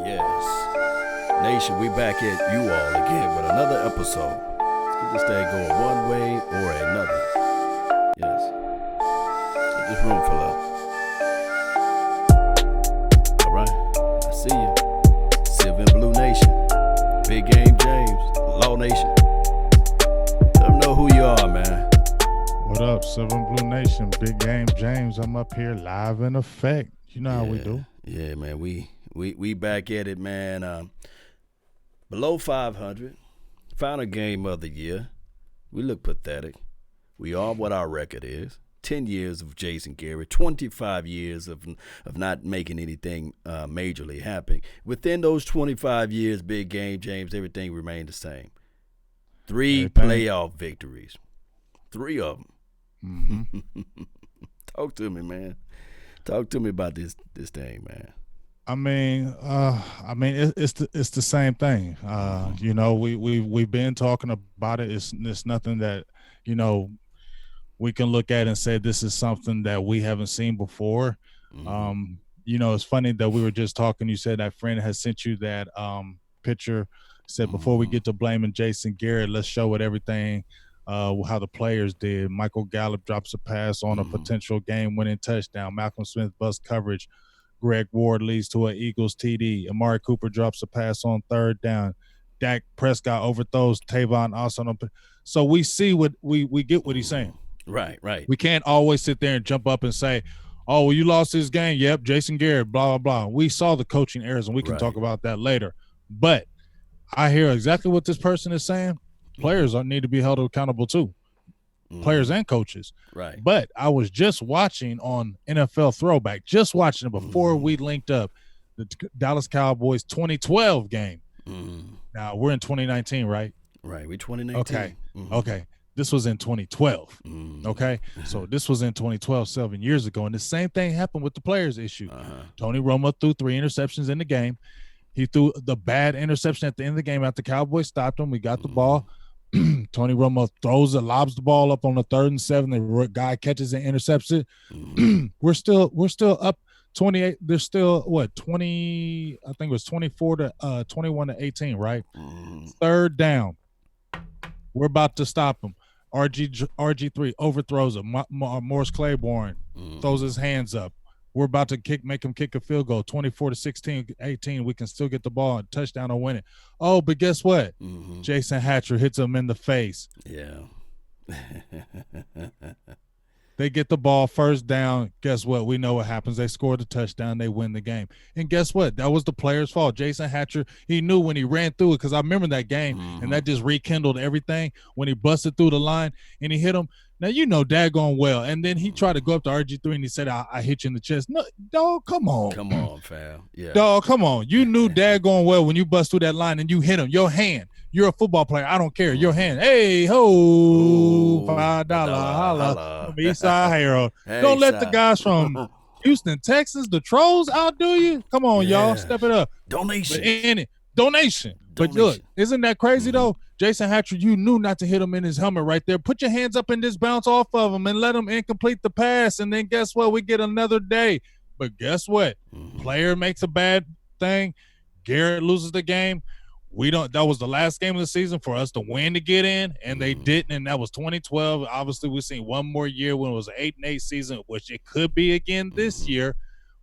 Yes. Nation, we back at you all again with another episode. Let's get this thing going one way or another. Yes. Get this room fill up. All right. I see you. Silver and Blue Nation. Big Game James. Law Nation. Let them know who you are, man. What up, Silver and Blue Nation? Big Game James. I'm up here live in effect. You know how we do. Yeah, man. We back at it, man. Below 500. Final game of the year. We look pathetic. We are what our record is. 10 years of Jason Garrett. 25 years of not making anything majorly happen. Within those 25 years, Big Game James, everything remained the same. Three playoff victories. 3 of them. Mm-hmm. Talk to me, man. Talk to me about this thing, man. I mean, it's the same thing. You know, we've been talking about it. It's nothing that, you know, we can look at and say this is something that we haven't seen before. Mm-hmm. You know, it's funny that we were just talking. You said that friend has sent you that picture. Said before we get to blaming Jason Garrett, let's show it everything. How the players did. Michael Gallup drops a pass on a potential game-winning touchdown. Malcolm Smith busts coverage. Greg Ward leads to an Eagles TD. Amari Cooper drops a pass on 3rd down. Dak Prescott overthrows Tavon Austin. So we see what we get what he's saying. Right. We can't always sit there and jump up and say, oh, well, you lost this game. Yep, Jason Garrett, blah, blah, blah. We saw the coaching errors, and we can talk about that later. But I hear exactly what this person is saying. Players need to be held accountable too. Players and coaches. Right. But I was just watching on NFL Throwback, just watching it before we linked up, the Dallas Cowboys 2012 game. Now, we're in 2019, right? Right. We're 2019. Okay. Okay. This was in 2012. Okay. So this was in 2012, 7 years ago. And the same thing happened with the players issue. Tony Romo threw 3 interceptions in the game. He threw the bad interception at the end of the game after the Cowboys stopped him. We got the ball. Tony Romo lobs the ball up on a 3rd and 7. The guy catches and intercepts it. We're still up 28. There's still 20? I think it was 24 to 21 to 18, right? 3rd down. We're about to stop him. RG3 overthrows him. Morris Claiborne throws his hands up. We're about to make him kick a field goal, 24 to 16, 18. We can still get the ball and touchdown or win it. Oh, but guess what? Jason Hatcher hits him in the face. Yeah. They get the ball 1st down. Guess what? We know what happens. They score the touchdown. They win the game. And guess what? That was the player's fault. Jason Hatcher, he knew when he ran through it because I remember that game, and that just rekindled everything when he busted through the line and he hit him. Now, you know, daggone well. And then he tried to go up to RG3 and he said, I hit you in the chest. No, dog, come on. Come on, fam. Yeah. Dog, come on. You knew daggone well when you bust through that line and you hit him. Your hand. You're a football player. I don't care. Your hand. Hey, ho, $5 holla. Eastside Harold. Hey, don't let the guys from Houston, Texas, the Trolls outdo you. Come on, y'all. Step it up. Donation. Donation. But look, isn't that crazy, though? Jason Hatcher, you knew not to hit him in his helmet right there. Put your hands up and just bounce off of him and let him incomplete the pass. And then guess what? We get another day. But guess what? Player makes a bad thing. Garrett loses the game. That was the last game of the season for us to win to get in, and they didn't, and that was 2012. Obviously, we've seen one more year when it was an 8-8 season, which it could be again this year.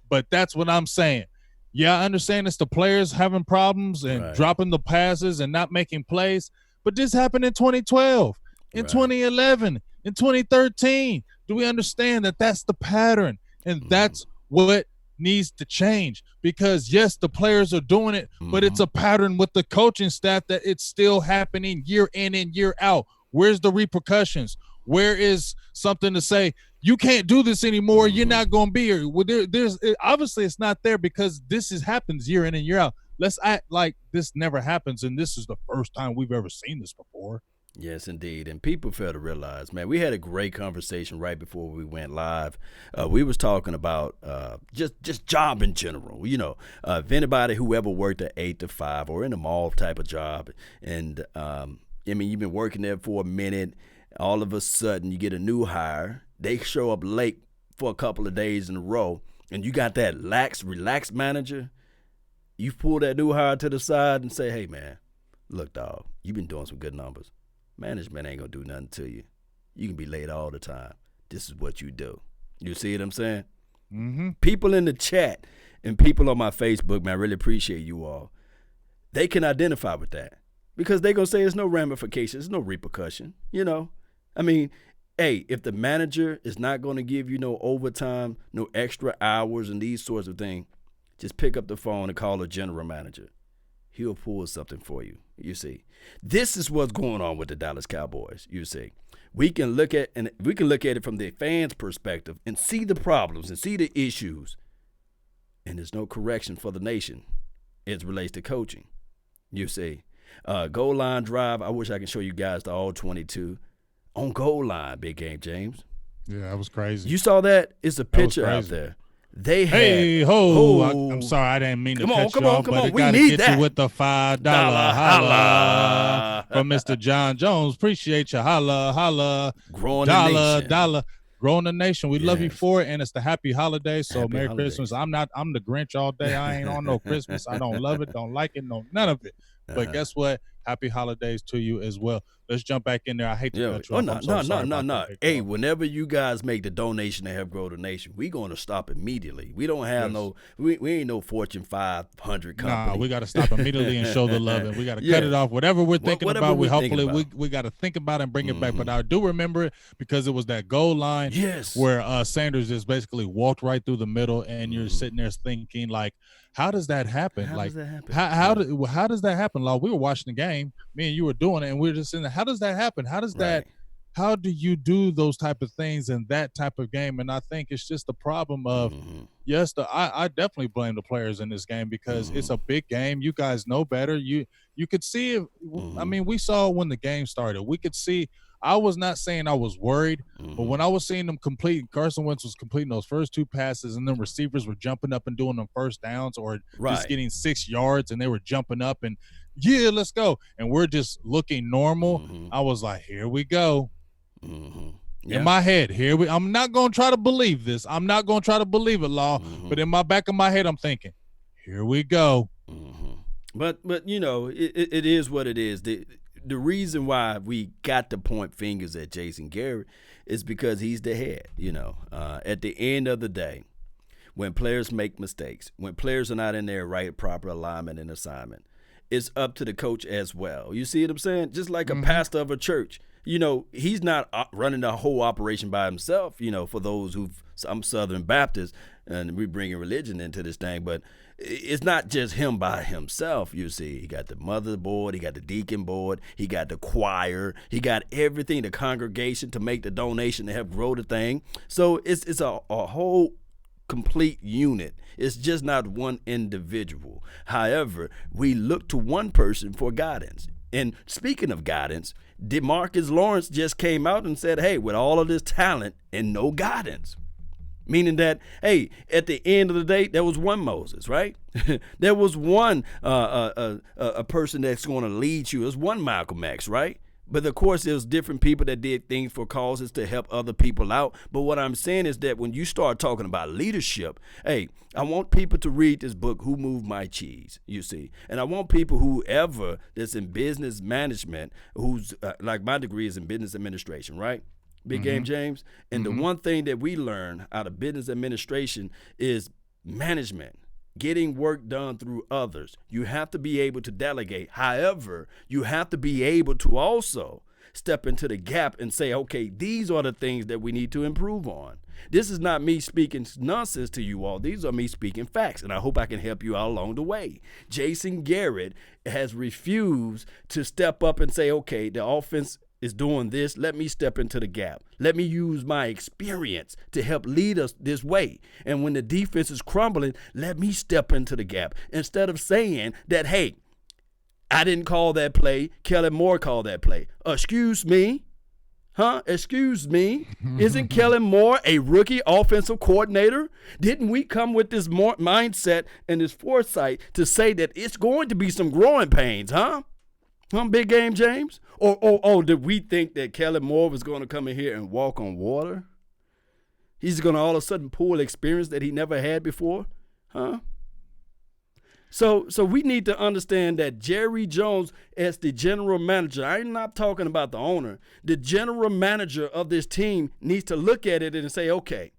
But that's what I'm saying. Yeah, I understand it's the players having problems and dropping the passes and not making plays, but this happened in 2012, in 2011, in 2013. Do we understand that that's the pattern? And that's what needs to change because, yes, the players are doing it, but it's a pattern with the coaching staff that it's still happening year in and year out. Where's the repercussions? Where is something to say, you can't do this anymore, you're not going to be here? Well, there's obviously it's not there because this happens year in and year out. Let's act like this never happens, and this is the first time we've ever seen this before. Yes, indeed. And people fail to realize, man, we had a great conversation right before we went live. We was talking about just job in general. You know, if anybody who ever worked at 8 to 5 or in a mall type of job, and I mean, you've been working there for a minute, all of a sudden you get a new hire. They show up late for a couple of days in a row, and you got that relaxed manager. you pull that new hire to the side and say, hey, man, look, dog, you've been doing some good numbers. Management ain't going to do nothing to you. You can be late all the time. This is what you do. You see what I'm saying? Mm-hmm. People in the chat and people on my Facebook, man, I really appreciate you all. They can identify with that because they're going to say there's no ramifications, there's no repercussion, you know. I mean, hey, if the manager is not going to give you no overtime, no extra hours and these sorts of things, just pick up the phone and call a general manager. He'll pull something for you, you see. This is what's going on with the Dallas Cowboys, you see. We can look at it from the fans' perspective and see the problems and see the issues. And there's no correction for the nation as it relates to coaching, you see. Goal line drive, I wish I could show you guys the all 22. On goal line, Big Game James. Yeah, that was crazy. You saw that? It's a picture out there. They had. Hey, I'm sorry, I didn't mean to cut you off, but I got to get you with the $5 holla from Mr. John Jones. Appreciate you. Holla. Growing the nation. Dollar. Growing the nation. We love you for it, and it's the happy holidays. So Merry Christmas. I'm the Grinch all day. I ain't on no Christmas. I don't love it, don't like it, none of it. But guess what? Happy holidays to you as well. Let's jump back in there. I hate to cut you off. No. Hey, whenever you guys make the donation to help grow the nation, we're going to stop immediately. We don't have we ain't no Fortune 500 company. Nah, we got to stop immediately and show the love. And we got to cut it off. Whatever we're thinking about, we got to think about it and bring it back. But I do remember it because it was that goal line where Sanders just basically walked right through the middle, and you're sitting there thinking, like, how does that happen? How does that happen? Like, we were watching the game, me and you were doing it, and we were just sitting there. How does that happen? How do you do those type of things in that type of game? And I think it's just the problem of, I definitely blame the players in this game because it's a big game. You guys know better. You could see it. I mean, we saw when the game started. We could see. I was not saying I was worried, but when I was seeing them complete, Carson Wentz was completing those first two passes, and then receivers were jumping up and doing them first downs or just getting 6 yards, and they were jumping up and, let's go. And we're just looking normal. I was like, here we go. In my head, I'm not going to try to believe this. I'm not going to try to believe it, Law. But in my back of my head, I'm thinking, here we go. But you know, it is what it is. The reason why we got to point fingers at Jason Garrett is because he's the head, you know. At the end of the day, when players make mistakes, when players are not in their right, proper alignment and assignment, it's up to the coach as well. You see what I'm saying? Just like a pastor of a church. You know, he's not running the whole operation by himself, you know, for those I'm Southern Baptist, and we bringing religion into this thing, but it's not just him by himself, you see. He got the mother board, he got the deacon board, he got the choir, he got everything, the congregation to make the donation to help grow the thing. So it's a whole complete unit. It's just not one individual. However, we look to one person for guidance. And speaking of guidance, DeMarcus Lawrence just came out and said, hey, with all of this talent and no guidance. Meaning that, hey, at the end of the day, there was one Moses, right? There was one a person that's going to lead you. There's one Malcolm X, right? But, of course, there's different people that did things for causes to help other people out. But what I'm saying is that when you start talking about leadership, hey, I want people to read this book, Who Moved My Cheese, you see. And I want people whoever that's in business management, who's like my degree is in business administration, right? Big Game James. And the one thing that we learn out of business administration is management. Getting work done through others. You have to be able to delegate. However, you have to be able to also step into the gap and say, okay, these are the things that we need to improve on. This is not me speaking nonsense to you all. These are me speaking facts, and I hope I can help you out along the way. Jason Garrett has refused to step up and say, okay, the offense is doing this. Let me step into the gap. Let me use my experience to help lead us this way. And when the defense is crumbling, let me step into the gap. Instead of saying that, hey, I didn't call that play. Kellen Moore called that play. Excuse me? Excuse me? Isn't Kellen Moore a rookie offensive coordinator? Didn't we come with this mindset and this foresight to say that it's going to be some growing pains, Big Game James? Or did we think that Kellen Moore was going to come in here and walk on water? He's going to all of a sudden pull experience that he never had before? So we need to understand that Jerry Jones, as the general manager, I'm not talking about the owner, the general manager of this team needs to look at it and say, okay,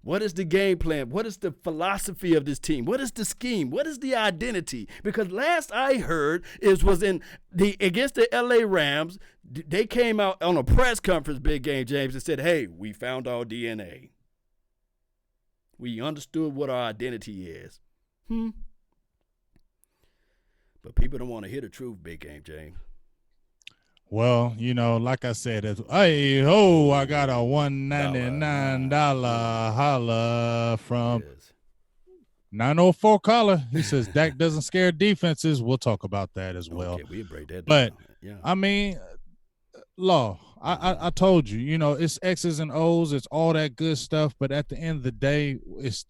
what is the game plan? What is the philosophy of this team? What is the scheme? What is the identity? Because last I heard was in against the LA Rams, they came out on a press conference, Big Game James, and said, hey, we found our DNA. We understood what our identity is. But people don't want to hear the truth, Big Game James. Well, like I said, I got a $199 holla from 904 caller. He says Dak doesn't scare defenses. We'll talk about that as well. Okay, we'll break that down. But, yeah. I mean, Law, I told you, it's X's and O's. It's all that good stuff. But at the end of the day, it's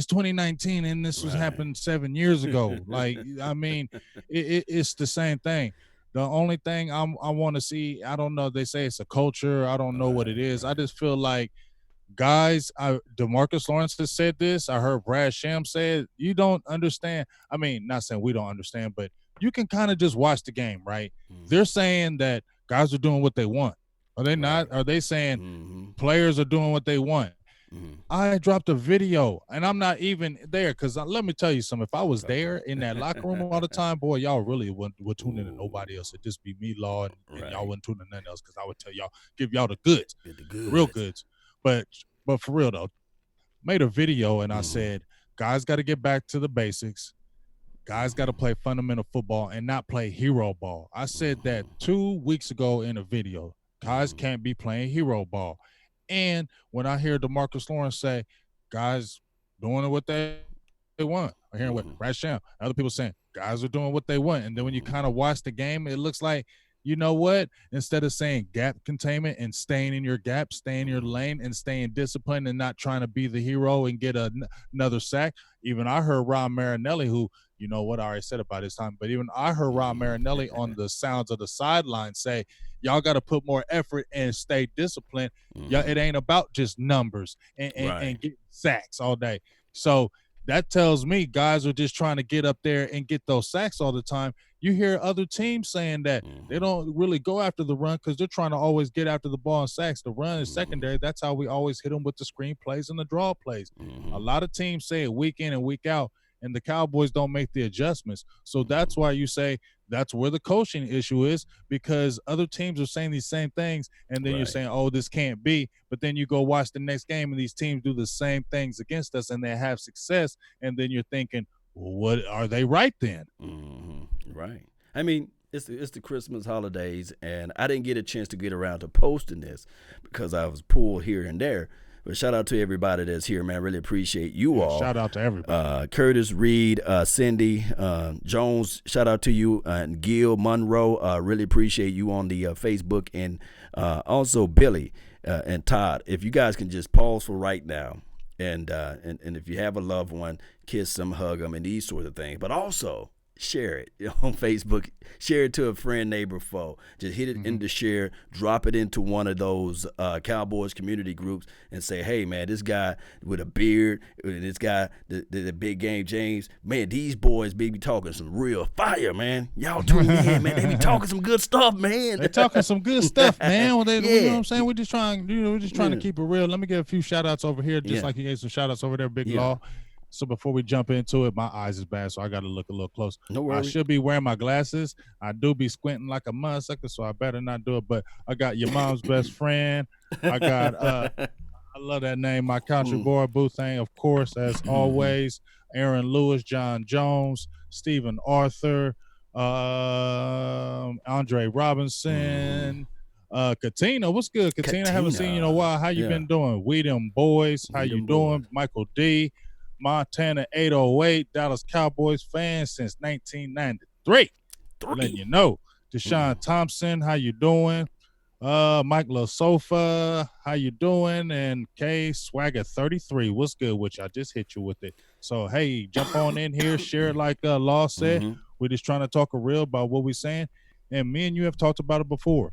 2019 and this was happened 7 years ago. Like, I mean, it's the same thing. The only thing I want to see, I don't know, they say it's a culture. I don't know what it is. I just feel like guys, DeMarcus Lawrence has said this. I heard Brad Sham say it. You don't understand. I mean, not saying we don't understand, but you can kind of just watch the game, right? They're saying that guys are doing what they want. Are they not? Are they saying players are doing what they want? I dropped a video, and I'm not even there because let me tell you something. If I was there in that locker room all the time, boy, y'all really would tune in to nobody else. It'd just be me, Law, and y'all wouldn't tune in to nothing else because I would tell y'all, give y'all the goods, the real goods. But for real, though, made a video, and I said, guys got to get back to the basics. Guys got to play fundamental football and not play hero ball. I said that 2 weeks ago in a video. Guys can't be playing hero ball. And when I hear DeMarcus Lawrence say, guys doing what they want, I hear what Brad Sham, other people saying, guys are doing what they want. And then when you kind of watch the game, it looks like, you know what? Instead of saying gap containment and staying in your gap, stay in your lane and staying disciplined and not trying to be the hero and get another sack. Even I heard Ron Marinelli, who, you know what I already said about his time, but even I heard Ron Marinelli on the sounds of the sideline say, y'all got to put more effort and stay disciplined. Y'all, it ain't about just numbers and get sacks all day. So that tells me guys are just trying to get up there and get those sacks all the time. You hear other teams saying that they don't really go after the run because they're trying to always get after the ball and sacks. The run is secondary. That's how we always hit them with the screen plays and the draw plays. A lot of teams say it week in and week out, and the Cowboys don't make the adjustments. So that's why you say that's where the coaching issue is, because other teams are saying these same things, and then you're saying, oh, this can't be. But then you go watch the next game, and these teams do the same things against us, and they have success, and then you're thinking, well, what are they right then? Right. I mean, it's the Christmas holidays, and I didn't get a chance to get around to posting this because I was pulled here and there. But shout out to everybody that's here, man. Really appreciate you all. Shout out to everybody. Curtis, Reed, Cindy, Jones, shout out to you, and Gil, Monroe. Really appreciate you on the Facebook, and also Billy and Todd. If you guys can just pause for right now, and if you have a loved one, kiss them, hug them, and these sort of things. But also share it on Facebook. Share it to a friend, neighbor, foe. Just hit it into share. Drop it into one of those Cowboys community groups and say, hey, man, this guy with a beard, this guy, the Big Game James, man, these boys be talking some real fire, man. Y'all tune in, man. They be talking some good stuff, man. They talking some good stuff, man. You know what I'm saying? We're just trying to keep it real. Let me get a few shout outs over here, just like you gave some shout outs over there, Big Law. So before we jump into it, my eyes is bad, so I got to look a little close. No worries. I should be wearing my glasses. I do be squinting like a motherfucker, so I better not do it. But I got your mom's best friend. I got, I love that name, my country boy, Boothang, of course, as always. Aaron Lewis, John Jones, Stephen Arthur, Andre Robinson, Katina. What's good, Katina? I haven't seen you in a while. How you been doing? We them boys. How you doing? Michael D. Montana 808, Dallas Cowboys fan since 1993. Letting you know. Deshaun Thompson, how you doing? Mike LaSofa, how you doing? And K Swagger 33, what's good with you? I just hit you with it. So, hey, jump on in here, share it like Law said. We're just trying to talk real about what we're saying. And me and you have talked about it before.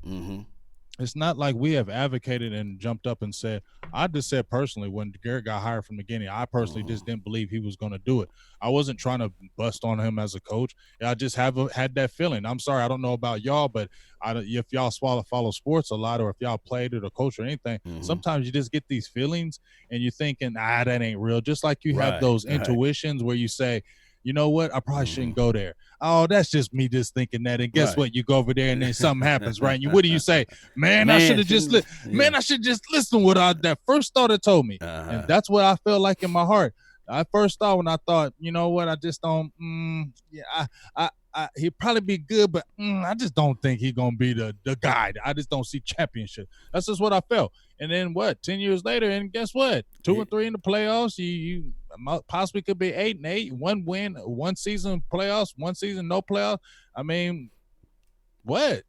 it's not like we have advocated and jumped up and said, I just said personally, when Garrett got hired from the beginning, I personally just didn't believe he was going to do it. I wasn't trying to bust on him as a coach. I just had that feeling. I'm sorry, I don't know about y'all, but if y'all follow sports a lot, or if y'all played it or coach or anything, sometimes you just get these feelings and you're thinking, that ain't real. Just like you have those intuitions where you say, you know what, I probably shouldn't go there. Oh, that's just me just thinking that. And guess what? You go over there and then something happens, right? And what do you say? Man, I should have just I should just listen to what that first thought it told me. And that's what I felt like in my heart. I first thought when I thought, you know what, I just don't he'd probably be good, but I just don't think he's gonna be the guy. I just don't see championship. That's just what I felt. And then 10 years later, and guess what? 2 and 3 in the playoffs. You possibly could be 8-8, 1 win, 1 season playoffs, 1 season no playoffs. I mean, what?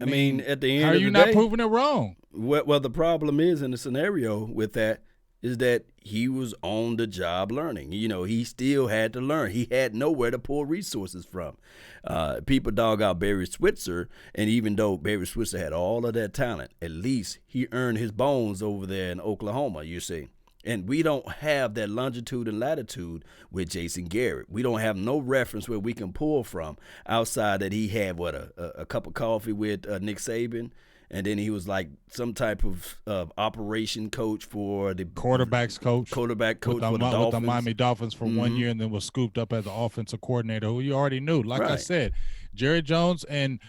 I mean, at the end how of are the you day, not proving it wrong? Well, the problem is in the scenario with that is that he was on the job learning. You know, he still had to learn. He had nowhere to pull resources from. People dog out Barry Switzer, and even though Barry Switzer had all of that talent, at least he earned his bones over there in Oklahoma, you see. And we don't have that longitude and latitude with Jason Garrett. We don't have no reference where we can pull from outside that he had, a cup of coffee with Nick Saban. And then he was like some type of operation coach for the quarterback coach for the Dolphins. With the Miami Dolphins for 1 year, and then was scooped up as the offensive coordinator, who you already knew. Like I said, Jerry Jones and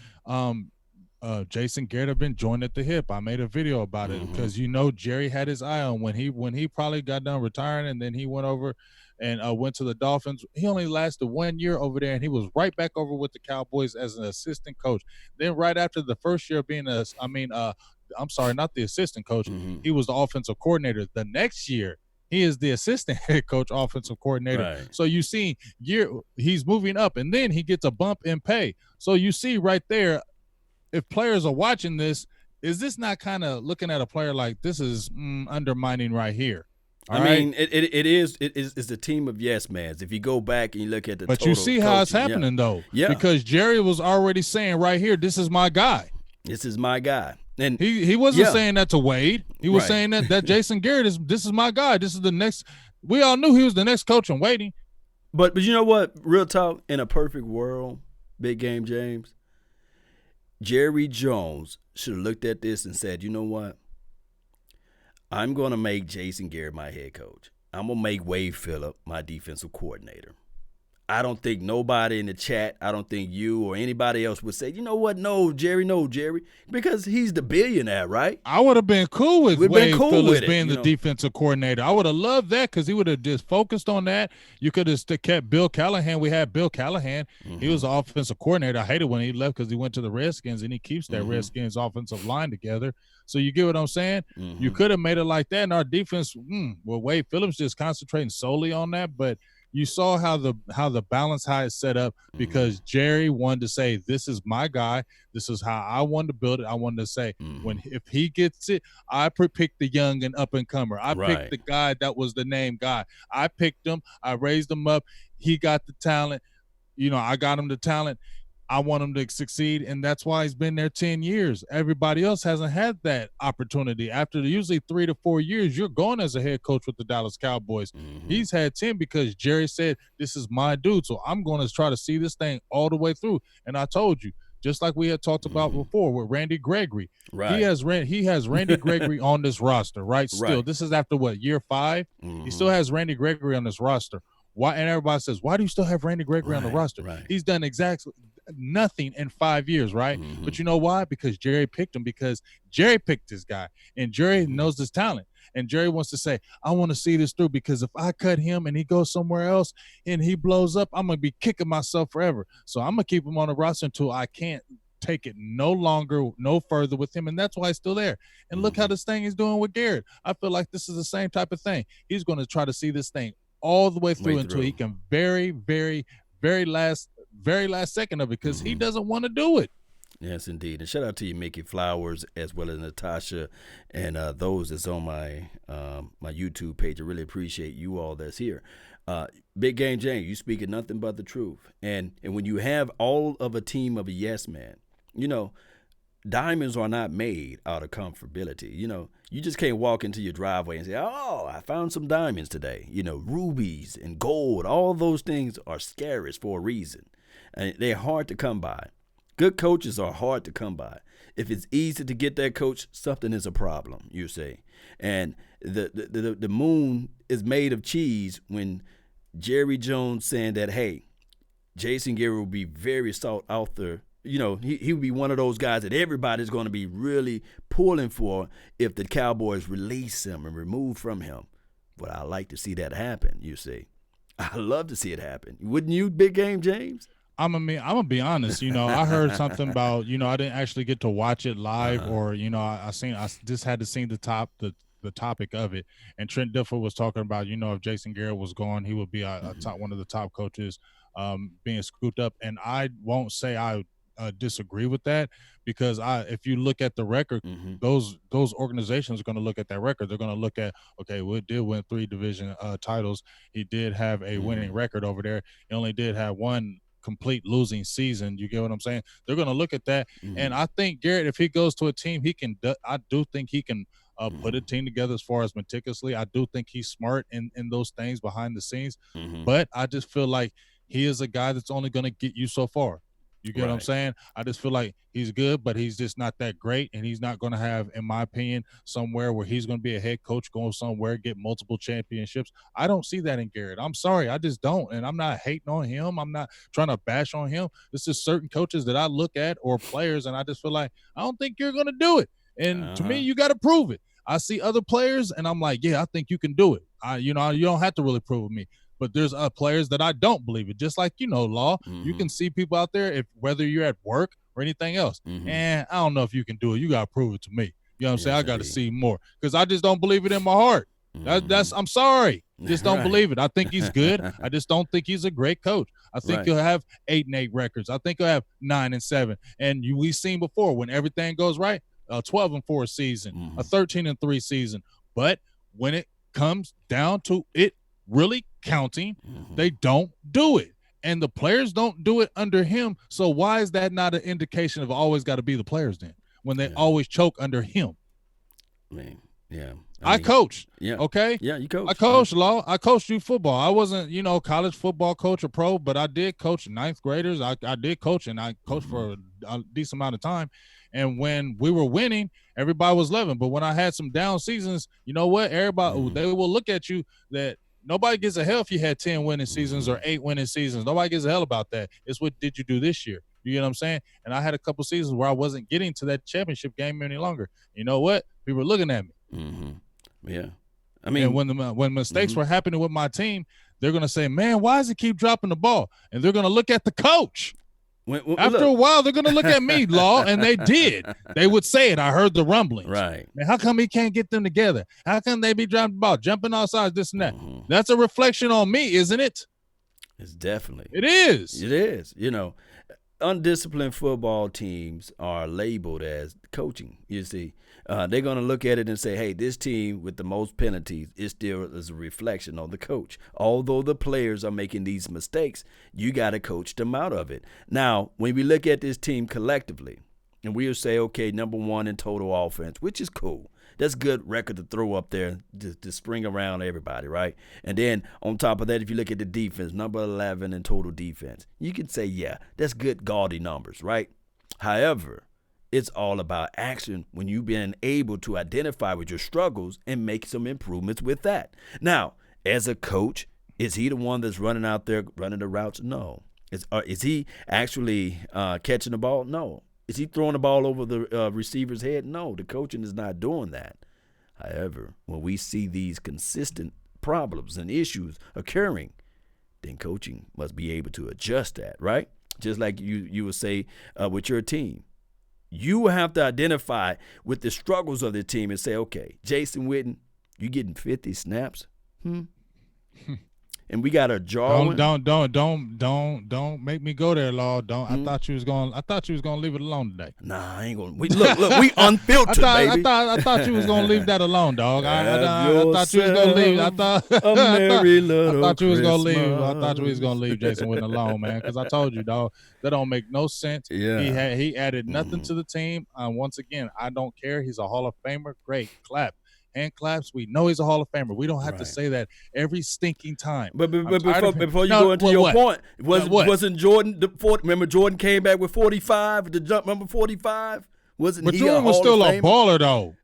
Jason Garrett have been joined at the hip. I made a video about it because Jerry had his eye on when he probably got done retiring, and then he went over and went to the Dolphins. He only lasted 1 year over there, and he was right back over with the Cowboys as an assistant coach. Then right after the first year of being I'm sorry, not the assistant coach, he was the offensive coordinator. The next year, he is the assistant head coach, offensive coordinator. Right. So you see, he's moving up, and then he gets a bump in pay. So you see right there, if players are watching this, is this not kind of looking at a player like this is undermining right here? Mean, it is a team of yes mans. If you go back and you look at the you see how it's happening though. Yeah. Because Jerry was already saying right here, this is my guy. This is my guy. And he wasn't saying that to Wade. He was saying that Jason Garrett this is my guy. This is the next. We all knew he was the next coach in waiting. But you know what? Real talk, in a perfect world, Big Game James, Jerry Jones should have looked at this and said, you know what? I'm going to make Jason Garrett my head coach. I'm going to make Wade Phillip my defensive coordinator. I don't think nobody in the chat, I don't think you or anybody else would say, you know what, no, Jerry, because he's the billionaire, right? I would have been cool with Wade Phillips being the defensive coordinator. I would have loved that because he would have just focused on that. You could have kept Bill Callahan. We had Bill Callahan. He was the offensive coordinator. I hated when he left because he went to the Redskins, and he keeps that Redskins offensive line together. So you get what I'm saying? You could have made it like that, and our defense, Wade Phillips just concentrating solely on that, but you saw how the balance, how it's set up, because Jerry wanted to say, this is my guy. This is how I wanted to build it. I wanted to say, if he gets it, I picked the young and up-and-comer. I picked the guy that was the name guy. I picked him. I raised him up. He got the talent. I got him the talent. I want him to succeed, and that's why he's been there 10 years. Everybody else hasn't had that opportunity. After usually 3 to 4 years, you're going as a head coach with the Dallas Cowboys. He's had 10 because Jerry said, this is my dude, so I'm going to try to see this thing all the way through. And I told you, just like we had talked about before with Randy Gregory. Right. He has Randy Gregory on this roster, right? Still, this is after year 5? He still has Randy Gregory on this roster. Why? And everybody says, why do you still have Randy Gregory on the roster? Right. He's done exactly nothing in 5 years, right? But you know why? Because Jerry picked him, because Jerry picked this guy, and Jerry knows his talent. And Jerry wants to say, I want to see this through, because if I cut him and he goes somewhere else and he blows up, I'm going to be kicking myself forever. So I'm going to keep him on the roster until I can't take it no further with him, and that's why he's still there. And look how this thing is doing with Garrett. I feel like this is the same type of thing. He's going to try to see this thing all the way through until he can very, very, very last second of it, because he doesn't want to do it. Yes, indeed. And shout out to you, Mickey Flowers, as well as Natasha, and those that's on my my YouTube page. I really appreciate you all that's here. Big Game James, you speaking nothing but the truth. And when you have all of a team of a yes man, diamonds are not made out of comfortability. You just can't walk into your driveway and say, oh, I found some diamonds today. Rubies and gold, all those things are scarce for a reason. And they're hard to come by. Good coaches are hard to come by. If it's easy to get that coach, something is a problem, you say. And the moon is made of cheese when Jerry Jones saying that, hey, Jason Garrett will be very sought after. He would be one of those guys that everybody's going to be really pulling for if the Cowboys release him and remove from him. But I like to see that happen, you see. I love to see it happen. Wouldn't you, Big Game James? I'm gonna be honest. I heard something about. I didn't actually get to watch it live, or I just had to see the topic of it. And Trent Dilfer was talking about, if Jason Garrett was gone, he would be one of the top coaches being scooped up. And I won't say I disagree with that, because if you look at the record, those organizations are going to look at that record. They're going to look at, okay, we did win 3 division titles. He did have a winning record over there. He only did have one complete losing season. You get what I'm saying? They're going to look at that. And I think Garrett, if he goes to a team, I do think he can put a team together as far as meticulously. I do think he's smart in those things behind the scenes. But I just feel like he is a guy that's only going to get you so far. You get what I'm saying? I just feel like he's good, but he's just not that great, and he's not going to have, in my opinion, somewhere where he's going to be a head coach, going somewhere, get multiple championships. I don't see that in Garrett. I'm sorry. I just don't, and I'm not hating on him. I'm not trying to bash on him. It's just certain coaches that I look at, or players, and I just feel like, I don't think you're going to do it. And to me, you got to prove it. I see other players, and I'm like, yeah, I think you can do it. You don't have to really prove with me. But there's players that I don't believe it. Just like, Law, you can see people out there, whether you're at work or anything else. And I don't know if you can do it. You got to prove it to me. You know what I'm saying? I got to see more, because I just don't believe it in my heart. I'm sorry. Just don't believe it. I think he's good. I just don't think he's a great coach. I think he'll have 8-8 records. I think he'll have 9-7. And we've seen before, when everything goes right, a 12-4 season, a 13-3 season. But when it comes down to it really counting, they don't do it. And the players don't do it under him. So why is that not an indication of always got to be the players then, when they always choke under him? I coached. Okay. Yeah, you coached. I coached, Law. I coached youth football. I wasn't, college football coach or pro, but I did coach 9th graders. I did coach, and I coached for a decent amount of time. And when we were winning, everybody was loving. But when I had some down seasons, you know what? Everybody, they will look at you that nobody gives a hell if you had 10 winning seasons or 8 winning seasons. Nobody gives a hell about that. It's what did you do this year? You get what I'm saying? And I had a couple seasons where I wasn't getting to that championship game any longer. You know what? People were looking at me. Yeah. I mean, and when mistakes were happening with my team, they're going to say, man, why does he keep dropping the ball? And they're going to look at the coach. After a while, they're going to look at me, Law, and they did. They would say it. I heard the rumblings. Right. Man, how come he can't get them together? How come they be dropping the ball, jumping outside, this and that? That's a reflection on me, isn't it? It's definitely. It is. It is. Undisciplined football teams are labeled as coaching, you see. They're going to look at it and say, hey, this team with the most penalties is still is a reflection on the coach. Although the players are making these mistakes, you got to coach them out of it. Now, when we look at this team collectively, and we'll say, okay, number 1 in total offense, which is cool. That's a good record to throw up there to spring around everybody, right? And then on top of that, if you look at the defense, number 11 in total defense, you can say, yeah, that's good gaudy numbers, right? However, it's all about action when you've been able to identify with your struggles and make some improvements with that. Now, as a coach, is he the one that's running out there, running the routes? No. Is he actually catching the ball? No. Is he throwing the ball over the receiver's head? No, the coaching is not doing that. However, when we see these consistent problems and issues occurring, then coaching must be able to adjust that, right? Just like you would say with your team. You have to identify with the struggles of the team and say, okay, Jason Witten, you getting 50 snaps? And and we got a Jarwin. Don't make me go there, Law. Don't. I thought you was gonna leave it alone today. Nah, I ain't gonna. Look, we unfiltered, baby. I thought you was gonna leave that alone, dog. I thought you was gonna leave. I thought you was gonna leave. I thought you was gonna leave Jason Witten alone, man. Because I told you, dog, that don't make no sense. Yeah. He added nothing to the team. Once again, I don't care. He's a Hall of Famer. Great, clap. Hand claps. We know he's a Hall of Famer. We don't have to say that every stinking time. But before you go into your point, wasn't Jordan remember Jordan came back with 45, the jump number 45? But Jordan was still a baller though.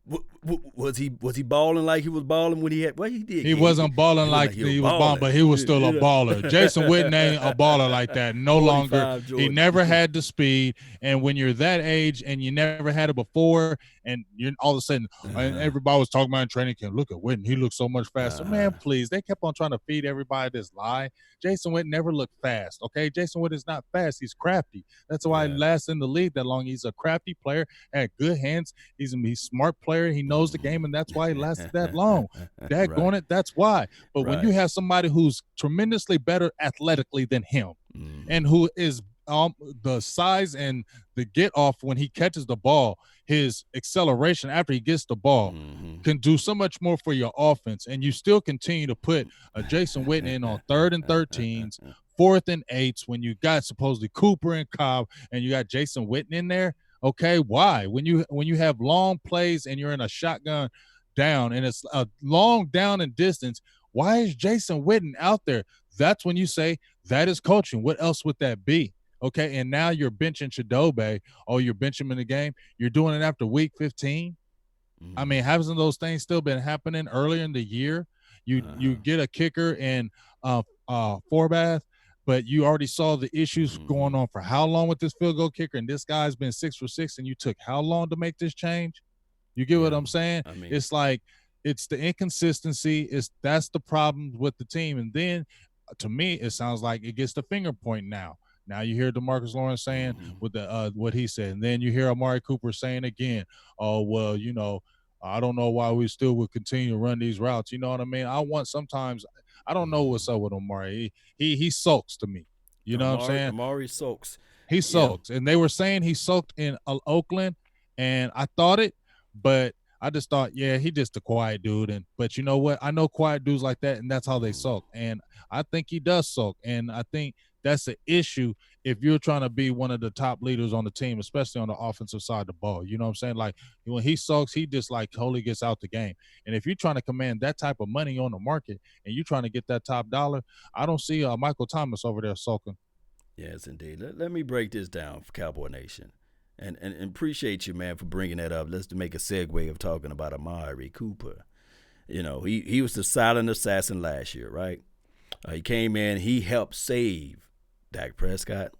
Was he balling like he was balling when he had? Well, he did. He wasn't balling like he was balling, but he was still a baller. Jason Witten ain't a baller like that no longer. Jordan. He never had the speed, and when you're that age and you never had it before, and you're all of a sudden, everybody was talking about in training camp. Look at Witten, he looks so much faster. Man, please, they kept on trying to feed everybody this lie. Jason Witten never looked fast. Okay, Jason Witten is not fast. He's crafty. That's why he lasts in the league that long. He's a crafty player, had good hands. He's a smart player. He knows the game, and that's why he lasted that long. Daggone it, that's why. But when you have somebody who's tremendously better athletically than him, and who is the size and the get off when he catches the ball, his acceleration after he gets the ball can do so much more for your offense, and you still continue to put a Jason Witten in on 3rd and 13s, 4th and 8s when you got supposedly Cooper and Cobb, and you got Jason Witten in there. Okay, why? When you have long plays and you're in a shotgun down and it's a long down and distance, why is Jason Witten out there? That's when you say that is coaching. What else would that be? Okay, and now you're benching Chidobe. Oh, you're benching him in the game. You're doing it after week 15. I mean, hasn't those things still been happening earlier in the year? You get a kicker in Forbath, but you already saw the issues going on for how long with this field goal kicker, and this guy's been 6 for 6, and you took how long to make this change? You get what I'm saying? I mean, it's like it's the inconsistency. That's the problem with the team. And then, to me, it sounds like it gets the finger point now. Now you hear DeMarcus Lawrence saying with the what he said, and then you hear Amari Cooper saying again, "Oh well, I don't know why we still would continue to run these routes." You know what I mean? Sometimes I don't know what's up with Amari. He sulks to me. You know what I'm saying? Amari sulks. He sulks, and they were saying he sulked in Oakland, and I thought it, but I just thought, he just a quiet dude. But you know what? I know quiet dudes like that, and that's how they sulk. And I think he does sulk, and I think that's an issue if you're trying to be one of the top leaders on the team, especially on the offensive side of the ball. You know what I'm saying? Like, when he sulks, he just like totally gets out the game. And if you're trying to command that type of money on the market and you're trying to get that top dollar, I don't see Michael Thomas over there sulking. Yes, indeed. Let me break this down for Cowboy Nation. And appreciate you, man, for bringing that up. Let's make a segue of talking about Amari Cooper. He was the silent assassin last year, right? He came in, he helped save Dak Prescott,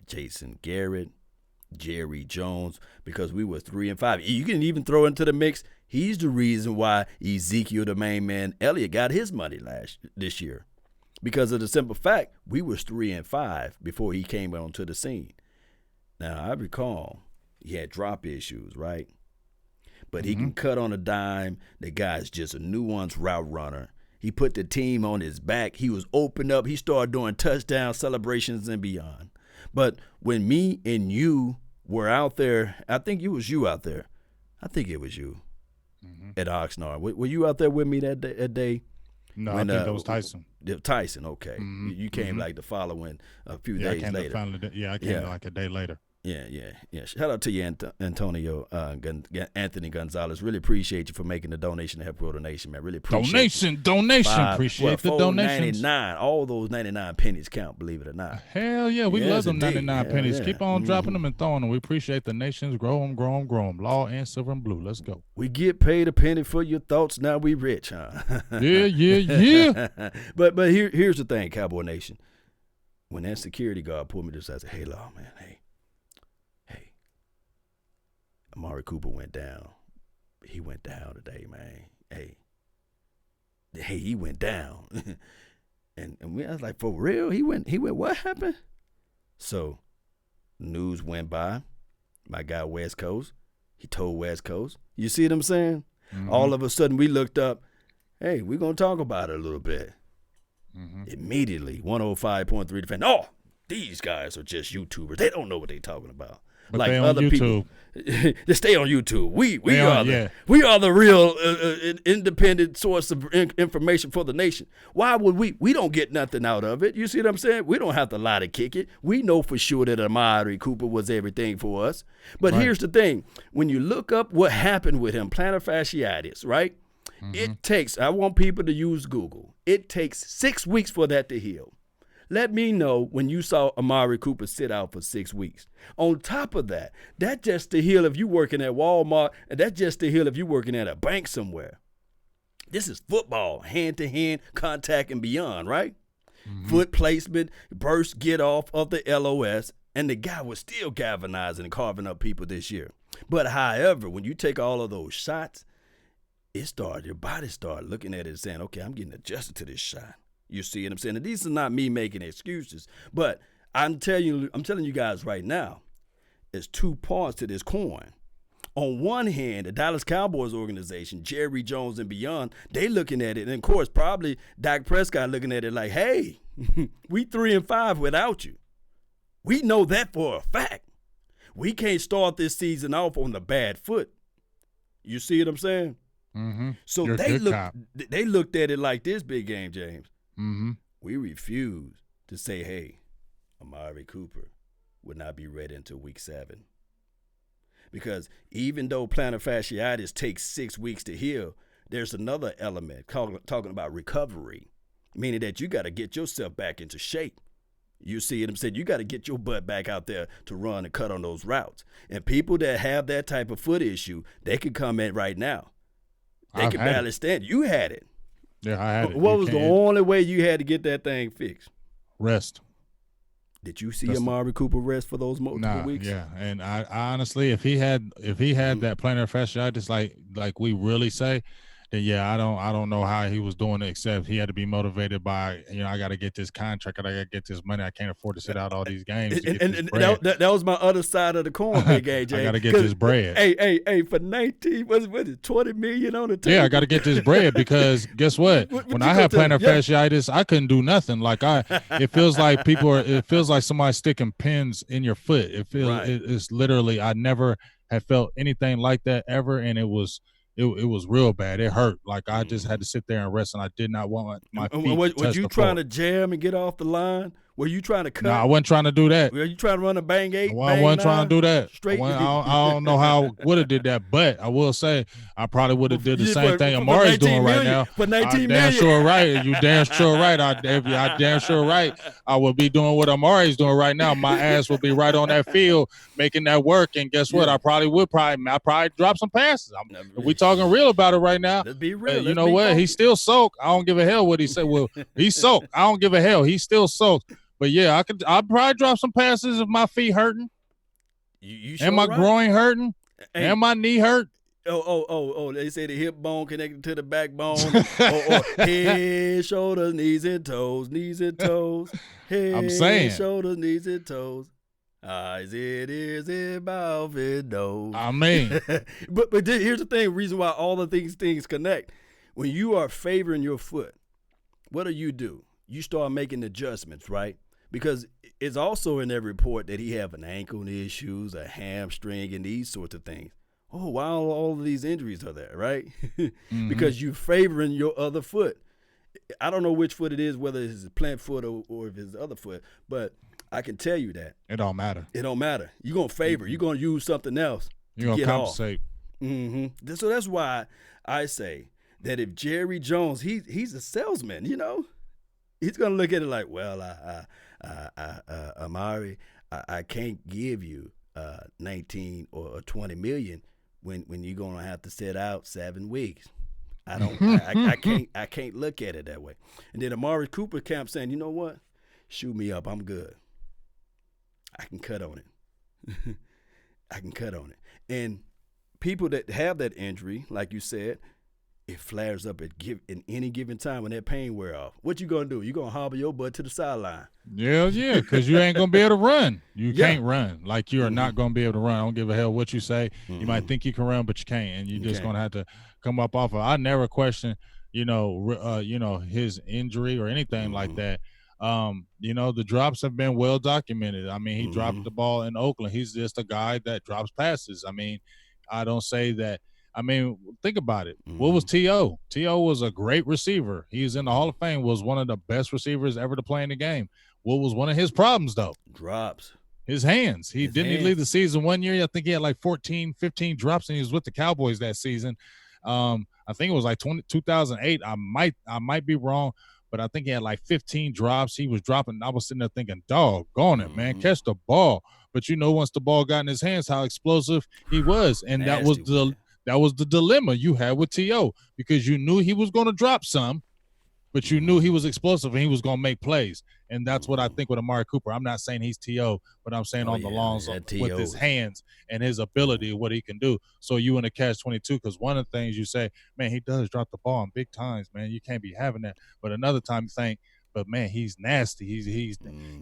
Jason Garrett, Jerry Jones, because we were 3-5. You can even throw into the mix, he's the reason why Ezekiel, the main man, Elliott, got his money this year. Because of the simple fact, we was 3-5 before he came onto the scene. Now, I recall he had drop issues, right? But he can cut on a dime. The guy's just a nuanced route runner. He put the team on his back. He was opened up. He started doing touchdown celebrations and beyond. But when me and you were out there, I think it was you out there. I think it was you at Oxnard. Were you out there with me that day? No, I think that was Tyson. Tyson, okay. You came like the following a few days later. I came like a day later. Yeah. Shout out to you, Antonio Anthony Gonzalez. Really appreciate you for making the donation to help grow the nation, man. Really appreciate donation. Appreciate the donations. $4.99. All those 99 pennies count, believe it or not. Hell yeah, we love them 99 pennies. Yeah. Keep on dropping them and throwing them. We appreciate the nations. Grow them. Law and silver and blue. Let's go. We get paid a penny for your thoughts. Now we rich, huh? Yeah. But here's the thing, Cowboy Nation. When that security guard pulled me to the side, I said, "Hey, Law, man, hey. Amari Cooper went down. He went down today, man. Hey, he went down." and I was like, "For real? He went, what happened?" So news went by. My guy West Coast, he told West Coast. You see what I'm saying? All of a sudden we looked up, hey, we're going to talk about it a little bit. Immediately, 105.3 defense. Oh, these guys are just YouTubers. They don't know what they're talking about. But like they on other YouTube. People, they stay on YouTube. We are the real independent source of information for the nation. Why would we? We don't get nothing out of it. You see what I'm saying? We don't have to lie to kick it. We know for sure that Amari Cooper was everything for us. But here's the thing: when you look up what happened with him, plantar fasciitis, right? It takes. I want people to use Google. It takes 6 weeks for that to heal. Let me know when you saw Amari Cooper sit out for 6 weeks. On top of that, that's just to heal if you're working at Walmart, and that's just to heal if you're working at a bank somewhere. This is football, hand-to-hand contact and beyond, right? Foot placement, burst, get off of the LOS, and the guy was still galvanizing and carving up people this year. But however, when you take all of those shots, your body started looking at it and saying, okay, I'm getting adjusted to this shot. You see what I'm saying? And these are not me making excuses, but I'm telling you guys right now, there's 2 parts to this coin. On one hand, the Dallas Cowboys organization, Jerry Jones and beyond, they looking at it, and of course, probably Dak Prescott looking at it like, hey, we 3-5 without you. We know that for a fact. We can't start this season off on the bad foot. You see what I'm saying? So they looked at it like this, Big Game James. We refuse to say, hey, Amari Cooper would not be ready until week 7. Because even though plantar fasciitis takes 6 weeks to heal, there's another element talking about recovery, meaning that you got to get yourself back into shape. You see what I'm saying? You got to get your butt back out there to run and cut on those routes. And people that have that type of foot issue, they can come in right now. They can barely stand. You had it. Yeah, I had it. What was the only way you had to get that thing fixed? Rest. Did you see Amari Cooper rest for those multiple weeks? Yeah, and I honestly, if he had that plantar fasciitis, like we really say, then yeah, I don't know how he was doing it, except he had to be motivated by, I got to get this contract, I got to get this money, I can't afford to sit out all these games. And that was my other side of the coin, Big AJ. I got to get this bread. Hey, for 19, what is it, 20 million on the table? Yeah, I got to get this bread because guess what? When I had plantar fasciitis, I couldn't do nothing. Like it feels like it feels like somebody sticking pins in your foot. It's literally, I never had felt anything like that ever, and it was real bad. It hurt. Like I just had to sit there and rest, and I did not want my feet to touch the floor. Was you trying to jam and get off the line? Were you trying to cut? No, I wasn't trying to do that. Were you trying to run a bang 8? Well, I wasn't trying to do that. Straight. I don't know how I would have did that, but I will say I probably would have did the same thing Amari's doing right now. For 19 million. Damn sure right. You damn sure right. I damn sure right. I would be doing what Amari's doing right now. My ass would be right on that field making that work. And guess what? I probably drop some passes. If we talking real about it right now. Let's be real. You know what? He's still soaked. I don't give a hell what he said. Well, he's soaked. I don't give a hell. He's still soaked. But yeah, I'll probably drop some passes if my feet hurting. You and my groin hurting. And my knee hurt. Oh, they say the hip bone connected to the backbone. or head, shoulders, knees and toes. Head, I'm saying. Shoulders, knees and toes. Eyes, ears, mouth, and nose. I mean. but here's the thing, reason why all of these things connect. When you are favoring your foot, what do? You start making adjustments, right? Because it's also in that report that he have an ankle issues, a hamstring, and these sorts of things. Oh, why all of these injuries are there, right? Because you're favoring your other foot. I don't know which foot it is, whether it's his plant foot or if it's the other foot, but I can tell you that. It don't matter. It don't matter. You're going to favor. You're going to use something else. You're going to compensate. So that's why I say that if Jerry Jones, he's a salesman, he's going to look at it like, well, Amari, I can't give you 19 or 20 million when you're going to have to sit out 7 weeks. I can't look at it that way. And then Amari Cooper camp saying, you know what? Shoot me up. I'm good. I can cut on it. And people that have that injury, like you said, it flares up in any given time when that pain wear off. What you gonna do? You gonna hobble your butt to the sideline? Yeah, because you ain't gonna be able to run. You can't run. Like you are not gonna be able to run. I don't give a hell what you say. You might think you can run, but you can't, and you're just gonna have to come up off of. I never question his injury or anything like that. The drops have been well documented. I mean, he dropped the ball in Oakland. He's just a guy that drops passes. I mean, I don't say that. I mean, think about it. What was T.O.? T.O. was a great receiver. He's in the Hall of Fame, was one of the best receivers ever to play in the game. What was one of his problems, though? Drops. His hands. He lead the season one year. I think he had like 14, 15 drops, and he was with the Cowboys that season. I think it was like 2008. I might be wrong, but I think he had like 15 drops. He was dropping. I was sitting there thinking, doggone it, man, catch the ball. But once the ball got in his hands, how explosive he was. And that was the dilemma you had with T.O. because you knew he was going to drop some, but you knew he was explosive and he was going to make plays. And that's what I think with Amari Cooper. I'm not saying he's T.O., but I'm saying on the lawns with his hands and his ability, what he can do. So you in a catch-22, because one of the things you say, man, he does drop the ball in big times, man. You can't be having that. But another time you think, but man, he's nasty.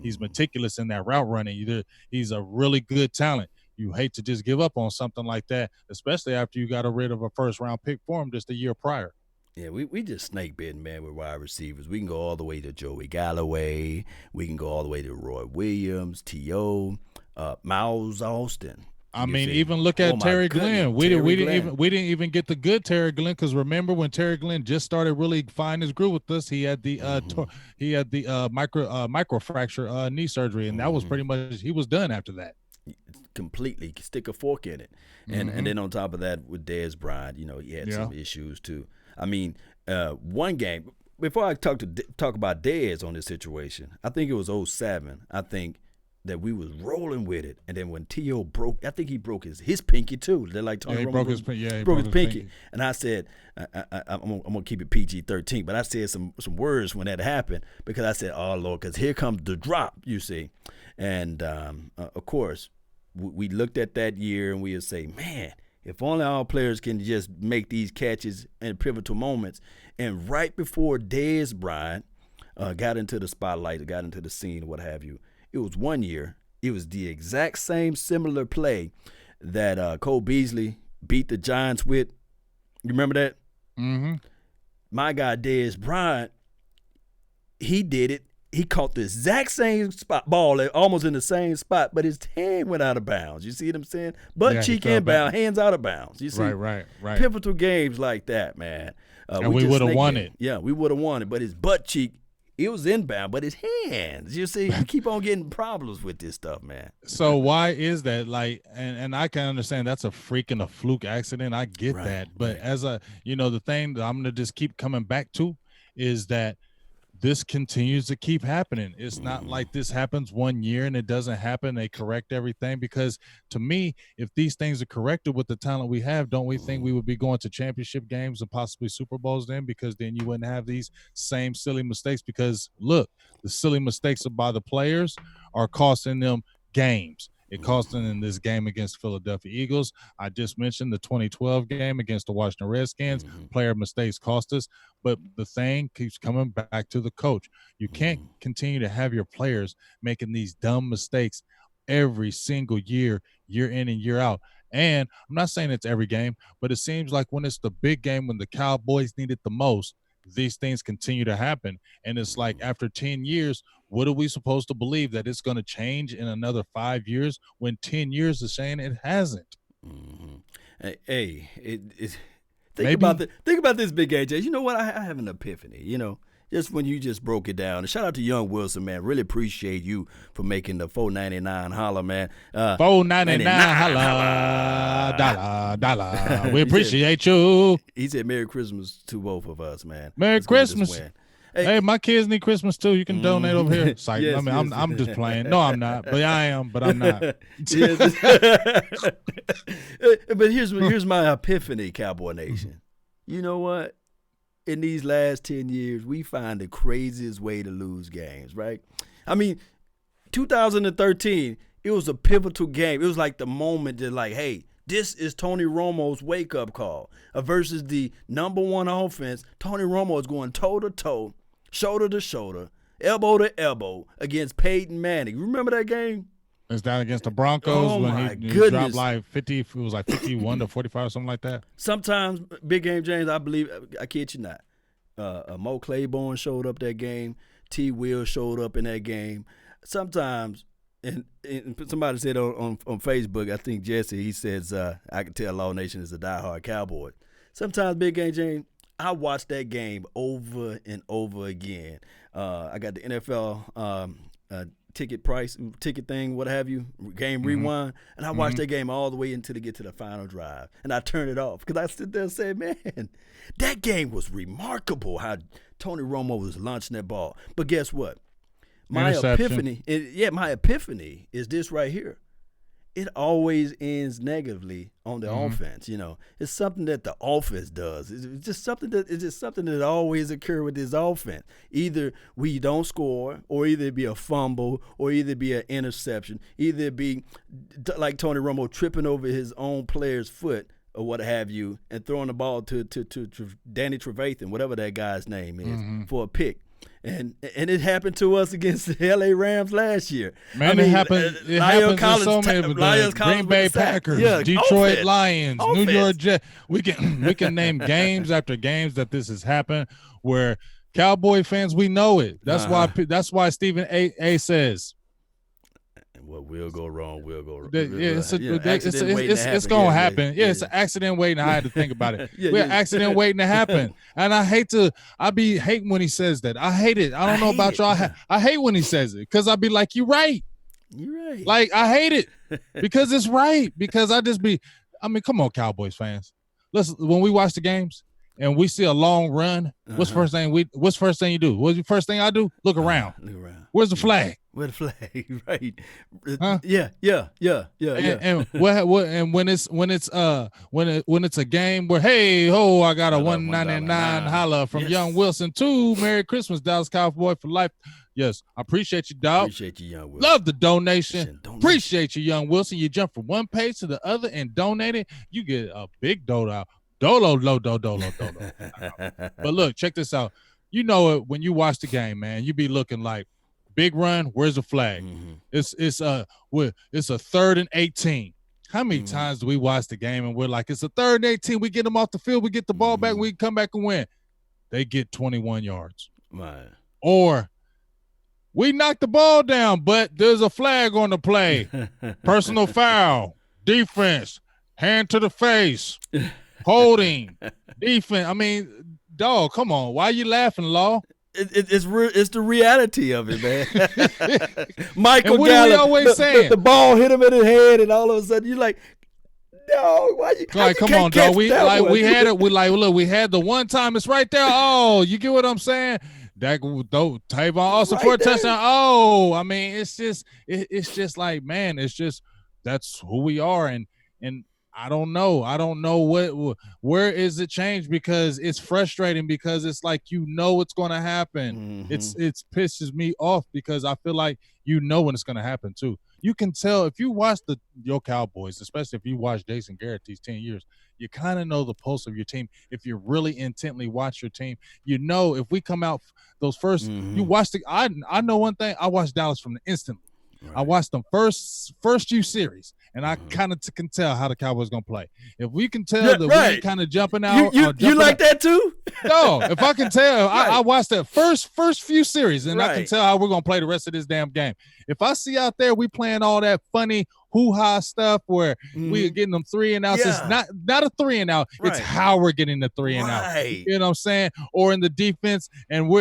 He's meticulous in that route running. He's a really good talent. You hate to just give up on something like that, especially after you got rid of a first-round pick for him just a year prior. Yeah, we just snake bitten, man, with wide receivers. We can go all the way to Joey Galloway. We can go all the way to Roy Williams, T.O., Miles Austin. I mean, even look at Terry Glenn. We didn't even get the good Terry Glenn, because remember when Terry Glenn just started really finding his groove with us, he had the microfracture knee surgery, and that was pretty much, he was done after that. Completely stick a fork in it, and then on top of that with Dez Bryant, he had some issues too. I mean, one game before I talk about Dez on this situation, I think it was 2007. I think that we was rolling with it, and then when T.O. broke, I think he broke his pinky too. They're like Tony Romo broke his pinky, and I said I'm gonna keep it PG-13, but I said some words when that happened, because I said, oh Lord, because here comes the drop, you see, and of course we looked at that year and we would say, man, if only our players can just make these catches in pivotal moments. And right before Dez Bryant got into the spotlight, got into the scene, what have you, it was one year. It was the exact same similar play that Cole Beasley beat the Giants with. You remember that? Mm-hmm. My guy Dez Bryant, he did it. He caught the exact same ball, almost in the same spot, but his hand went out of bounds. You see what I'm saying? Butt cheek inbound, hands out of bounds. You see? Right. Pivotal games like that, man. And we would have won it. Yeah, we would have won it. But his butt cheek, it was inbound, but his hands. You see, we keep on getting problems with this stuff, man. So why is that? Like, and I can understand that's a fluke accident. I get that. But as the thing that I'm going to just keep coming back to is that this continues to keep happening. It's not like this happens one year and it doesn't happen. They correct everything, because to me, if these things are corrected with the talent we have, don't we think we would be going to championship games and possibly Super Bowls then? Because then you wouldn't have these same silly mistakes, because look, the silly mistakes by the players are costing them games. It cost them in this game against Philadelphia Eagles. I just mentioned the 2012 game against the Washington Redskins. Player mistakes cost us. But the thing keeps coming back to the coach. You can't continue to have your players making these dumb mistakes every single year in and year out. And I'm not saying it's every game, but it seems like when it's the big game, when the Cowboys need it the most, these things continue to happen. And it's like after 10 years, what are we supposed to believe, that it's going to change in another 5 years when 10 years is saying it hasn't? Hey, think about this, Big AJ. You know what? I have an epiphany, just when you just broke it down. And shout out to Young Wilson, man. Really appreciate you for making the $4.99 holla, man. $4.99 holla, dollar. We appreciate you. He said Merry Christmas to both of us, man. Merry Christmas. Hey, my kids need Christmas too. You can donate over here. Yes, I'm just playing. No, I'm not. But I am. But I'm not. But here's my epiphany, Cowboy Nation. You know what? In these last 10 years, we find the craziest way to lose games, right? I mean, 2013, it was a pivotal game. It was like the moment that, like, hey, this is Tony Romo's wake-up call versus the number one offense. Tony Romo is going toe-to-toe, shoulder-to-shoulder, elbow-to-elbow against Peyton Manning. Remember that game? It's down against the Broncos when he dropped like 50. It was like 51 to 45 or something like that. Sometimes, Big Game James, I believe, I kid you not, Mo Claiborne showed up that game. T. Will showed up in that game. Sometimes, and somebody said on Facebook, I think Jesse, he says, I can tell Law Nation is a diehard Cowboy. Sometimes, Big Game James, I watch that game over and over again. I got the NFL ticket thing, what have you, game rewind, and I watch that game all the way until they get to the final drive, and I turn it off because I sit there and say, man, that game was remarkable how Tony Romo was launching that ball. But guess what? My epiphany is this right here. It always ends negatively on the offense. It's something that the offense does. It's just something that always occurs with this offense. Either we don't score, or either it be a fumble, or either it be an interception, either it be like Tony Romo tripping over his own player's foot or what have you, and throwing the ball to Danny Trevathan, whatever that guy's name is, for a pick. And it happened to us against the LA Rams last year. Man, it happens in so many. Green Bay Packers, Detroit offense. Lions, offense. New York Jets. We can name games after games that this has happened where Cowboy fans, we know it. That's why Stephen A says, what will go wrong will go wrong. It's going to happen. Yeah, it's an accident waiting. I had to think about it. We're an accident waiting to happen. And I be hating when he says that. I hate it. I don't know about y'all. I hate when he says it because I be like, you're right. You're right. Like, I hate it because it's right. Because come on, Cowboys fans. Listen, when we watch the games and we see a long run, what's first thing you do? What's the first thing I do? Look around. Where's the flag? Where the flag? Right. Huh? Yeah. And when it's a game where, hey ho, I got a $1.99 holla from Young Wilson too. Merry Christmas, Dallas Cowboy for life. Yes, I appreciate you, dog. Appreciate you, Young Wilson. Love the donation. Appreciate you, Young Wilson. You jump from one page to the other and donate it. You get a big dodo. Dolo. But look, check this out. You know it when you watch the game, man. You be looking like, big run, where's the flag? It's a 3rd and 18. How many times do we watch the game and we're like, it's a 3rd and 18, we get them off the field, we get the ball back, we come back and win. They get 21 yards. Right. Or we knock the ball down, but there's a flag on the play. Personal foul, defense, hand to the face, holding, defense. I mean, dog, come on. Why are you laughing, Law? It's the reality of it, man. Michael and what Gallup, are we always saying? The ball hit him in his head, and all of a sudden you're like, no, why you? Like, come on, dog. We had it. We had the one time. It's right there. Oh, you get what I'm saying? That Tavon also for a touchdown. Oh, I mean, it's just like, man, it's just that's who we are, and I don't know. Where is the change? Because it's frustrating because it's like, it's going to happen. It pisses me off because I feel like when it's going to happen too. You can tell if you watch your Cowboys, especially if you watch Jason Garrett these 10 years, you kind of know the pulse of your team. If you really intently watch your team, if we come out those first, you watch I know one thing. I watched Dallas from the instant. Right. I watched them first few series, and I kind of can tell how the Cowboys going to play. If we can tell that we're kind of jumping out. You like that too? No, if I can tell, I watched that first few series, and I can tell how we're going to play the rest of this damn game. If I see out there we playing all that funny hoo-ha stuff where we're getting them 3 and outs, it's not a 3 and out. Right. It's how we're getting the 3 and out. You know what I'm saying? Or in the defense, and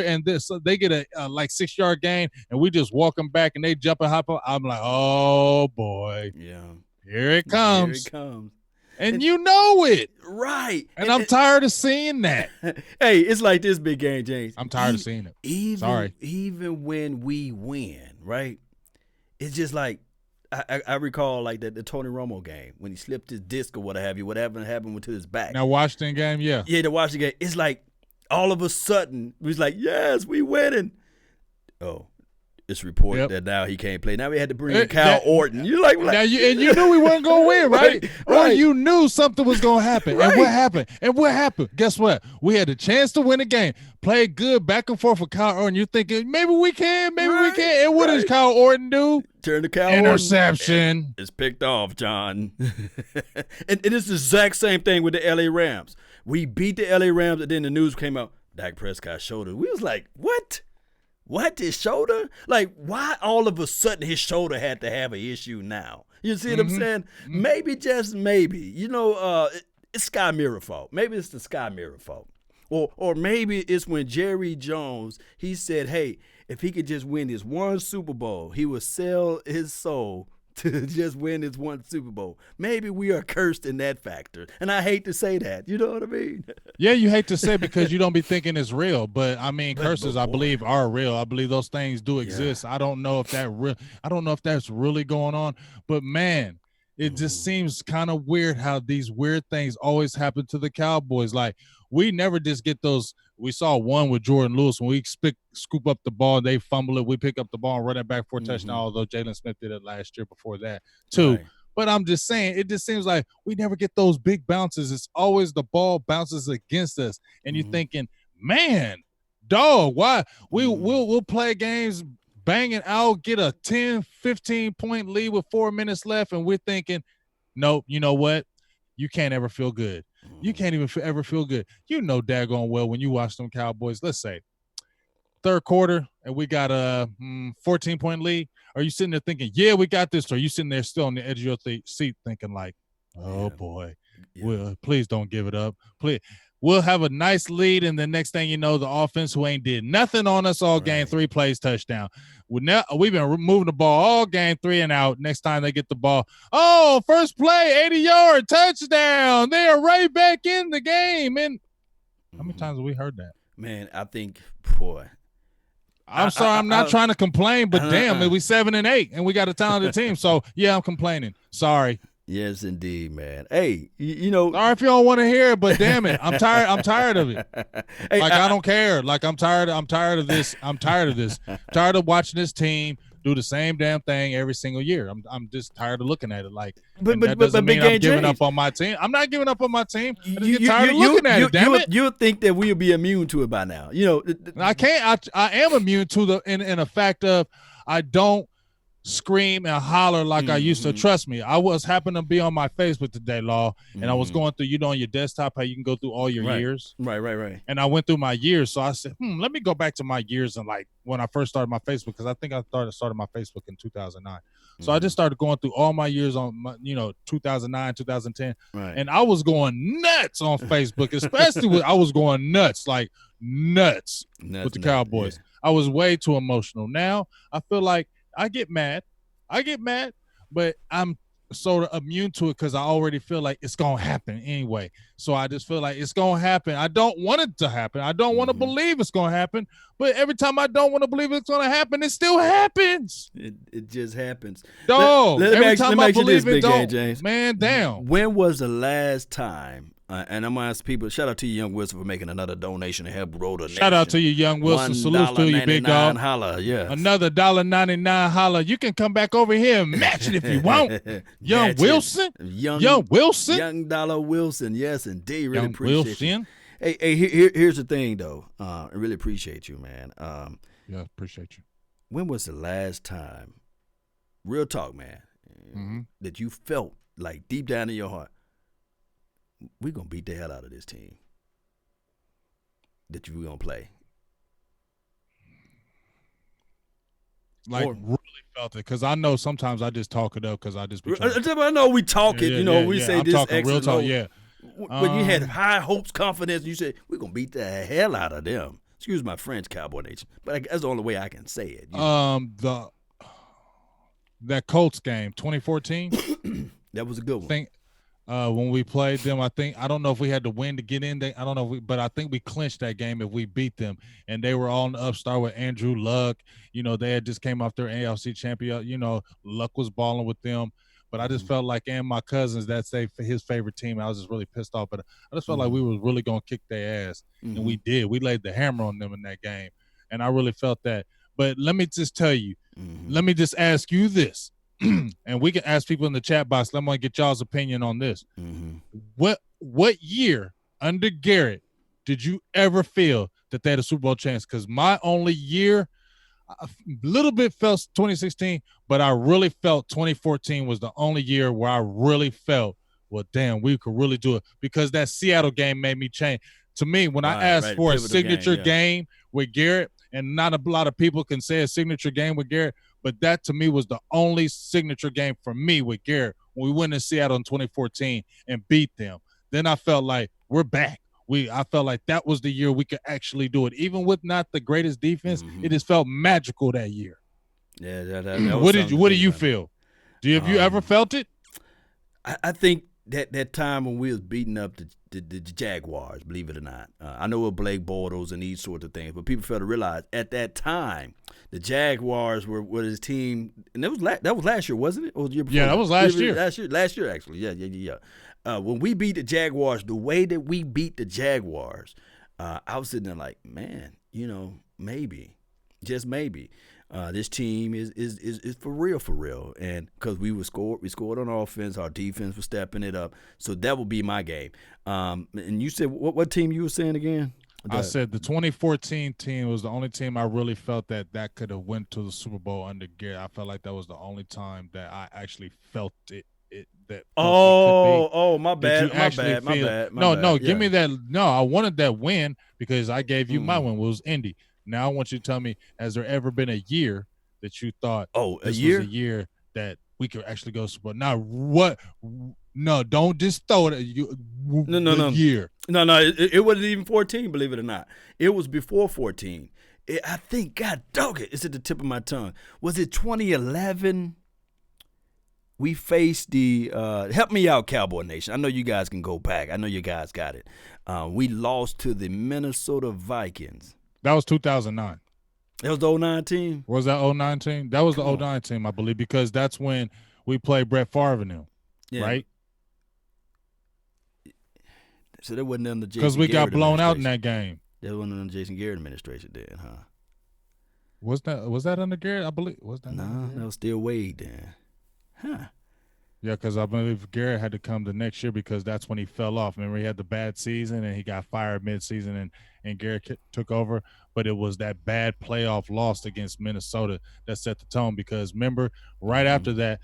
so they get a 6-yard gain, and we just walk them back, and they jump and hop up. I'm like, oh boy, here it comes. And you know it. Right. And I'm tired of seeing that. Hey, it's like this, Big Game James. I'm tired of seeing it. Even when we win, right? It's just like, I recall like the Tony Romo game when he slipped his disc or whatever happened to his back. Now, Washington game, yeah. Yeah, the Washington game. It's like all of a sudden, we was like, yes, we winning. Oh, it's reported that now he can't play. Now we had to bring in Kyle Orton. You're like now you knew we weren't going to win, right? Or you knew something was going to happen. Right. And what happened? Guess what? We had a chance to win the game. Played good back and forth with Kyle Orton. You're thinking, maybe we can. And what does Kyle Orton do? Turn to Kyle Interception. Orton. It's picked off, John. and it's the exact same thing with the LA Rams. We beat the LA Rams, and then the news came out. Dak Prescott's shoulder. We was like, what? What, his shoulder? Like, why all of a sudden his shoulder had to have an issue now? You see what I'm saying? Maybe, just maybe. It's Sky Mirror fault. Maybe it's the Sky Mirror fault. Or maybe it's when Jerry Jones, he said, hey, if he could just win this one Super Bowl, he would sell his soul to just win this one Super Bowl. Maybe we are cursed in that factor. And I hate to say that. You know what I mean? Yeah, you hate to say it because you don't be thinking it's real. But, I mean, curses, I believe, are real. I believe those things do exist. I don't know if that's really going on. But, man, it just seems kind of weird how these weird things always happen to the Cowboys. Like, we never just get those. We saw one with Jordan Lewis when we scoop up the ball, they fumble it. We pick up the ball and run it back for a touchdown, although Jalen Smith did it last year before that too. Right. But I'm just saying, it just seems like we never get those big bounces. It's always the ball bounces against us. And you're thinking, man, dog, why? We'll play games banging out, get a 10, 15-point lead with 4 minutes left, and we're thinking, nope, you know what? You can't ever feel good. You can't even ever feel good. You know daggone well when you watch them Cowboys, let's say, third quarter, and we got a 14-point lead. Are you sitting there thinking, yeah, we got this? Or are you sitting there still on the edge of your seat thinking like, oh, boy, please don't give it up. Please. We'll have a nice lead, and the next thing you know, the offense who ain't did nothing on us all game, 3 plays, touchdown. We've been moving the ball all game, 3 and out. Next time they get the ball, first play, 80-yard touchdown. They are right back in the game. And how many times have we heard that? Man, I think, boy. I'm sorry, I'm not trying to complain, but damn, we 7-8, and we got a talented team. So, yeah, I'm complaining. Sorry. Yes, indeed, man. Hey, you know. Sorry if you don't want to hear it, but damn it, I'm tired. I'm tired of it. Hey, I don't care. Like I'm tired of this. I'm tired of this. Tired of watching this team do the same damn thing every single year. I'm just tired of looking at it. Like, that doesn't mean I'm giving up on my team. I'm not giving up on my team. I just get tired of looking at it. Damn it. You would think that we would be immune to it by now. You know, I can't. I am immune to the in a fact of I don't scream and holler like I used to. Trust me, I was happened to be on my Facebook today, Law, and I was going through, on your desktop how you can go through all your years. Right. And I went through my years, so I said, let me go back to my years and like when I first started my Facebook, because I think I started my Facebook in 2009. So I just started going through all my years on my, 2009, 2010, and I was going nuts on Facebook, especially I was going nuts with the Cowboys. Yeah. I was way too emotional. Now I feel like I get mad, but I'm sort of immune to it because I already feel like it's going to happen anyway. So I just feel like it's going to happen. I don't want it to happen. I don't want to believe it's going to happen. But every time I don't want to believe it's going to happen, it still happens. It just happens. Dog, every time I believe it don't, James. Man, down. When was the last time, and I'm going to ask people, shout out to you, Young Wilson, for making another donation to help grow the nation. Shout out to you, Young Wilson. Salute to you, big dog. Holla, yeah. Another $1.99 holla. You can come back over here and match it if you want. Young Wilson. Young Wilson. Young Dollar Wilson. Yes, indeed. Really Young appreciate Wilson. You. Hey, here's the thing, though. I really appreciate you, man. Yeah, appreciate you. When was the last time, real talk, man, that you felt like deep down in your heart, we're going to beat the hell out of this team that you're going to play? Like, really felt it, because I know sometimes I just talk it up because I just be trying to... I know we talk it, we say I'm this talking real talk, When you had high hopes, confidence, you said, we're going to beat the hell out of them. Excuse my French, Cowboy Nation, but that's the only way I can say it. That Colts game, 2014. That was a good one. When we played them, I don't know if we had to win to get in. I don't know, but I think we clinched that game if we beat them. And they were on the upstart with Andrew Luck. They had just came off their ALC champion. Luck was balling with them. But I just felt like, and my cousins, that's his favorite team. I was just really pissed off. But I just felt like we were really going to kick their ass. And we did. We laid the hammer on them in that game. And I really felt that. But let me just tell you, let me just ask you this. And we can ask people in the chat box. Let me get y'all's opinion on this. What year under Garrett did you ever feel that they had a Super Bowl chance? Because my only year, a little bit felt 2016, but I really felt 2014 was the only year where I really felt, well, damn, we could really do it, because that Seattle game made me change. to me, when I asked for a signature game with Garrett, and not a lot of people can say a signature game with Garrett, but that to me was the only signature game for me with Garrett when we went to Seattle in 2014 and beat them. Then I felt like we're back. I felt like that was the year we could actually do it. Even with not the greatest defense, it just felt magical that year. Yeah, that what do you feel? Have you ever felt it? I think that time when we was beating up the Jaguars, believe it or not. I know with Blake Bortles and these sorts of things, but people fail to realize at that time the Jaguars were his team, and that was last year, wasn't it? Or the year before? Yeah, that was last year. Last year actually. Yeah. When we beat the Jaguars, the way that we beat the Jaguars, I was sitting there like, man, maybe, just maybe. This team is for real, and because we scored on offense, our defense was stepping it up, so that would be my game. And you said what team you were saying again? I said the 2014 team was the only team I really felt that could have went to the Super Bowl under Garrett. I felt like that was the only time that I actually felt it. My bad. Give me that. No, I wanted that win because I gave you my win. It was Indy. Now I want you to tell me, has there ever been a year that you thought was a year that we could actually go Super Bowl? Now what? No, don't just throw it. No. Year. No. It wasn't even 14. Believe it or not, it was before 14. I think, God dog it, it's at the tip of my tongue. Was it 2011? We faced the help me out, Cowboy Nation. I know you guys can go back. I know you guys got it. We lost to the Minnesota Vikings. That was 2009. That was the 09 team? Was that 09 team? That was the 09 team, I believe, because that's when we played Brett Favre and them, right? So that wasn't under Jason Garrett. Because we got blown out in that game. That wasn't under Jason Garrett administration then, huh? Was that under Garrett? I believe. Was that? No, that was still Wade then. Huh. Yeah, because I believe Garrett had to come the next year because that's when he fell off. Remember, he had the bad season and he got fired midseason and Garrett took over. But it was that bad playoff loss against Minnesota that set the tone because, remember, right after that,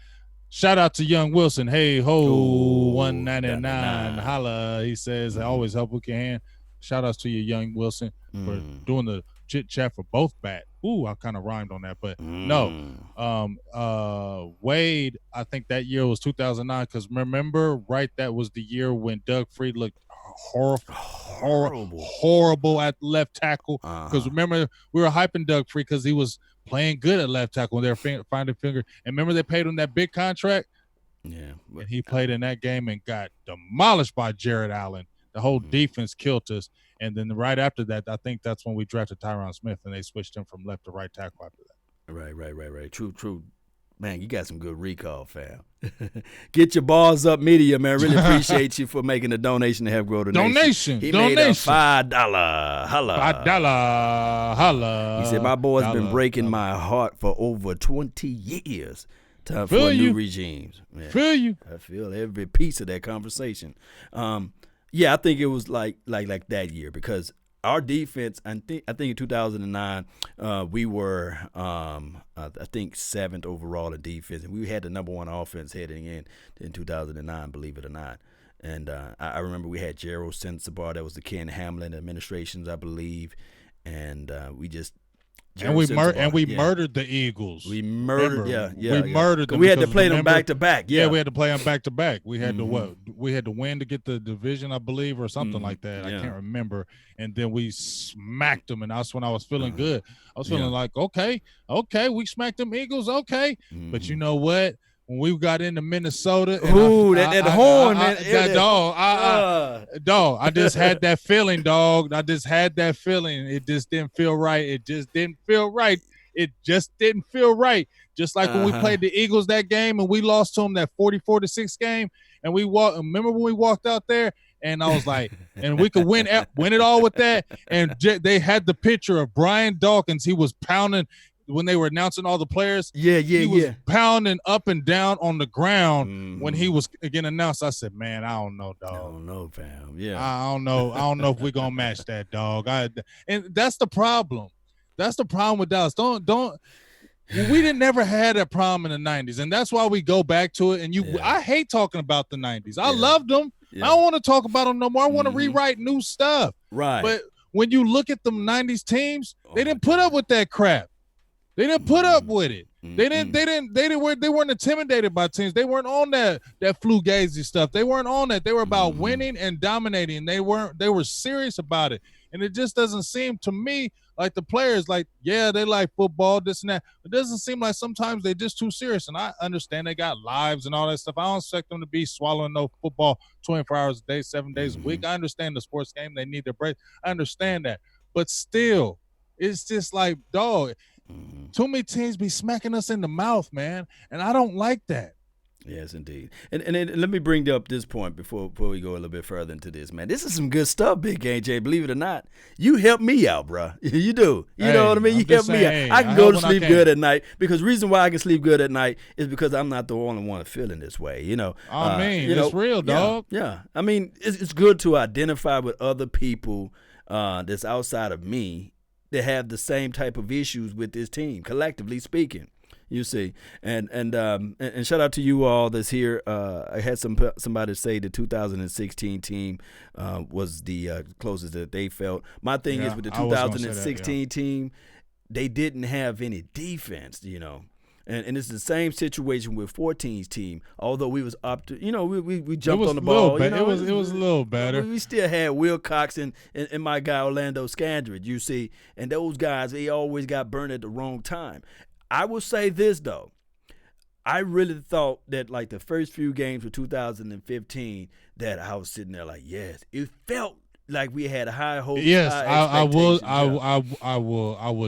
shout out to Young Wilson. Hey, ho, 199, holla. He says, I always help with your hand. Shout outs to you, Young Wilson, for doing the chit-chat for both bat. Ooh, I kind of rhymed on that, but no. Wade, I think that year was 2009 because remember, right, that was the year when Doug Freed looked horrible at left tackle because remember, we were hyping Doug Freed because he was playing good at left tackle when they were finding finger. And remember they paid him that big contract? Yeah. And he played in that game and got demolished by Jared Allen. The whole defense killed us. And then right after that, I think that's when we drafted Tyron Smith, and they switched him from left to right tackle after that. Right. True. Man, you got some good recall, fam. Get your balls up, media, man. Really appreciate you for making a donation to help grow the nation. He made a $5 holla. He said, my boy's been breaking my heart for over 20 years. Time for new regimes. Man, feel you. I feel every piece of that conversation. Yeah, I think it was like that year because our defense. I think in 2009 we were I think 7th overall in defense, and we had the number 1 offense heading in 2009. Believe it or not. And I remember we had Gerald Sensabar. That was the Ken Hamlin administrations, I believe, and we just. And we murdered the Eagles. We murdered, we murdered them. We had to play them back to back. Yeah, we had to play them back to back. We had to we had to win to get the division, I believe, or something like that. I can't remember. And then we smacked them, and that's when I was feeling good. I was feeling like, okay, we smacked them Eagles, okay. But you know what? When we got into Minnesota, that horn, dog. I just had that feeling, dog. I just had that feeling. It just didn't feel right. It just didn't feel right. Just like when we played the Eagles that game and we lost to them that 44-6 game, and remember when we walked out there and I was like, and we could win it all with that. And they had the picture of Brian Dawkins. He was pounding. When they were announcing all the players, he was pounding up and down on the ground when he was again announced. I said, "Man, I don't know, dog. I don't know, fam. Yeah, I don't know if we're gonna match that, dog." And that's the problem. That's the problem with Dallas. We didn't never had that problem in the 90s, and that's why we go back to it. And I hate talking about the 90s. I loved them. I don't want to talk about them no more. I want to rewrite new stuff. Right. But when you look at them 90s teams, they didn't put up with that crap. They didn't put up with it. They weren't intimidated by teams. They weren't on that fugazi stuff. They weren't on that. They were about winning and dominating. They were serious about it. And it just doesn't seem to me like the players, like, yeah, they like football, this and that. It doesn't seem like sometimes they're just too serious. And I understand they got lives and all that stuff. I don't expect them to be swallowing no football 24 hours a day, 7 days a week. I understand the sports game. They need their break. I understand that. But still, it's just like, dog, too many teams be smacking us in the mouth, man, and I don't like that. Yes, indeed. And let me bring up this point before we go a little bit further into this, man. This is some good stuff, Big AJ. Believe it or not, you help me out, bro. You do. You know what I mean? You help me out. I can go to sleep good at night because the reason why I can sleep good at night is because I'm not the only one feeling this way. I mean, it's real, dog. Yeah. I mean, it's good to identify with other people that's outside of me that have the same type of issues with this team, collectively speaking. You see, and shout out to you all that's here. I had somebody say the 2016 team was the closest that they felt. My thing is with the 2016 team, they didn't have any defense, And it's the same situation with 14's team. Although we was up to, we jumped on the ball. It was a little better. We still had Wilcox and my guy Orlando Scandrett, you see. And those guys, they always got burned at the wrong time. I will say this, though. I really thought that, like, the first few games of 2015, that I was sitting there like, yes, it felt like we had high hopes. Yes, I will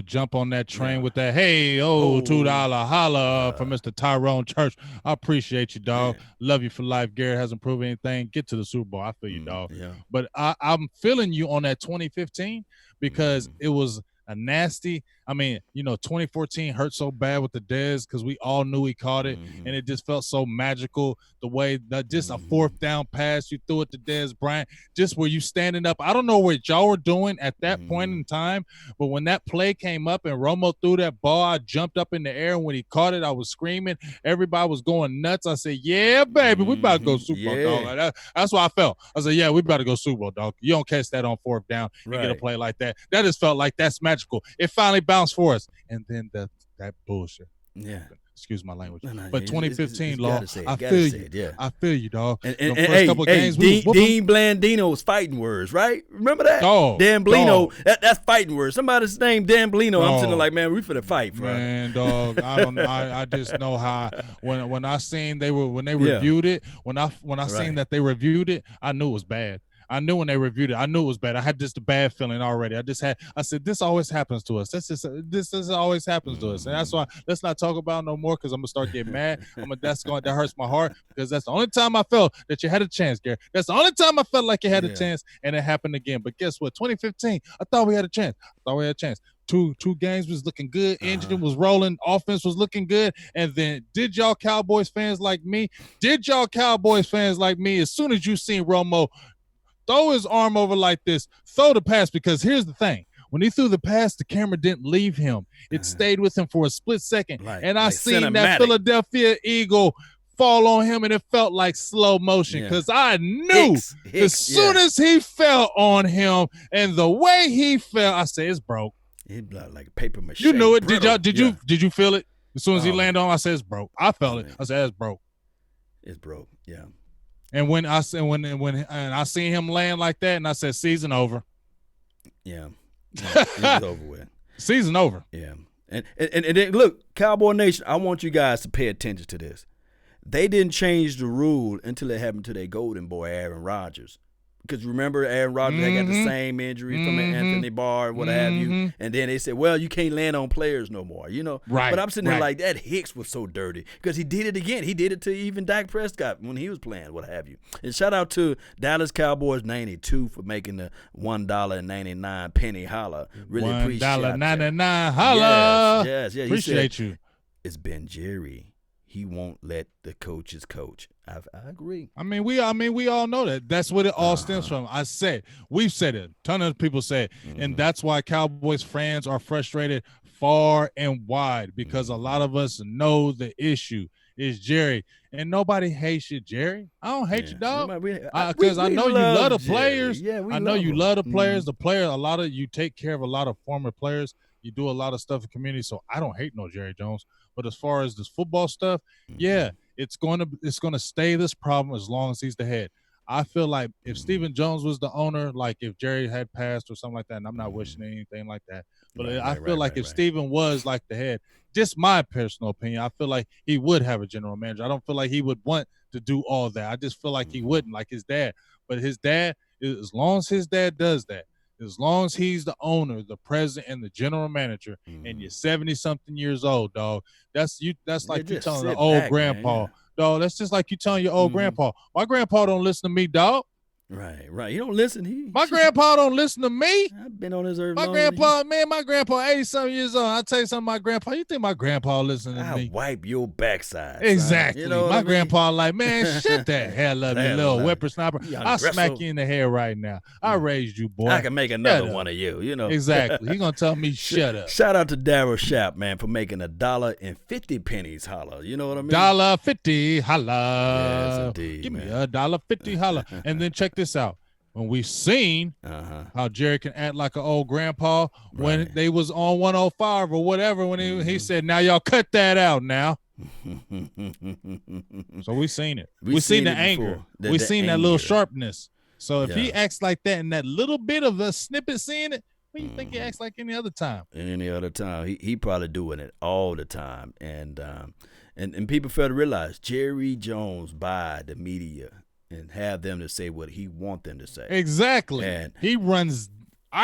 jump on that train with that. Hey, $2 holla for Mr. Tyrone Church. I appreciate you, dog. Love you for life. Garrett hasn't proven anything. Get to the Super Bowl. I feel you, dog. Yeah. But I'm feeling you on that 2015 because it was a nasty. 2014 hurt so bad with the Dez because we all knew he caught it, and it just felt so magical. The way that just a fourth down pass you threw it to Dez Bryant, just where you standing up. I don't know what y'all were doing at that point in time, but when that play came up and Romo threw that ball, I jumped up in the air, and when he caught it, I was screaming. Everybody was going nuts. I said, "Yeah, baby, we about to go Super Bowl, dog." Like that's what I felt. I said, "Yeah, we about to go Super Bowl, dog." You don't catch that on fourth down. You get a play like that. That just felt like that's magical. It finally bounced for us. And then that bullshit. Yeah. Excuse my language. But 2015, Law, I feel you. Yeah. I feel you, dog. And Dean Blandino's fighting words, right? Remember that? Dan Blino, that's fighting words. Somebody's named Dan Blino. I'm sitting there like, man, we finna fight, bro. Man, dog. I don't know. I just know how when I seen they reviewed it, when I seen that they reviewed it, I knew it was bad. I knew when they reviewed it, I knew it was bad. I had just a bad feeling already. I said, this always happens to us. This always happens to us. And that's why let's not talk about it no more because I'm going to start getting mad. That hurts my heart because that's the only time I felt that you had a chance, Garrett. That's the only time I felt like you had a chance, and it happened again. But guess what? 2015, I thought we had a chance. Two games was looking good. Engine was rolling. Offense was looking good. And then did y'all Cowboys fans like me, as soon as you seen Romo throw his arm over like this, throw the pass, because here's the thing. When he threw the pass, the camera didn't leave him. It stayed with him for a split second. And I seen cinematic. That Philadelphia Eagle fall on him, and it felt like slow motion because I knew as soon as he fell on him and the way he fell, I said, it's broke. He like paper mache. You knew it. Did you feel it? As soon as he landed on, I said, it's broke. I felt it. I said, it's broke. It's broke, yeah. And when I seen him land like that, and I said, season over. Yeah. It's over with. Season over. Yeah. And then, look, Cowboy Nation, I want you guys to pay attention to this. They didn't change the rule until it happened to their golden boy, Aaron Rodgers. Because remember, Aaron Rodgers had got the same injury from Anthony Barr, what have you. And then they said, well, you can't land on players no more, Right. But I'm sitting there like, that Hicks was so dirty because he did it again. He did it to even Dak Prescott when he was playing, what have you. And shout out to Dallas Cowboys 92 for making the $1.99 holla. Really appreciate it. $1.99 holla. Yes. Appreciate you. It's Ben Jerry. He won't let the coaches coach. I agree. We all know that. That's what it all stems from. We've said it. A ton of people say it. And that's why Cowboys fans are frustrated far and wide because a lot of us know the issue. is Jerry. And nobody hates you, Jerry. I don't hate you, dog. Because I know you love the players. Yeah, I know you love the players. The player, a lot of you take care of a lot of former players. You do a lot of stuff in community, so I don't hate no Jerry Jones. But as far as this football stuff, yeah, it's gonna stay this problem as long as he's the head. I feel like if Stephen Jones was the owner, like if Jerry had passed or something like that, and I'm not wishing anything like that, but I feel like if Stephen was like the head, just my personal opinion, I feel like he would have a general manager. I don't feel like he would want to do all that. I just feel like he wouldn't, like his dad. But his dad, as long as his dad does that, as long as he's the owner, the president, and the general manager, and you're 70-something years old, dog, that's like you telling the old grandpa. Man, dog, that's just like you telling your old grandpa. My grandpa don't listen to me, dog. Right. He don't listen. My grandpa don't listen to me. I've been on his earth. My grandpa, 80-something years old. I'll tell you something, my grandpa. You think my grandpa listen to me? I wipe your backside. Exactly. You know my grandpa like, man, shut that hell up, you little whippersnapper. I'll smack you in the head right now. I raised you, boy. I can make another one of you, you know. Exactly. He gonna tell me shut up. Shout out to Daryl Schapp, man, for making $1.50 holler. You know what I mean? $1.50 holla. Yes, indeed. Give me $1.50 holla. And then check this out. When we've seen how Jerry can act like an old grandpa when they was on 105 or whatever, when he said, now y'all cut that out now. So we seen it. We seen the anger. We seen that little sharpness. So if he acts like that in that little bit of a snippet seeing it, what do you think he acts like any other time? Any other time. He probably doing it all the time. And people fail to realize Jerry Jones buy the media and have them to say what he want them to say. Exactly. And I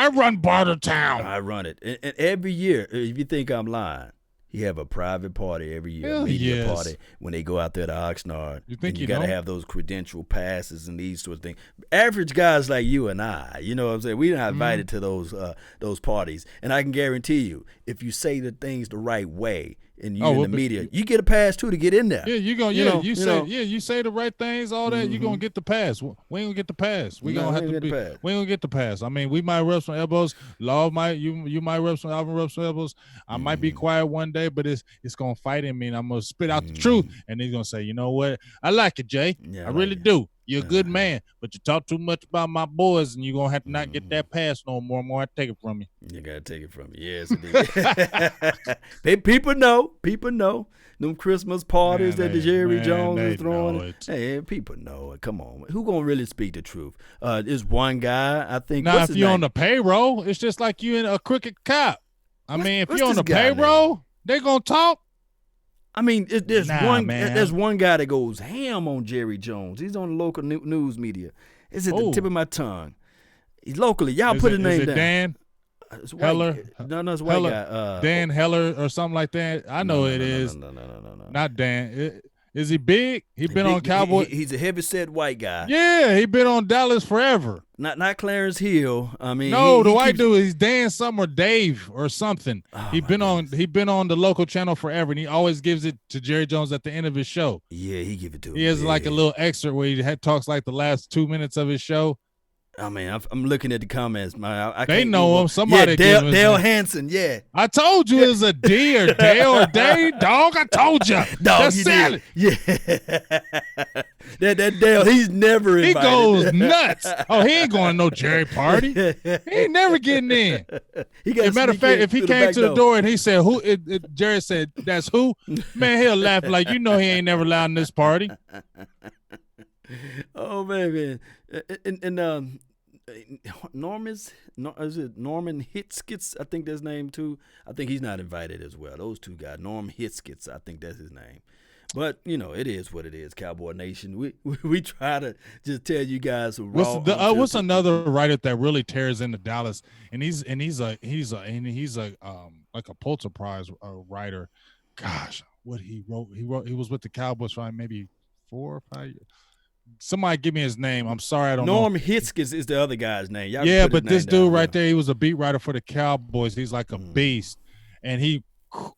run Bartertown. I run it. And every year, if you think I'm lying, he have a private party every year, a media party when they go out there to Oxnard. You think you got to have those credential passes and these sorts of things. Average guys like you and I, you know what I'm saying? We're not invited to those parties. And I can guarantee you, if you say the things the right way, and you in the media, you get a pass too to get in there. Yeah, you say the right things, all that, you're gonna get the pass. We ain't gonna get the pass. We ain't gonna get the pass. I mean, we might rub some elbows. Law might you might rub some Alvin rub some elbows. I might be quiet one day, but it's gonna fight in me, and I'm gonna spit out the truth. And he's gonna say, you know what? I like it, Jay. Yeah, I really do. You're a good man, but you talk too much about my boys, and you're going to have to not get that pass no more. I take it from you. You got to take it from me. Yes, indeed. People know. Them Christmas parties that Jerry Jones is throwing. Hey, people know it. Come on. Who going to really speak the truth? There's one guy, I think. Now, if you're on the payroll, it's just like you in a crooked cop. I mean, if you're on the payroll, they're going to talk. I mean, there's one guy that goes ham on Jerry Jones. He's on the local news media. It's at the tip of my tongue. He's locally. Y'all put his name down. Dan Heller? No, it's a white guy. Dan Heller or something like that. I know it is. No. Not Dan. Is he big? He been on Cowboys. He's a heavy-set white guy. Yeah, he been on Dallas forever. Not Clarence Hill. I mean, no, the white dude is Dan something or Dave or something. Oh, he been on the local channel forever, and he always gives it to Jerry Jones at the end of his show. Yeah, he give it to him. He has like a little excerpt where he talks like the last 2 minutes of his show. I mean, I'm looking at the comments, man. They know him. Somebody, Dale Hansen. Yeah, I told you it was a D or Dale or Dave, dog. I told you. Dog, that's salad. Yeah, that Dale. He's never invited. He goes nuts. Oh, he ain't going to no Jerry party. He ain't never getting in. As a matter of fact, if he came to the door and he said, "Who?" Jerry said, "That's who." Man, he'll laugh like he ainain't never allowed in this party. Oh man. And Norman Hitzkitz, I think that's his name too. I think he's not invited as well. Those two guys, Norm Hitzkitz, I think that's his name. But it is what it is, Cowboy Nation. We try to just tell you guys what's another writer that really tears into Dallas, and he's like a Pulitzer Prize writer. Gosh, what he wrote. He was with the Cowboys for maybe 4 or 5 years. Somebody give me his name. I'm sorry, I don't know. Norm Hitzkitz is the other guy's name. Yeah, but this dude right there, he was a beat writer for the Cowboys. He's like a beast, and he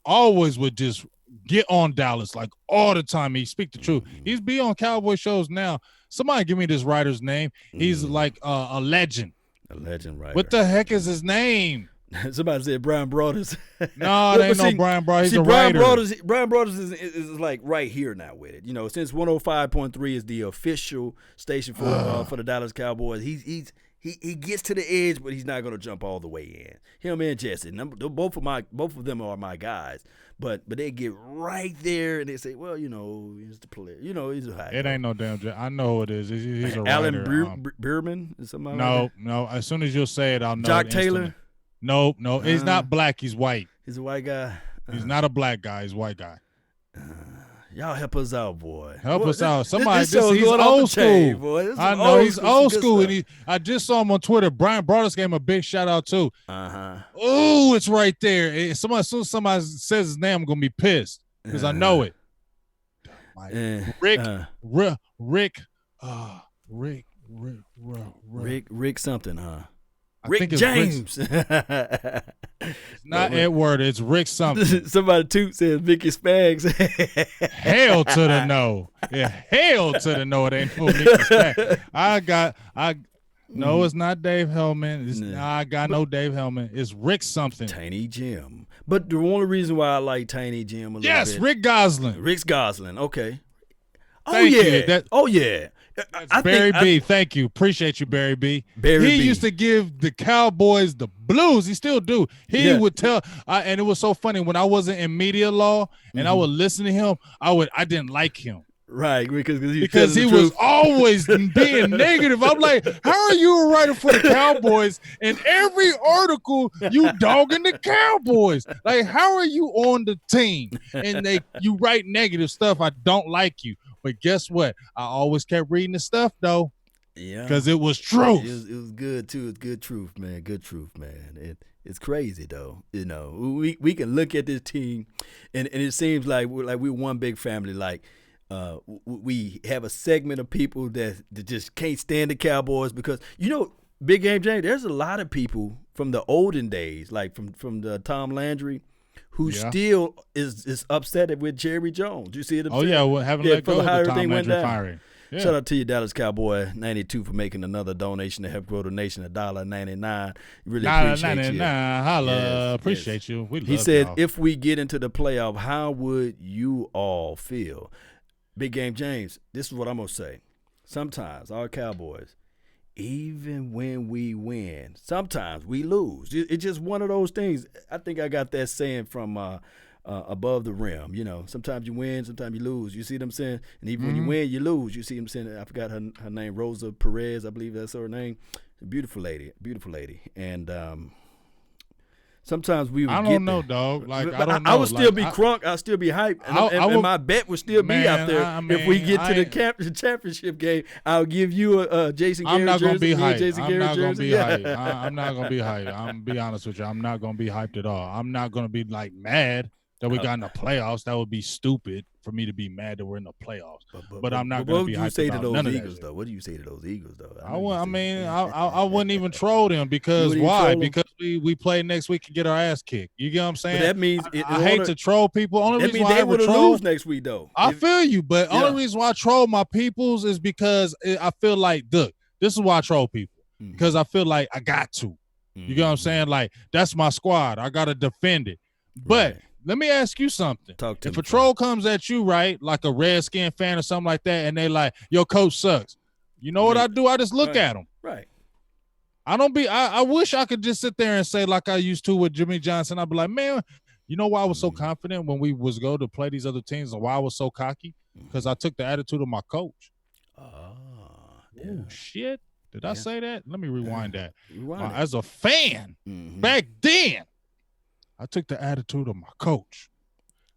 always would just get on Dallas like all the time. He speak the truth. He's be on Cowboy shows now. Somebody give me this writer's name. He's like a legend. A legend writer. What the heck is his name? Somebody said Brian Broaders. No, it ain't no Brian Broaders. He's a writer. Brian Broaders is like right here now with it. Since 105.3 is the official station for the Dallas Cowboys, he gets to the edge, but he's not going to jump all the way in. Him and Jesse, both of them are my guys. But they get right there and they say, well, he's the player. He's a high. It ain't no damn. I know who it is. He's a Alan writer. Bierman or something. No. As soon as you'll say it, I'll know. Jock Taylor. No. He's not black. He's white. He's a white guy. He's not a black guy. He's a white guy. Y'all help us out, boy. Help us out. Somebody, he's old school. Boy. I know he's old school, and I just saw him on Twitter. Brian Broadus gave him a big shout out too. Oh, it's right there. As soon as somebody says his name, I'm gonna be pissed because I know it. Rick something, huh? Rick James. It's not Edward. It's Rick something. Somebody toot says Mickey Spags. Hell to the no. Yeah, hell to the no. It ain't no Mickey Spags. No, it's not Dave Hellman. I got no Dave Hellman. It's Rick something. Tiny Jim. But the only reason why I like Tiny Jim a little bit. Yes, Rick Gosling. Rick Gosling. Okay. Thank you. Oh yeah. Barry B. Thank you. Appreciate you, Barry B. He used to give the Cowboys the blues. He still do. He would tell, and it was so funny when I wasn't in media law and I would listen to him. I didn't like him. Right, because he was always being negative. I'm like, how are you a writer for the Cowboys? And every article you dogging the Cowboys. Like, how are you on the team? And you write negative stuff. I don't like you. But guess what? I always kept reading the stuff though. Yeah, because it was truth. It was good too. It's good truth, man. Good truth, man. It's crazy though. We can look at this team, and it seems like we're one big family. Like. We have a segment of people that just can't stand the Cowboys because Big Game James. There's a lot of people from the olden days, like from the Tom Landry, who still is upset with Jerry Jones. You see it? Haven't let go of the Tom Landry firing. Yeah. Shout out to you, Dallas Cowboy 92, for making another donation to help grow the nation, $1.99. Really appreciate you. Holla, appreciate you. We love He said, y'all. if we get into the playoff, how would you all feel? Big Game James, this is what I'm going to say. Sometimes our Cowboys, even when we win, sometimes we lose. It's just one of those things. I think I got that saying from Above the Rim. Sometimes you win, sometimes you lose. You see what I'm saying? And even when you win, you lose. You see what I'm saying? I forgot her name, Rosa Perez, I believe that's her name. Beautiful lady. And sometimes we would I don't know, dog. Like I don't know. I would still be crunk. I'd still be hyped, and my bet would still be out there. If we get to the championship game, I'll give you a Jason Garrett I'm not gonna jersey. Be hyped. I'm not gonna be hyped. I'm not gonna be hyped. I'm gonna be honest with you. I'm not gonna be hyped at all. I'm not gonna be mad that we got in the playoffs. That would be stupid for me to be mad that we're in the playoffs. But I'm not going to be hyped about none of that. What do you say to those Eagles, though? I wouldn't even troll them because why? Because we play next week and get our ass kicked. You get what I'm saying? But that means I hate to troll people. Only reason why they would lose next week, though. I feel you, but only reason why I troll my peoples is because I feel like, look, this is why I troll people because I feel like I got to. You get what I'm saying? Like that's my squad. I got to defend it, but. Let me ask you something. If a troll comes at you, right, like a Redskin fan or something like that, and they like, your coach sucks. You know what I do? I just look at them. Right. I wish I could just sit there and say like I used to with Jimmy Johnson. I'd be like, man, you know why I was so confident when we was go to play these other teams and why I was so cocky? Because I took the attitude of my coach. Oh, shit. Did I say that? Let me rewind that. As a fan, back then, I took the attitude of my coach.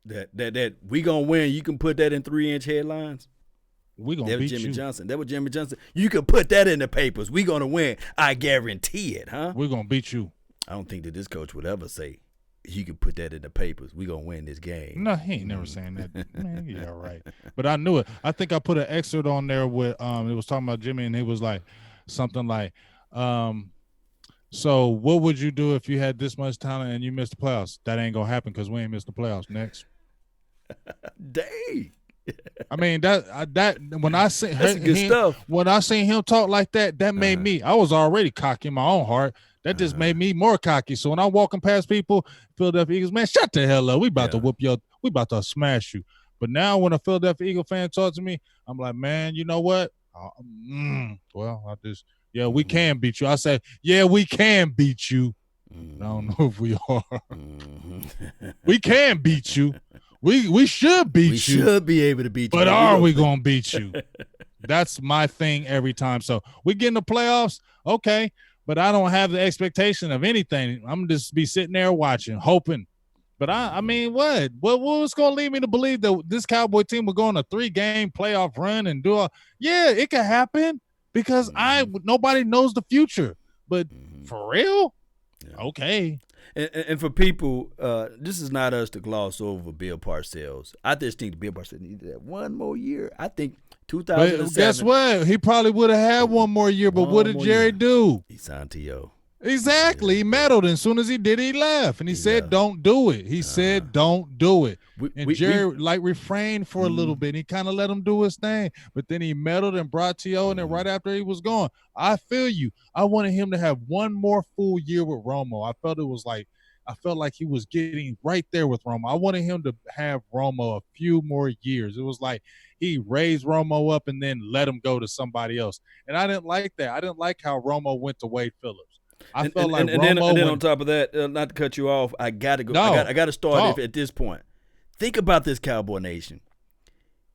That we gonna win. You can put that in 3-inch headlines. We gonna beat Jimmy Johnson. That was Jimmy Johnson. You can put that in the papers. We gonna win. I guarantee it, huh? We're gonna beat you. I don't think that this coach would ever say you can put that in the papers. We gonna win this game. No, he ain't never saying that. Man, yeah, right. But I knew it. I think I put an excerpt on there with it was talking about Jimmy, and he was like something like so what would you do if you had this much talent and you missed the playoffs? That ain't gonna happen because we ain't missed the playoffs. Next. Dang. I mean that when I seen good stuff. When I seen him talk like that, that made me. I was already cocky in my own heart. That just made me more cocky. So when I'm walking past people, Philadelphia Eagles, man, shut the hell up. We about to whoop you. We about to smash you. But now when a Philadelphia Eagle fan talks to me, I'm like, man, you know what? We can beat you. I say, yeah, we can beat you. I don't know if we are. We can beat you. We should beat you. We should be able to beat you. But are we going to beat you? That's my thing every time. So we get in the playoffs, okay, but I don't have the expectation of anything. I'm just be sitting there watching, hoping. But I mean, what was going to lead me to believe that this Cowboy team would go on a 3-game playoff run and it could happen because nobody knows the future. But for real? Yeah. Okay. And for people, this is not us to gloss over Bill Parcells. I just think Bill Parcells needed that one more year. I think 2007. But guess what? He probably would have had one more year, but what did Jerry do? He signed T.O. Exactly. He meddled. And as soon as he did, he left. And he said, don't do it. He said, don't do it. Jerry refrained for a little bit. He kind of let him do his thing. But then he meddled and brought T.O. And then right after he was gone, I feel you. I wanted him to have one more full year with Romo. I felt like he was getting right there with Romo. I wanted him to have Romo a few more years. It was like he raised Romo up and then let him go to somebody else. And I didn't like that. I didn't like how Romo went to Wade Phillips. I felt like and then on top of that, not to cut you off, I got to go. I got to start at this point. Think about this, Cowboy Nation.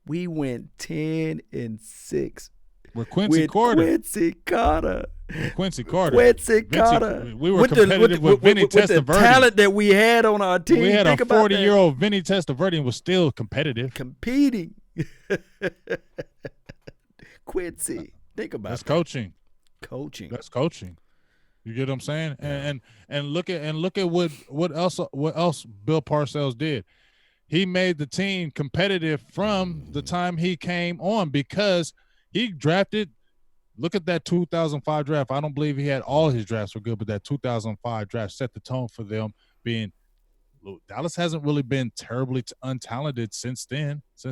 We went 10-6 with Quincy Carter. We were competitive with Vinny Testaverde. With the talent that we had on our team. We had a 40-year-old Vinny Testaverde and was still competing. Quincy, think about that's that. Coaching. That's coaching. You get what I'm saying? Yeah. And look at what else Bill Parcells did. He made the team competitive from the time he came on because he drafted. Look at that 2005 draft. I don't believe he had all his drafts were good, but that 2005 draft set the tone for them being. Dallas hasn't really been terribly untalented since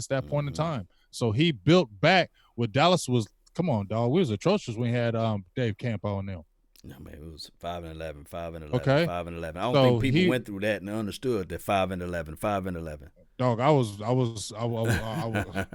that point in time. So he built back what Dallas was. Come on, dog. We was atrocious when we had Dave Campo and them. No, man, it was 5-11, 5-11, okay. 5-11. I don't think people went through that and understood that 5-11, 5-11. Dog, I was.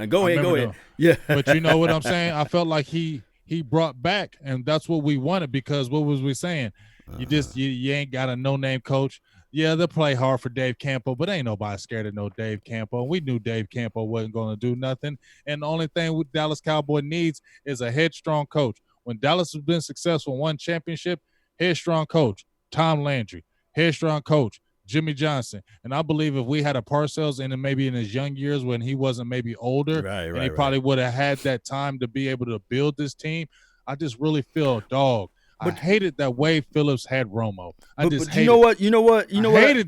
Go ahead. Yeah. But you know what I'm saying? I felt like he brought back, and that's what we wanted because what was we saying? You ain't got a no-name coach. Yeah, they'll play hard for Dave Campo, but ain't nobody scared of no Dave Campo. We knew Dave Campo wasn't going to do nothing, and the only thing Dallas Cowboy needs is a headstrong coach. When Dallas has been successful, won championship, headstrong coach, Tom Landry, headstrong coach, Jimmy Johnson. And I believe if we had a Parcells in maybe in his young years when he wasn't maybe older, he probably would have had that time to be able to build this team. I just really feel, dog, I hated that Wade Phillips had Romo. I hated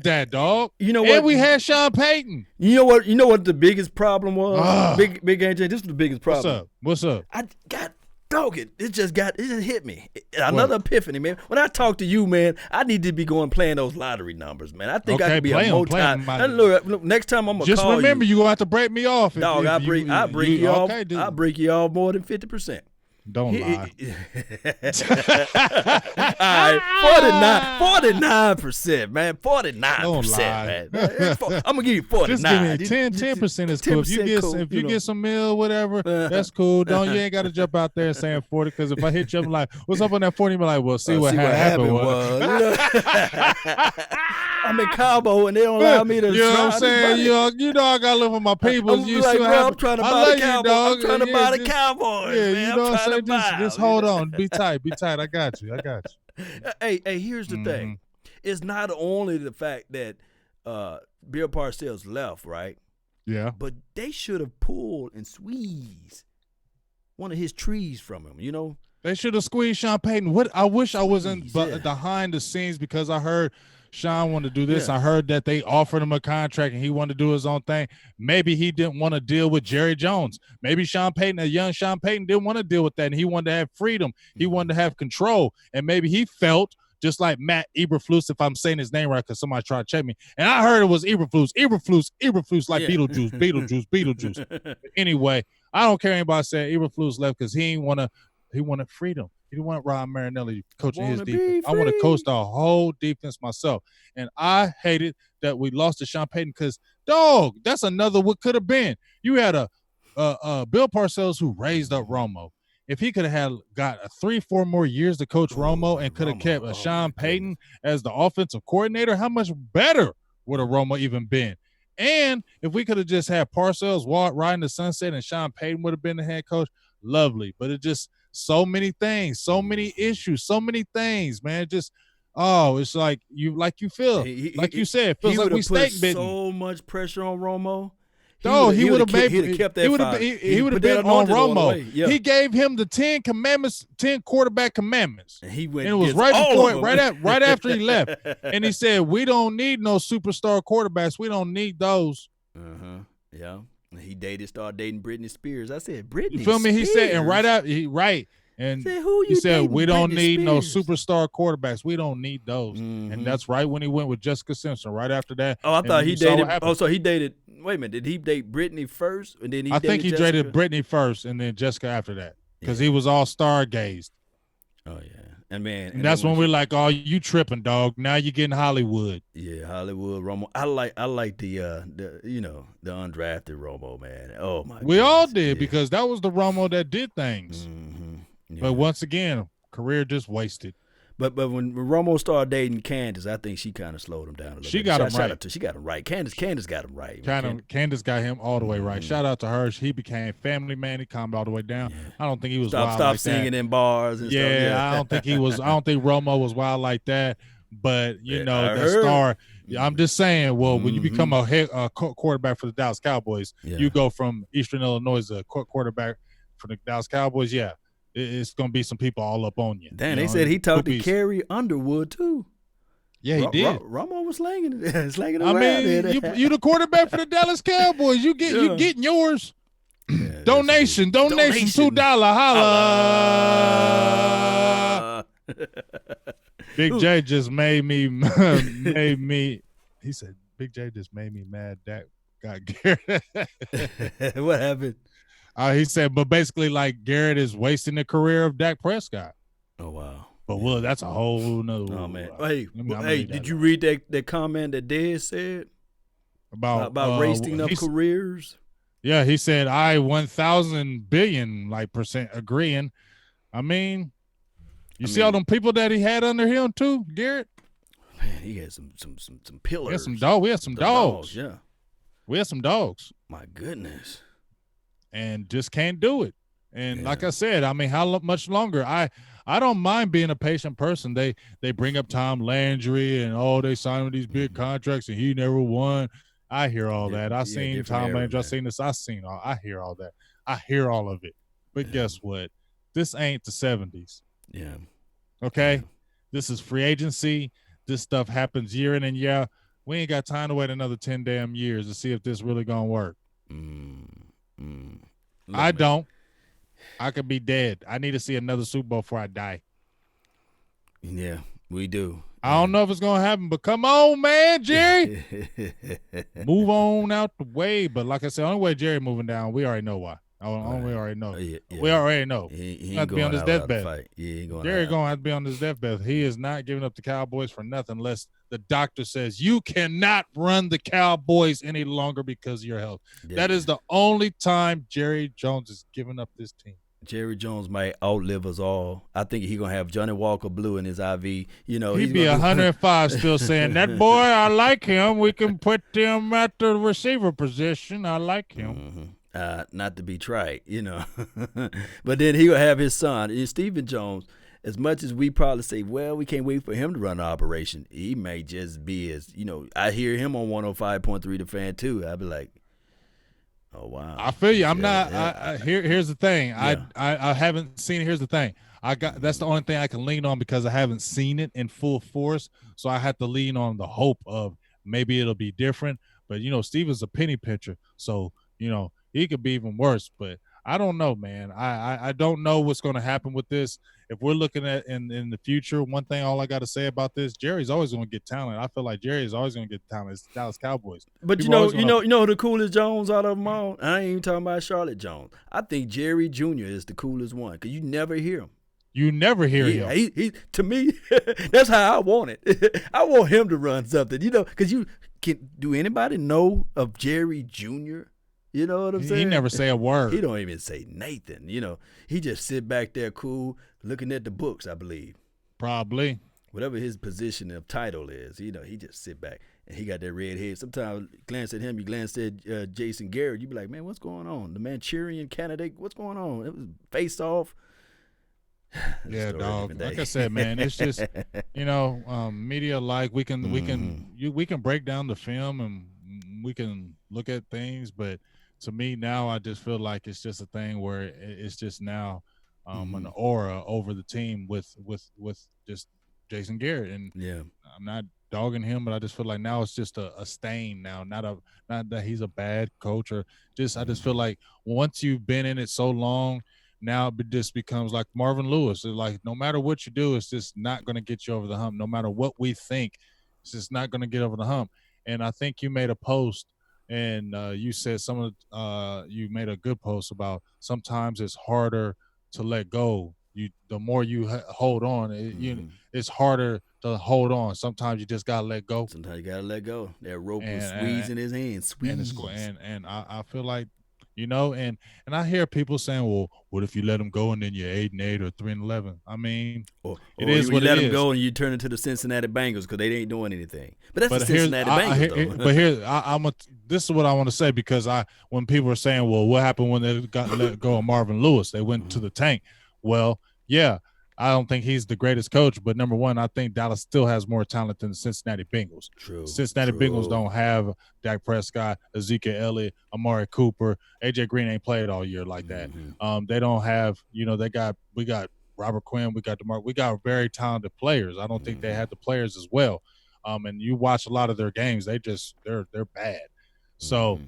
that, dog. You know what? And we had Sean Payton. You know what the biggest problem was? Big AJ, this was the biggest problem. What's up? It just hit me. Another epiphany, man. When I talk to you, man, I need to be playing those lottery numbers, man. I think I can be a multi. Next time I'm gonna just call remember, you're gonna have to break me off. Dog, I break you off more than 50%. Don't lie. All right, 49%, man. 49%, man. I'm gonna give you 49. Just give me 10% is cool. If you get some meal, whatever, that's cool. You ain't got to jump out there saying 40 because if I hit you, I'm like, what's up on that 40? You're like, well, see what happened was. I'm in Cabo and they don't allow me to. You know what I'm saying? You know I gotta live with my people. I'm trying to buy the Cowboys. I'm trying to buy the Cowboys. Yeah, you know what I'm saying? Just hold on. Be tight. I got you. Hey, here's the thing. It's not only the fact that Bill Parcells left, right? Yeah. But they should have pulled and squeezed one of his trees from him, you know? They should have squeezed Sean Payton. I wish I wasn't behind the scenes because I heard Sean wanted to do this. Yeah. I heard that they offered him a contract and he wanted to do his own thing. Maybe he didn't want to deal with Jerry Jones. Maybe Sean Payton, a young Sean Payton, didn't want to deal with that, and he wanted to have freedom. He wanted to have control, and maybe he felt just like Matt Eberflus, if I'm saying his name right, because somebody tried to check me. And I heard it was Eberflus, like Beetlejuice. Anyway, I don't care anybody saying Eberflus left because he wanted freedom. He didn't want Ron Marinelli coaching his Wanna be defense. I want to free. coach the whole defense myself. And I hated that we lost to Sean Payton because, dog, that's another what could have been. You had a Bill Parcells who raised up Romo. If he could have got 3-4 more years to coach Romo and could have kept Sean Payton as the offensive coordinator, how much better would have Romo even been? And if we could have just had Parcells riding the sunset and Sean Payton would have been the head coach, lovely. But it just so many things, so many issues, so many things, man. Just it's like you feel you said, it feels like we steak bitten. So much pressure on Romo. He would have kept that. He would have been on Romo. Yeah. He gave him the 10 commandments, 10 quarterback commandments. And he went. And it was right after he left. And he said, "We don't need no superstar quarterbacks. We don't need those." Yeah. And he started dating Britney Spears. I said, Britney. You feel me? Spears? He said, and And he said, we don't need no superstar quarterbacks. We don't need those. And that's right when he went with Jessica Simpson. Right after that. Oh, I thought he dated. Oh, so he dated. Wait a minute. Did he date Britney first, and then I think he dated Britney first, and then Jessica after that, because he was all stargazed. Oh yeah, and that's when we're like, "Oh, you tripping, dog? Now you're getting Hollywood." Yeah, Hollywood Romo. I like the undrafted Romo, man. Oh my. We all did because that was the Romo that did things. Yeah. But once again, career just wasted. But when Romo started dating Candace, I think she kind of slowed him down a little bit. She got him right. She got him right. Candace got him right. Candace got him all the way right. Shout out to her. He became family man. He calmed all the way down. Yeah. I don't think he was wild like that. Stop singing in bars and stuff. Yeah, I don't think he was. I don't think Romo was wild like that. But the star. I'm just saying. Well, when you become a quarterback for the Dallas Cowboys, you go from Eastern Illinois as a quarterback for the Dallas Cowboys. Yeah. It's going to be some people all up on you. Damn, they said he talked to Carrie Underwood, too. Yeah, he did. Romo was slanging around. I mean, you the quarterback for the Dallas Cowboys. You getting yours. Yeah, donation, $2. Holla. Big J just made me, he said, Big J just made me mad. That got Garrett. What happened? He said, but basically, like, Garrett is wasting the career of Dak Prescott. Oh, wow. But, well, that's a whole nother. Oh, man. Hey, did you read that comment that Dez said? About wasting up careers? Yeah, he said, 1,000 billion, % agreeing. I mean, you see all them people that he had under him, too, Garrett? Man, he had some pillars. We had some dogs. Yeah. We had some dogs. My goodness. And just can't do it. And like I said, I mean, how much longer? I don't mind being a patient person. They bring up Tom Landry and they signed with these big contracts and he never won. I hear all that. I seen Tom Landry. I seen this. I hear all that. I hear all of it. But guess what? This ain't the 70s. Yeah. Okay. Yeah. This is free agency. This stuff happens year in and year out. We ain't got time to wait another 10 damn years to see if this really gonna work. I don't. I could be dead. I need to see another Super Bowl before I die. Yeah, we do. I don't know if it's going to happen, but come on, man, Jerry. Move on out the way. But like I said, only way Jerry moving down, we already know why. We already know. Yeah. We already know. He ain't going to be on his deathbed. Jerry going to have to be on his deathbed. He is not giving up the Cowboys for nothing unless the doctor says you cannot run the Cowboys any longer because of your health. Yeah. That is the only time Jerry Jones is giving up this team. Jerry Jones might outlive us all. I think he's going to have Johnny Walker Blue in his IV. He'd be 105 still saying, that boy, I like him. We can put him at the receiver position. I like him. Not to be trite, But then he will have his son, Stephen Jones. As much as we probably say, well, we can't wait for him to run the operation, he may just be as, I hear him on 105.3 The Fan too. I'd be like, oh, wow. I feel you. I'm not. Here's the thing. Yeah. I haven't seen it. Here's the thing. That's the only thing I can lean on because I haven't seen it in full force. So I have to lean on the hope of maybe it'll be different. But, Stephen's a penny pitcher. So, he could be even worse. But I don't know, man. I don't know what's going to happen with this. If we're looking at in the future, one thing all I got to say about this, Jerry's always going to get talent. I feel like Jerry is always going to get talent. It's the Dallas Cowboys. But you know the coolest Jones out of them all? I ain't even talking about Charlotte Jones. I think Jerry Jr. is the coolest one because you never hear him. You never hear him. He to me, that's how I want it. I want him to run something, because do anybody know of Jerry Jr.? You know what I'm saying? He never say a word. He don't even say Nathan. He just sit back there cool, looking at the books, I believe. Probably. Whatever his position of title is, he just sit back and he got that red head. Sometimes you glance at him, you glance at Jason Garrett, you be like, man, what's going on? The Manchurian candidate, what's going on? It was face off. Yeah, dog. Like I said, man, it's just media we can break down the film and we can look at things, but to me now I just feel like it's just a thing where it's just now an aura over the team with just Jason Garrett, and I'm not dogging him, but I just feel like now it's just a stain now, not that he's a bad coach or just I just feel like once you've been in it so long. Now it just becomes like Marvin Lewis. It's like no matter what you do, it's just not going to get you over the hump. No matter what we think, it's just not going to get over the hump. And I think you made a post, and you said you made a good post about sometimes it's harder to let go. The more you hold on, it's harder to hold on. Sometimes you just gotta let go. Sometimes you gotta let go. That rope was squeezing his hand. Squeeze. And I feel like. And I hear people saying, "Well, what if you let them go and then you're 8-8 or 3-11?" I mean, it is what it is. You let them go and you turn into the Cincinnati Bengals because they ain't doing anything. But that's the Cincinnati Bengals, though. This is what I want to say because when people are saying, "Well, what happened when they got let go of Marvin Lewis? They went to the tank." Well, yeah. I don't think he's the greatest coach, but number one, I think Dallas still has more talent than the Cincinnati Bengals. True. Cincinnati Bengals don't have Dak Prescott, Ezekiel Elliott, Amari Cooper. AJ Green ain't played all year like that. They don't have, we got Robert Quinn, we got DeMar, we got very talented players. I don't think they had the players as well. And you watch a lot of their games, they're bad. So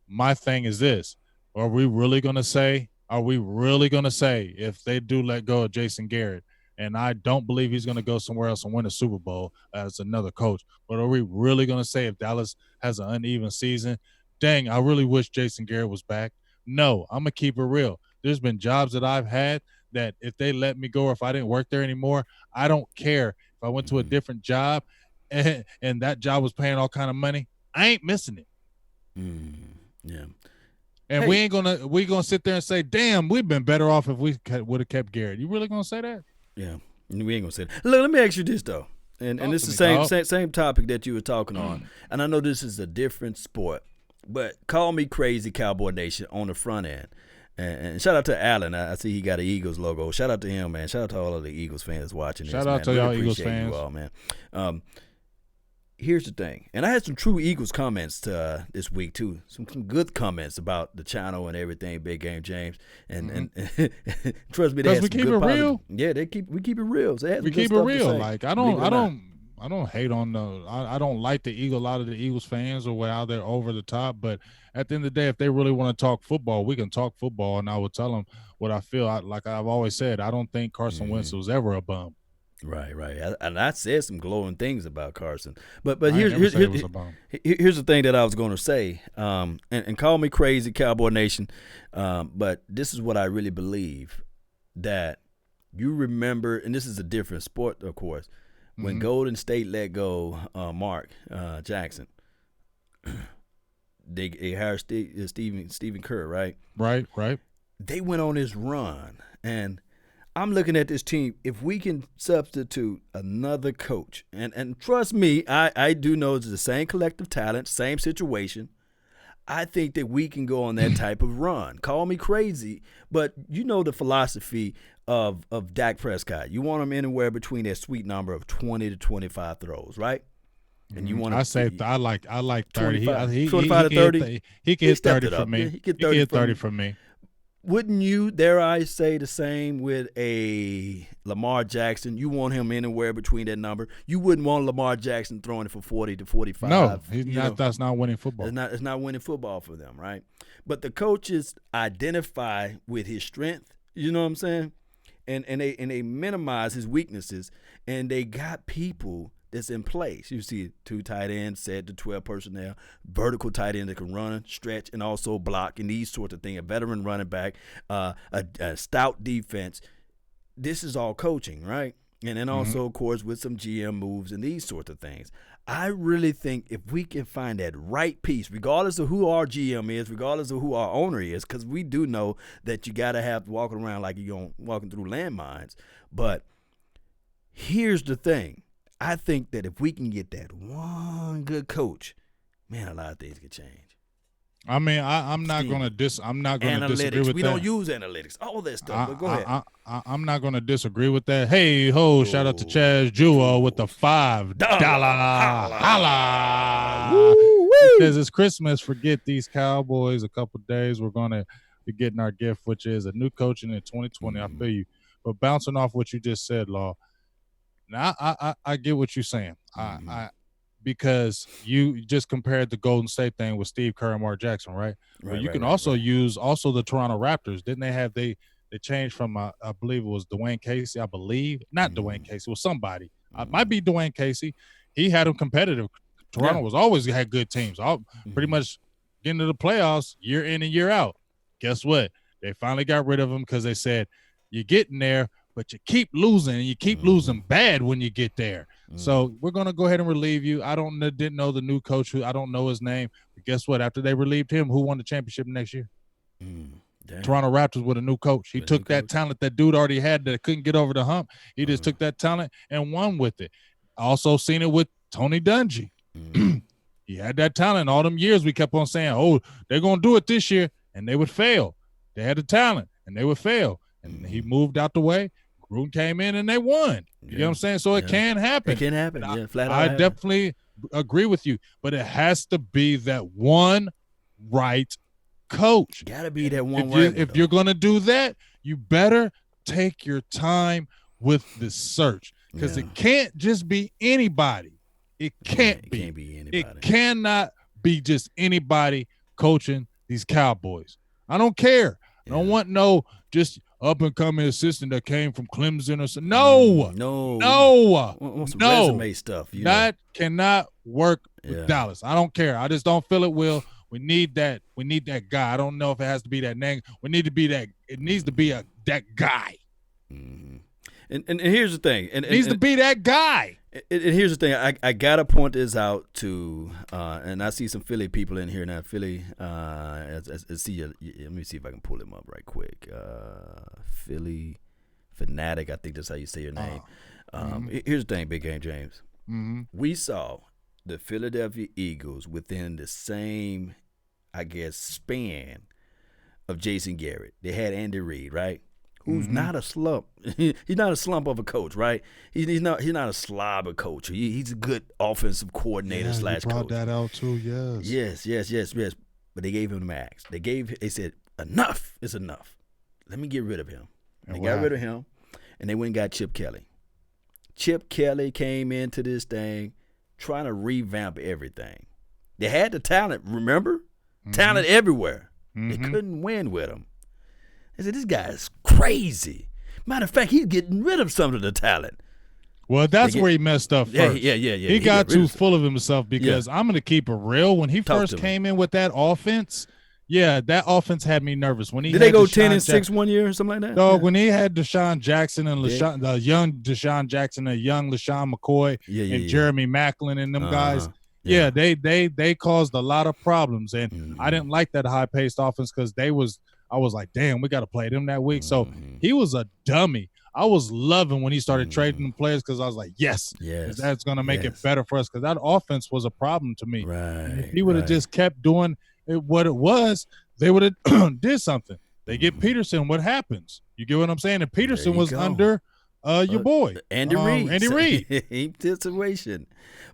my thing is this: are we really gonna say if they do let go of Jason Garrett, and I don't believe he's going to go somewhere else and win a Super Bowl as another coach, but are we really going to say if Dallas has an uneven season, dang, I really wish Jason Garrett was back? No, I'm going to keep it real. There's been jobs that I've had that if they let me go or if I didn't work there anymore, I don't care. If I went to a different job and that job was paying all kind of money, I ain't missing it. Yeah. And we gonna sit there and say, damn, we've been better off if we would have kept Garrett. You really gonna say that? Yeah, we ain't gonna say that. Look, let me ask you this though, and this is the same topic that you were talking on. And I know this is a different sport, but call me crazy, Cowboy Nation on the front end. And shout out to Allen. I see he got an Eagles logo. Shout out to him, man. Shout out to all of the Eagles fans watching this. Shout out to y'all Eagles fans. You all, man. Here's the thing, and I had some true Eagles comments this week too. Some good comments about the channel and everything. Big Game James and trust me, they had some good positive. Yeah, we keep it real. So we keep it real. Like I don't hate on I don't like a lot of the Eagles fans or how they're over the top. But at the end of the day, if they really want to talk football, we can talk football, and I will tell them what I feel. Like I've always said, I don't think Carson Wentz was ever a bum. Right. And I said some glowing things about Carson. But here's the thing that I was going to say, and call me crazy, Cowboy Nation, but this is what I really believe, that you remember, and this is a different sport, of course, when Golden State let go Mark Jackson, they hired Stephen Kerr, right? Right. They went on this run, and I'm looking at this team. If we can substitute another coach, and trust me, I do know it's the same collective talent, same situation. I think that we can go on that type of run. Call me crazy, but you know the philosophy of Dak Prescott. You want him anywhere between that sweet number of 20 to 25 throws, right? And you want I like 30. 25 to 30. He can hit 30 from me. He can hit 30 from me. Wouldn't you, dare I say, the same with a Lamar Jackson? You want him anywhere between that number. You wouldn't want Lamar Jackson throwing it for 40 to 45. No, that's not winning football. It's not winning football for them, right? But the coaches identify with his strength, you know what I'm saying? And they minimize his weaknesses, and they got people that's in place. You see 2 tight ends, set to 12 personnel, vertical tight end that can run, stretch, and also block, and these sorts of things. A veteran running back, a stout defense. this is all coaching, right? And then also, of course, with some GM moves and these sorts of things. I really think if we can find that right piece, regardless of who our GM is, regardless of who our owner is, because we do know that you got to have walking around like you're walking through landmines. But here's the thing. I think that if we can get that one good coach, man, a lot of things can change. I mean, I'm not going to disagree with that. We don't use analytics, all that stuff. But go ahead. I'm not going to disagree with that. Hey ho! Shout out to Chaz Jewell with the $5 holla. Because it's Christmas. Forget these Cowboys. A couple of days, we're going to be getting our gift, which is a new coaching in 2020. I feel you. But bouncing off what you just said, Law. Now I get what you're saying. Because you just compared the Golden State thing with Steve Kerr and Mark Jackson, right? But you can also use the Toronto Raptors. Didn't they have they changed from I believe it was Dwayne Casey, I believe. Not Dwayne Casey, it was somebody. It might be Dwayne Casey. He had them competitive. Toronto was always had good teams. Pretty much getting to the playoffs year in and year out. Guess what? They finally got rid of him because they said, you're getting there, but you keep losing, and you keep losing bad when you get there. So we're going to go ahead and relieve you. Didn't know the new coach. I don't know his name. But guess what? After they relieved him, who won the championship next year? Toronto Raptors with a new coach. He took that talent that dude already had that couldn't get over the hump. He just took that talent and won with it. I also seen it with Tony Dungy. He had that talent. All them years we kept on saying, oh, they're going to do it this year, and they would fail. They had the talent, and they would fail. And he moved out the way. Gruden came in and they won. You know what I'm saying? So it can happen. It can happen. Flat out. I definitely agree with you, but it has to be that one right coach. Got to be that one right. If you're going to do that, you better take your time with the search because it can't just be anybody. It can't be anybody. It cannot be just anybody coaching these Cowboys. I don't care. I don't want no just up-and-coming assistant that came from Clemson or something. No. Want some resume stuff. That cannot work with Dallas. I don't care. I just don't feel it will. We need that. We need that guy. I don't know if it has to be that name. We need to be that. It needs to be that guy. And here's the thing. It needs to be that guy. And here's the thing. I got to point this out to, and I see some Philly people in here now. Philly, let me see if I can pull him up right quick. Philly Fanatic, I think that's how you say your name. Here's the thing, Big Game James. We saw the Philadelphia Eagles within the same, I guess, span of Jason Garrett. They had Andy Reid, right? Who's not a slump. He's not a slump of a coach, right? He's not a slobber coach. He's a good offensive coordinator / coach. Brought that out too, yes. Yes. But they gave him the max. They said, enough is enough. Let me get rid of him. They got rid of him, and they went and got Chip Kelly. Chip Kelly came into this thing trying to revamp everything. They had the talent, remember? Talent everywhere. They couldn't win with him. They said, this guy is crazy. Matter of fact, he's getting rid of some of the talent. Well, that's where he messed up first. Yeah. He got too full of himself because I'm going to keep it real. When he first came in with that offense, that offense had me nervous. When Did they go 10-6 1 year or something like that? No, when he had Deshaun Jackson and the young Deshaun Jackson, a young LaShawn McCoy, and Jeremy Maclin and them guys. Yeah, they caused a lot of problems. And I didn't like that high-paced offense because I was like, damn, we got to play them that week. So he was a dummy. I was loving when he started trading them players because I was like, yes, that's going to make it better for us because that offense was a problem to me. Right. If he would have just kept doing what it was, they would have did something. They get Peterson. What happens? You get what I'm saying? And Peterson was under your boy. Andy Reid. Andy Reid. Situation.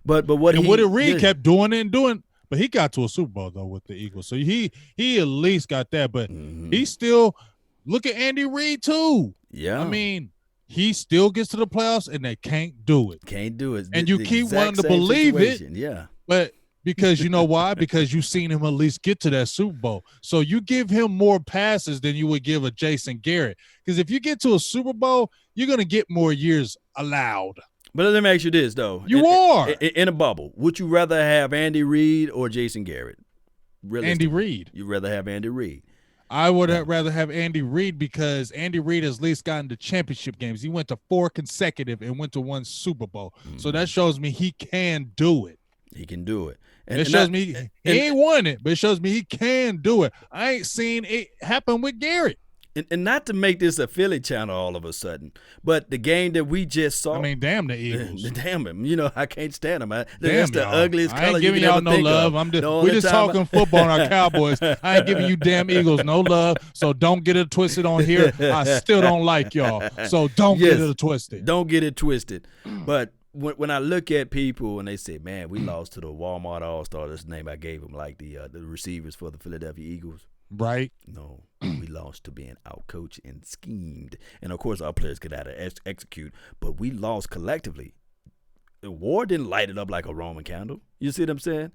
But what Woody Reid kept doing it and doing. But he got to a Super Bowl, though, with the Eagles. So he at least got that. But he still – look at Andy Reid, too. Yeah. I mean, he still gets to the playoffs, and they can't do it. Can't do it. And you keep wanting to believe it. Yeah. But because you know why? Because you've seen him at least get to that Super Bowl. So you give him more passes than you would give a Jason Garrett. Because if you get to a Super Bowl, you're going to get more years allowed. But let me ask you this, though. In a bubble, would you rather have Andy Reid or Jason Garrett? Andy Reid. You'd rather have Andy Reid. I would rather have Andy Reid because Andy Reid has at least gotten to championship games. He went to 4 consecutive and went to 1 Super Bowl. So that shows me he can do it. He can do it. It shows me he ain't won it, but it shows me he can do it. I ain't seen it happen with Garrett. And not to make this a Philly channel all of a sudden, but the game that we just saw. I mean, damn the Eagles. Damn them. You know, I can't stand them. That's the ugliest color I ain't you giving can y'all ever no think love. of. We just talking football on our Cowboys. I ain't giving you damn Eagles no love, so don't get it twisted on here. I still don't like y'all, so don't get it twisted. Don't get it twisted. But when I look at people and they say, man, we lost to the Walmart All-Star, that's the name I gave them, like the receivers for the Philadelphia Eagles. Right. No, we lost to being outcoached and schemed. And, of course, our players could have to execute, but we lost collectively. Ward didn't light it up like a Roman candle. You see what I'm saying?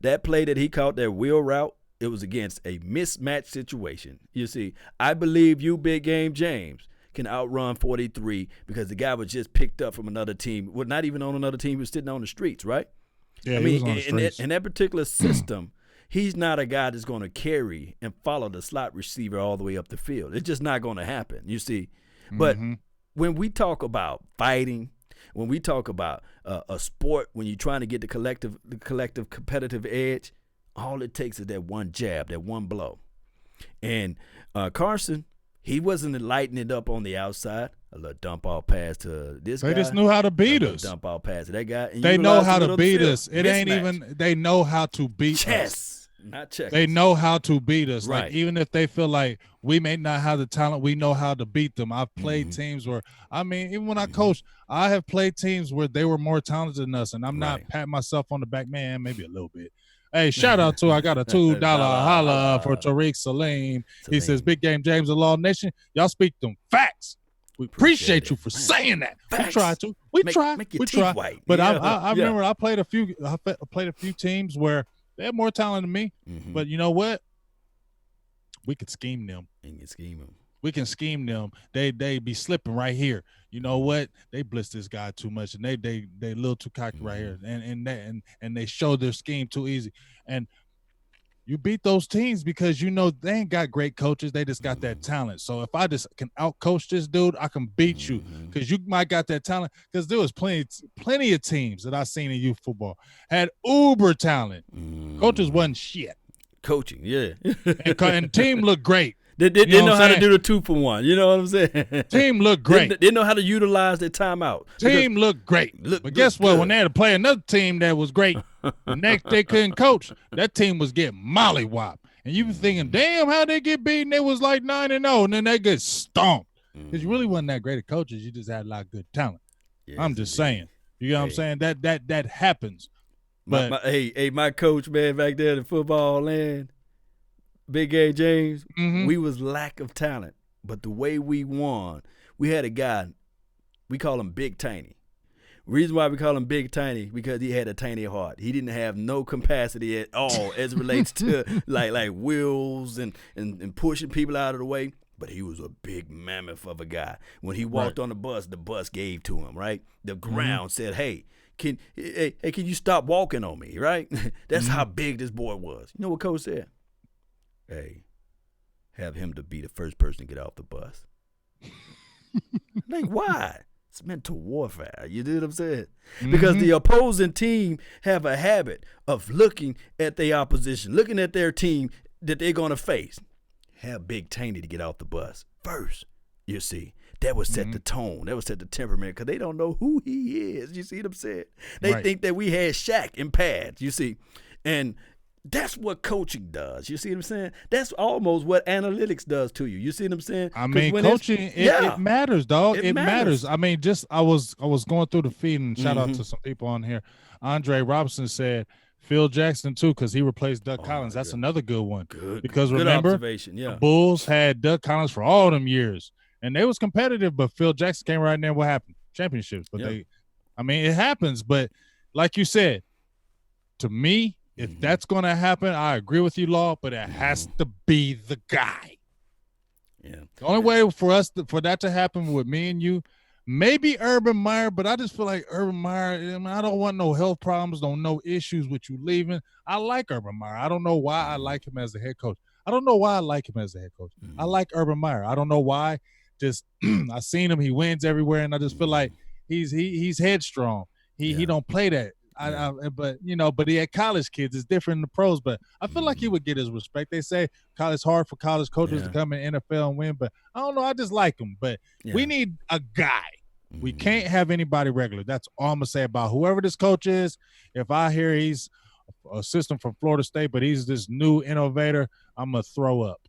That play that he caught, that wheel route, it was against a mismatched situation. You see, I believe you, Big Game James, can outrun 43 because the guy was just picked up from another team. Well, not even on another team. He was sitting on the streets, right? Yeah, he was on the streets. In that particular system, he's not a guy that's going to carry and follow the slot receiver all the way up the field. It's just not going to happen, you see. But when we talk about fighting, when we talk about a sport, when you're trying to get the collective competitive edge, all it takes is that one jab, that one blow. And Carson, he wasn't lighting it up on the outside. A little dump off pass to this guy. They just knew how to beat us. Dump off pass to that guy. They know how to beat us. It ain't even. They know how to beat us. Not checkers. They know how to beat us. Right. Like even if they feel like we may not have the talent, we know how to beat them. I've played teams where, I mean, even when I coached, I have played teams where they were more talented than us, and I'm not patting myself on the back, man. Maybe a little bit. Hey, shout out to I got a $2 holla for Tariq Salim. He says, "Big Game James of Law Nation, y'all speak them facts. We appreciate you for saying that. Facts. We try to. We try. We try. White. But I remember I played a few teams where they had more talent than me. But you know what? We could scheme them. We can scheme them. They be slipping right here. You know what? They blitz this guy too much, and they a little too cocky right here, and they show their scheme too easy. And you beat those teams because you know they ain't got great coaches. They just got that talent. So if I just can outcoach this dude, I can beat you because you might got that talent. Because there was plenty of teams that I seen in youth football had uber talent. Coaches wasn't shit. Coaching, yeah. and team looked great. They know how to do the 2-for-1. You know what I'm saying? Team looked great. They know how to utilize their timeout. Team looked great. But guess what? When they had to play another team that was great, next they couldn't coach. That team was getting mollywopped. And you were thinking, damn, how'd they get beaten? They was like 9-0, and then they get stomped. Because you really wasn't that great of coaches. You just had a lot of good talent. Yes, I'm just saying. You know what I'm saying? That happens. But my coach, man, back there in football land, Big Game James, we was lack of talent. But the way we won, we had a guy, we call him Big Tiny. Reason why we call him Big Tiny, because he had a tiny heart. He didn't have no capacity at all as it relates to like wheels and pushing people out of the way. But he was a big mammoth of a guy. When he walked on the bus gave to him, right? The ground said, hey, can you stop walking on me, right? That's how big this boy was. You know what Coach said? Hey, have him to be the first person to get off the bus. Like, why? It's mental warfare. You know what I'm saying? Because the opposing team have a habit of looking at their opposition, looking at their team that they're going to face. Have Big Taney to get off the bus first, you see. That would set the tone. That would set the temperament because they don't know who he is. You see what I'm saying? They think that we had Shaq in pads, you see. And that's what coaching does. You see what I'm saying? That's almost what analytics does to you. You see what I'm saying? I mean, coaching, it matters, dog. It matters. I mean, just I was going through the feed, and shout out to some people on here. Andre Robinson said Phil Jackson, too, because he replaced Doug Collins. That's another good one. Because remember, the Bulls had Doug Collins for all them years, and they was competitive, but Phil Jackson came right in there. What happened? Championships. But it happens. But like you said, to me, if that's going to happen, I agree with you, Law, but it has to be the guy. Yeah. The only way for that to happen with me and you, maybe Urban Meyer, but I just feel like Urban Meyer, I don't want no health problems, no issues with you leaving. I like Urban Meyer. I don't know why I like him as the head coach. I don't know why I like him as a head coach. I like Urban Meyer. I don't know why. Just I seen him. He wins everywhere, and I just feel like he's headstrong. He don't play that. But he had college kids. It's different in the pros. But I feel like he would get his respect. They say it's hard for college coaches to come in NFL and win. But I don't know. I just like him. But we need a guy. We can't have anybody regular. That's all I'm gonna say about whoever this coach is. If I hear he's a assistant from Florida State, but he's this new innovator, I'm gonna throw up.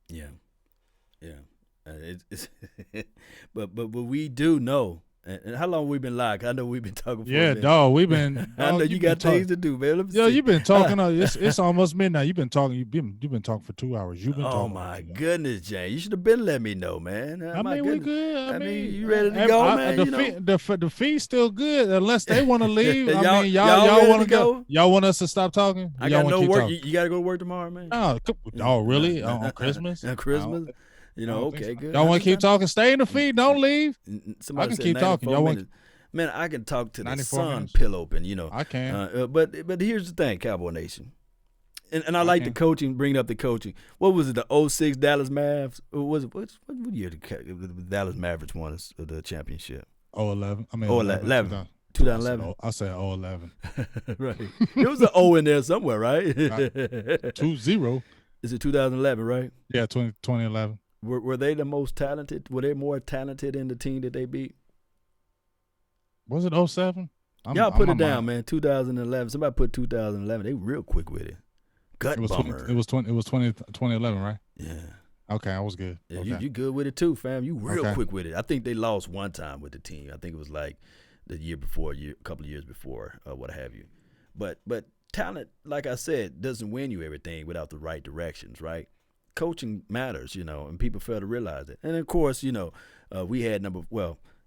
Yeah. But we do know. And how long we been live? I know we've been talking for a minute. Dog, we've been. I know you got things to do, man. You've been talking. It's almost midnight. You've been talking. You've been talking for 2 hours. You've been talking. Oh my goodness, Jay! You should have been letting me know, man. We good. I mean, you ready to go, man? The fee's still good unless they want to leave. y'all want to go? Y'all want us to stop talking? I got no work. You got to go to work tomorrow, man. Oh, really? On Christmas? On Christmas? Okay, good. Y'all want to keep talking? Stay in the feed. Don't leave. Somebody I can keep talking. Y'all want? Man, I can talk to the sun pill open, I can. But here's the thing, Cowboy Nation. And I like the coaching, bringing up the coaching. What was it, the 06 Dallas Mavs? What year did the Dallas Mavericks won the championship? 2011. 2011. I said 2011. Right. There was an O in there somewhere, right? 2-0. Is it 2011, right? Yeah, 2011. Were they the most talented? Were they more talented in the team that they beat? Was it 07? Y'all put it down, man. 2011. Somebody put 2011. They real quick with it. Bummer. It was 2011, right? Yeah. Okay, I was good. Yeah, okay. you good with it too, fam. You real quick with it. I think they lost one time with the team. I think it was like the year before, a couple of years before, what have you. But talent, like I said, doesn't win you everything without the right directions, right? Coaching matters, and people fail to realize it. And of course, we had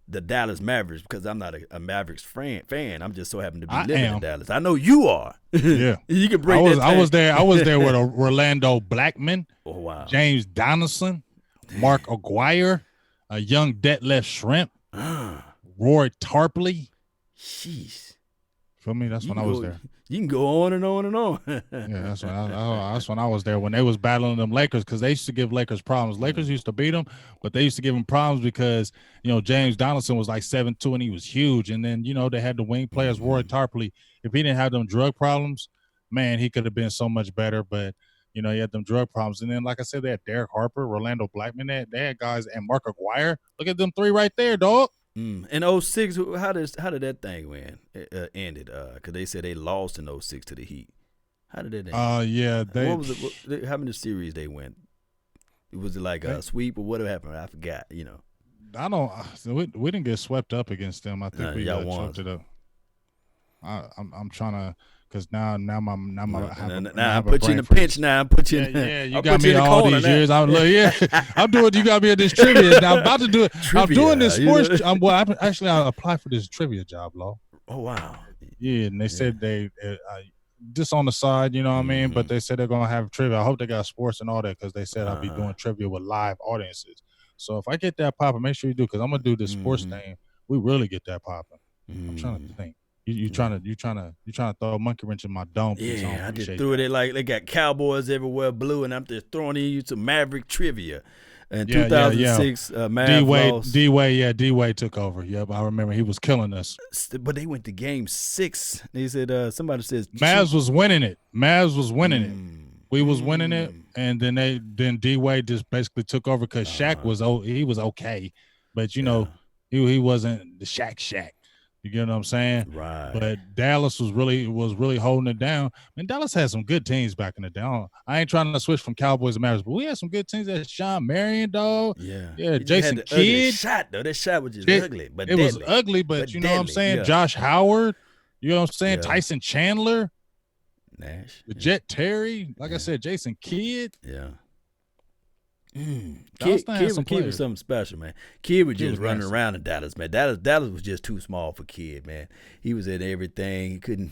the Dallas Mavericks, because I'm not a Mavericks fan. I'm just so happen to be living in Dallas. I know you are. Yeah, you can bring that. I was there with Orlando Blackman. Oh wow. James Donaldson, Mark Aguirre, a young Detlef Shrimp, Roy Tarpley. Jeez. Feel me? That's when I was there. You can go on and on and on. Yeah, that's when I was there, when they was battling them Lakers, because they used to give Lakers problems. Lakers used to beat them, but they used to give them problems because, James Donaldson was like 7'2", and he was huge. And then, they had the wing players, Roy Tarpley. If he didn't have them drug problems, man, he could have been so much better. But, he had them drug problems. And then, like I said, they had Derek Harper, Orlando Blackman. They had guys, and Mark Aguirre. Look at them three right there, dog. In 06, how did that thing ended? Because they said they lost in 06 to the Heat. How did that end? Yeah. What was it? How many series they went? Was it like a sweep or what happened? I forgot. I don't. We didn't get swept up against them. I think we swept it up. I'm trying to. Because now I put you in the pinch. Now I put you in. Yeah, you got me all these years. I'm doing. You got me at this trivia. Now I'm about to do it. I'm doing this sports. I applied for this trivia job, Law. Oh wow. Yeah, and they said they just on the side, you know what I mean. But they said they're gonna have trivia. I hope they got sports and all that, because they said I'll be doing trivia with live audiences. So if I get that popping, make sure you do, because I'm gonna do this sports thing. We really get that popping. I'm trying to think. You trying to throw a monkey wrench in my dome? Yeah, I just threw it like they got Cowboys everywhere blue, and I'm just throwing in you some Maverick trivia. And 2006, Mavs lost. D-Wade took over. Yep, I remember he was killing us. But they went to Game 6. They said somebody says Mavs was winning it. We was winning it, and then D-Wade just basically took over because Shaq was okay, but he wasn't the Shaq. You get what I'm saying? Right. But Dallas was really holding it down. I mean, Dallas had some good teams back in the day. I ain't trying to switch from Cowboys to Mavericks, but we had some good teams. That Sean Marion, dog. Yeah. Jason Kidd. Shot though. That shot was just ugly, but it was ugly. But you know what I'm saying? Yeah. Josh Howard. You know what I'm saying? Yeah. Tyson Chandler. Nash. Jet Terry. Like I said, Jason Kidd. Yeah. Kid was something special, man. Kid was just running around in Dallas, man. Dallas was just too small for Kid, man. He was at everything. He couldn't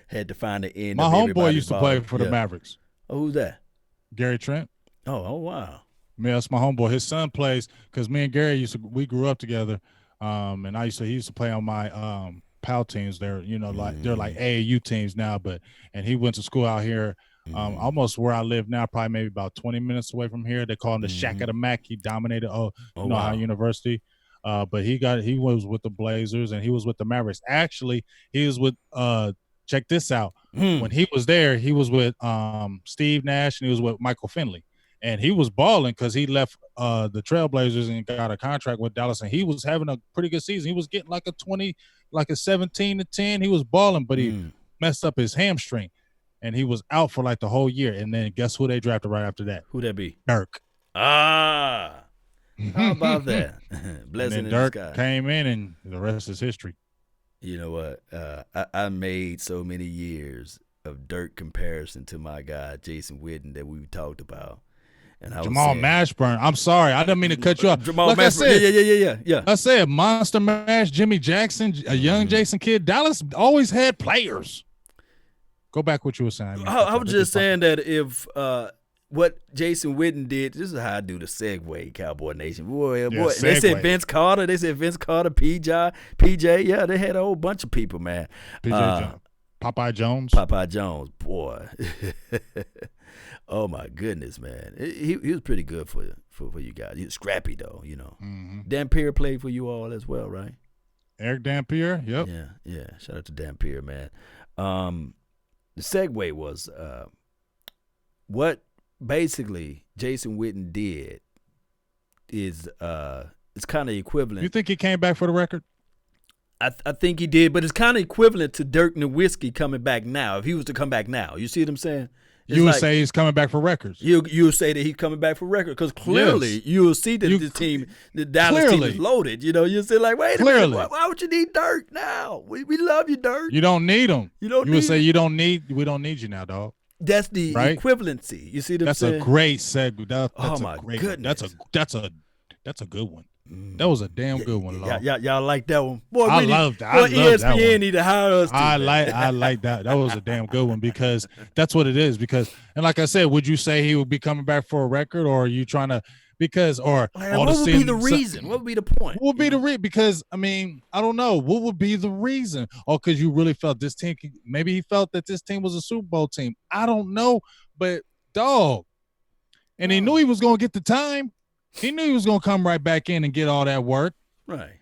had to find the end. My homeboy used to play for the Mavericks. Oh, who's that? Gary Trent. Oh, wow. Yeah, that's my homeboy. His son plays, because me and Gary we grew up together. And he used to play on my PAL teams. They're they're like AAU teams now, and he went to school out here Almost where I live now, probably maybe about 20 minutes away from here. They call him the Shack of the Mac. He dominated Ohio University. But he was with the Blazers and he was with the Mavericks. Actually, he was with check this out. When he was there, he was with Steve Nash and he was with Michael Finley. And he was balling because he left the Trailblazers and got a contract with Dallas. And he was having a pretty good season. He was getting like a 17 to 10. He was balling, but he messed up his hamstring. And he was out for like the whole year. And then guess who they drafted right after that? Who'd that be? Dirk. How about that? Blessing in Dirk the sky. Came in, and the rest is history. You know what? I made so many years of Dirk comparison to my guy, Jason Witten, that we talked about. And Jamal Mashburn. I'm sorry. I didn't mean to cut you off. Jamal Mashburn. Yeah. I said Monster Mash, Jimmy Jackson, a young Jason Kidd. Dallas always had players. Go back what you were saying. I was just saying that if what Jason Witten did, this is how I do the segue, Cowboy Nation. Boy. They said Vince Carter. PJ. Yeah, they had a whole bunch of people, man. Popeye Jones. Boy. Oh, my goodness, man. He was pretty good for you guys. He was scrappy, though, you know. Dampier played for you all as well, right? Eric Dampier, yep. Yeah. Shout out to Dampier, man. The segue was what basically Jason Witten did is it's kind of equivalent. You think he came back for the record? I think he did, but it's kind of equivalent to Dirk Nowitzki coming back now. If he was to come back now, you see what I'm saying? You would say he's coming back for records. You would say that he's coming back for records because clearly you will see that the Dallas team is loaded. You know, you say like, wait a minute, why would you need Dirk now? We love you, Dirk. You don't need him. You would say we don't need you now, dog. That's the equivalency. You see what I'm saying? That's a great segue. That's my goodness. That's a good one. That was a damn good one, Law. Y'all like that one? Boy, I love that. ESPN need to hire us. I like that. That was a damn good one because that's what it is. And like I said, would you say he would be coming back for a record, or are you trying to? What would be the reason? What would be the point? What would be the reason? Because I mean, I don't know. What would be the reason? Or because you really felt this team? Maybe he felt that this team was a Super Bowl team. I don't know, but dog, and he knew he was going to get the time. He knew he was going to come right back in and get all that work. Right.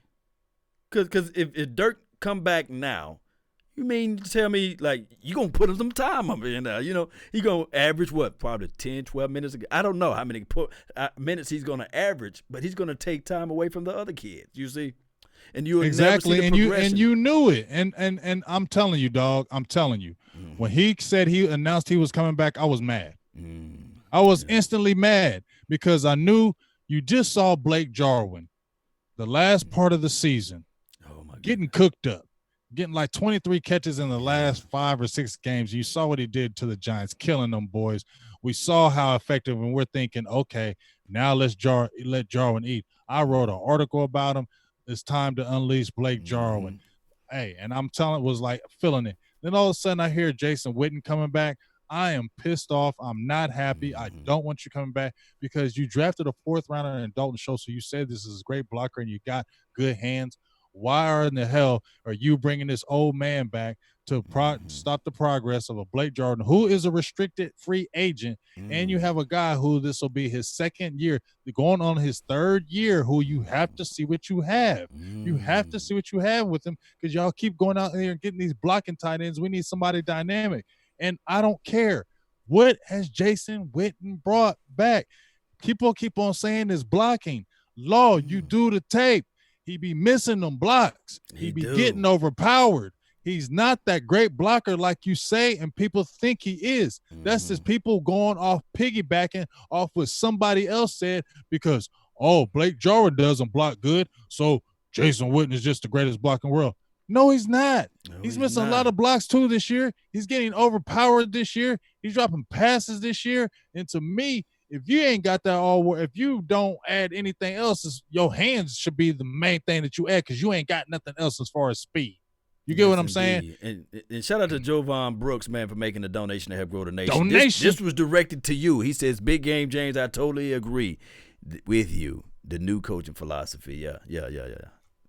Because if Dirk come back now, you mean to tell me, like, you going to put him some time up in there? You know, he going to average, probably 10, 12 minutes. I don't know how many minutes he's going to average, but he's going to take time away from the other kids, you see? And you exactly, and you knew it. And I'm telling you, dog, when he said he announced he was coming back, I was mad. I was instantly mad because I knew – you just saw Blake Jarwin, the last part of the season, getting cooked up, getting like 23 catches in the last 5 or 6 games. You saw what he did to the Giants, killing them boys. We saw how effective, and we're thinking, okay, now let Jarwin eat. I wrote an article about him. It's time to unleash Blake Jarwin. Hey, and I'm telling, was like feeling it. Then all of a sudden I hear Jason Witten coming back. I am pissed off. I'm not happy. I don't want you coming back because you drafted a 4th rounder in Dalton Schultz. So you said this is a great blocker and you got good hands. Why in the hell are you bringing this old man back to stop the progress of a Blake Jarwin, who is a restricted free agent, and you have a guy who this will be his 2nd year, going on his 3rd year, who you have to see what you have. You have to see what you have with him because y'all keep going out there and getting these blocking tight ends. We need somebody dynamic. And I don't care. What has Jason Witten brought back? People keep on saying this blocking. Law, you do the tape. He be missing them blocks. He be getting overpowered. He's not that great blocker like you say, and people think he is. That's just people going off piggybacking off what somebody else said because, Blake Jarwin doesn't block good, so Jason Witten is just the greatest blocker in the world. No, he's not. He's missing a lot of blocks too this year. He's getting overpowered this year. He's dropping passes this year. And to me, if you ain't got that if you don't add anything else, your hands should be the main thing that you add because you ain't got nothing else as far as speed. You get what I'm saying? And shout out to Jovan Brooks, man, for making the donation to help grow the nation. This was directed to you. He says, Big Game James, I totally agree with you. The new coaching philosophy. Yeah.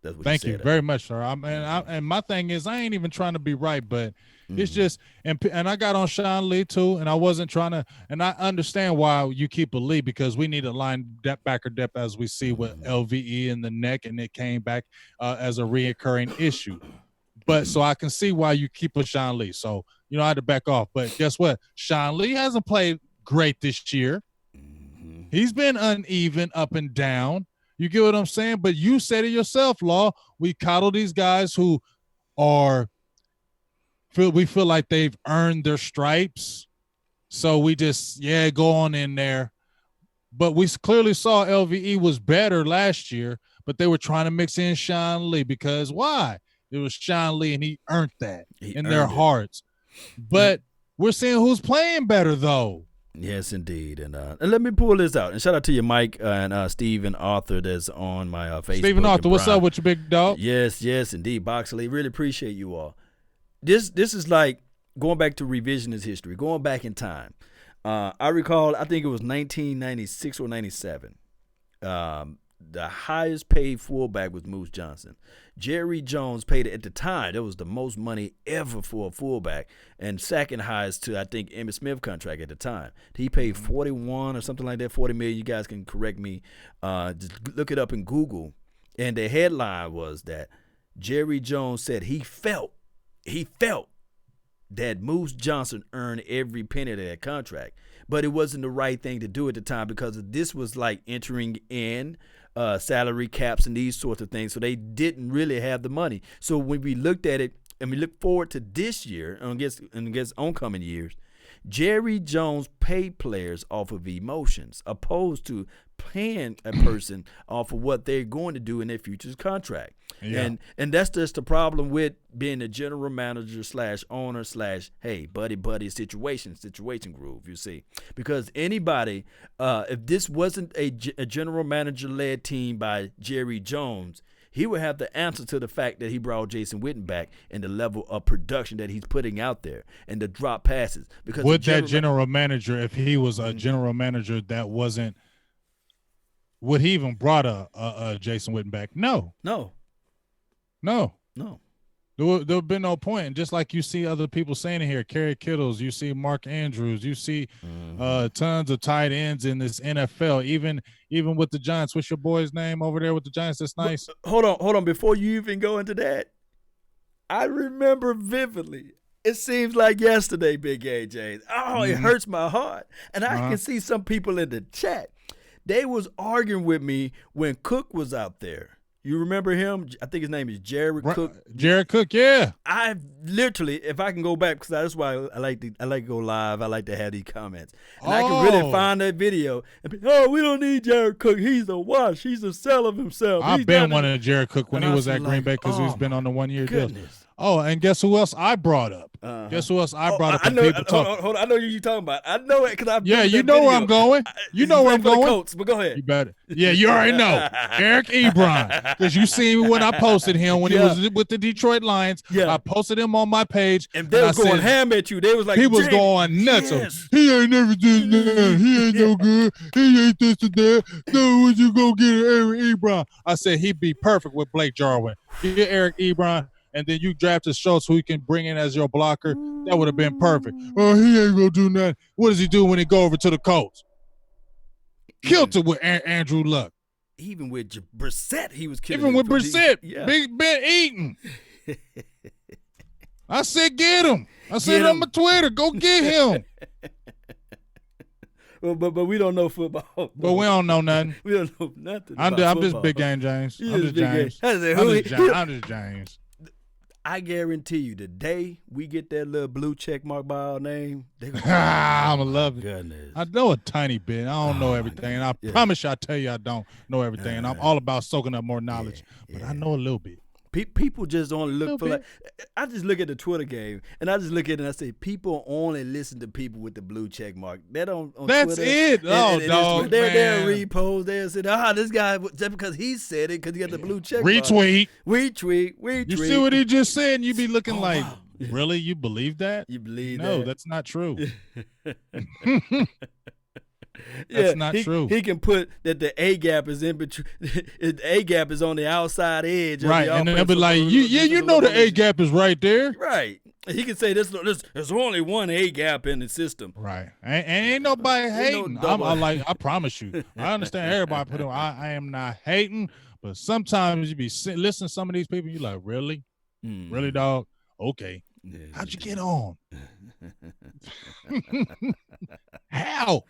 That's what Thank you you very much, sir. And my thing is, I ain't even trying to be right, but it's just, and I got on Sean Lee too, and I wasn't trying to, and I understand why you keep a Lee, because we need a linebacker depth, as we see with LVE in the neck, and it came back as a reoccurring issue. But so I can see why you keep a Sean Lee. So, I had to back off. But guess what? Sean Lee hasn't played great this year. He's been uneven up and down. You get what I'm saying? But you said it yourself, Law. We coddle these guys who we feel like they've earned their stripes. So we just, go on in there. But we clearly saw LVE was better last year, but they were trying to mix in Sean Lee because why? It was Sean Lee, and he earned that in their hearts. But we're seeing who's playing better, though. Yes, indeed. And let me pull this out. And shout out to you, Mike, and Stephen Arthur that's on my Facebook. Stephen Arthur, what's up with your big dog? Yes, indeed. Boxley, really appreciate you all. This is like going back to revisionist history, going back in time. I recall, I think it was 1996 or 97. The highest paid fullback was Moose Johnson. Jerry Jones paid at the time, that was the most money ever for a fullback, and second highest to, I think, Emmitt Smith contract at the time. He paid 41 or something like that, 40 million. You guys can correct me. Just look it up in Google. And the headline was that Jerry Jones said he felt that Moose Johnson earned every penny of that contract. But it wasn't the right thing to do at the time because this was like entering in salary caps and these sorts of things. So they didn't really have the money. So when we looked at it and we look forward to this year and against oncoming years, Jerry Jones paid players off of emotions opposed to paying a person off of what they're going to do in their future's contract. Yeah. And that's just the problem with being a general manager / owner / hey, buddy situation groove, you see. Because anybody, if this wasn't a general manager-led team by Jerry Jones, he would have to answer to the fact that he brought Jason Witten back and the level of production that he's putting out there and the drop passes. Because would that general manager, if he was a general manager that wasn't, would he even brought a Jason Witten back? No. There would have been no point. And just like you see other people saying it here, Kerry Kittles, you see Mark Andrews, you see tons of tight ends in this NFL, even with the Giants. What's your boy's name over there with the Giants? That's nice. Hold on. Before you even go into that, I remember vividly. It seems like yesterday, Big AJ. Oh, it hurts my heart. And I can see some people in the chat. They was arguing with me when Cook was out there. You remember him? I think his name is Jared Cook. Jared Cook, yeah. I literally, if I can go back, because that's why I like to go live. I like to have these comments, and I can really find that video. And be, we don't need Jared Cook. He's a wash. He's a sell of himself. I've been wanting Jared Cook when he was at Green Bay because he's been on the 1-year deal. Oh, and guess who else I brought up? Guess who else I brought up? I know. Hold on. I know who you're talking about. I know it because I've you know video. Where I'm going. You know where I'm going. Colts, but go ahead. You better. Yeah, you already know. Eric Ebron, because you seen when I posted him when he was with the Detroit Lions. Yeah. I posted him on my page, and they was going ham at you. They was like, he was going nuts. Yes. He ain't never did that. He ain't no good. He ain't this and that. No, would you go get Eric Ebron? I said he'd be perfect with Blake Jarwin. Get Eric Ebron. And then you drafted Schultz, who you can bring in as your blocker. That would have been perfect. Oh, he ain't going to do nothing. What does he do when he go over to the Colts? Killed it with Andrew Luck. Even with Brissett, he was killing Even with Brissett, Big Ben Eaton. I said, get him. I said on my Twitter, go get him. Well, but we don't know football. But we don't know nothing. We don't know nothing. I'm just Big Game James. I'm just James. I guarantee you, the day we get that little blue check mark by our name, they're going I'm going to love it. Goodness. I know a tiny bit. I don't know everything. And I promise you, I tell you I don't know everything. And I'm all about soaking up more knowledge. But I know a little bit. People just only look for like. I just look at the Twitter game and I just look at it and I say people only listen to people with the blue check mark. They don't. On That's Twitter, it. Dog. They'll repost. They'll say, this guy just because he said it because he got the blue check mark. Retweet. You see what he just said? And you be looking like, really? You believe that? You believe that? No, that's not true. That's not true. He can put that the A gap is in between. The A gap is on the outside edge. Right, and then they'll be like, you know the A gap is right there. Right. He can say there's only one A gap in the system. Right. Ain't nobody hating. I promise you. I understand everybody put on. I am not hating, but sometimes you be listening to some of these people, you like, really? Really, dog? Okay. Yeah, how'd you get on? How?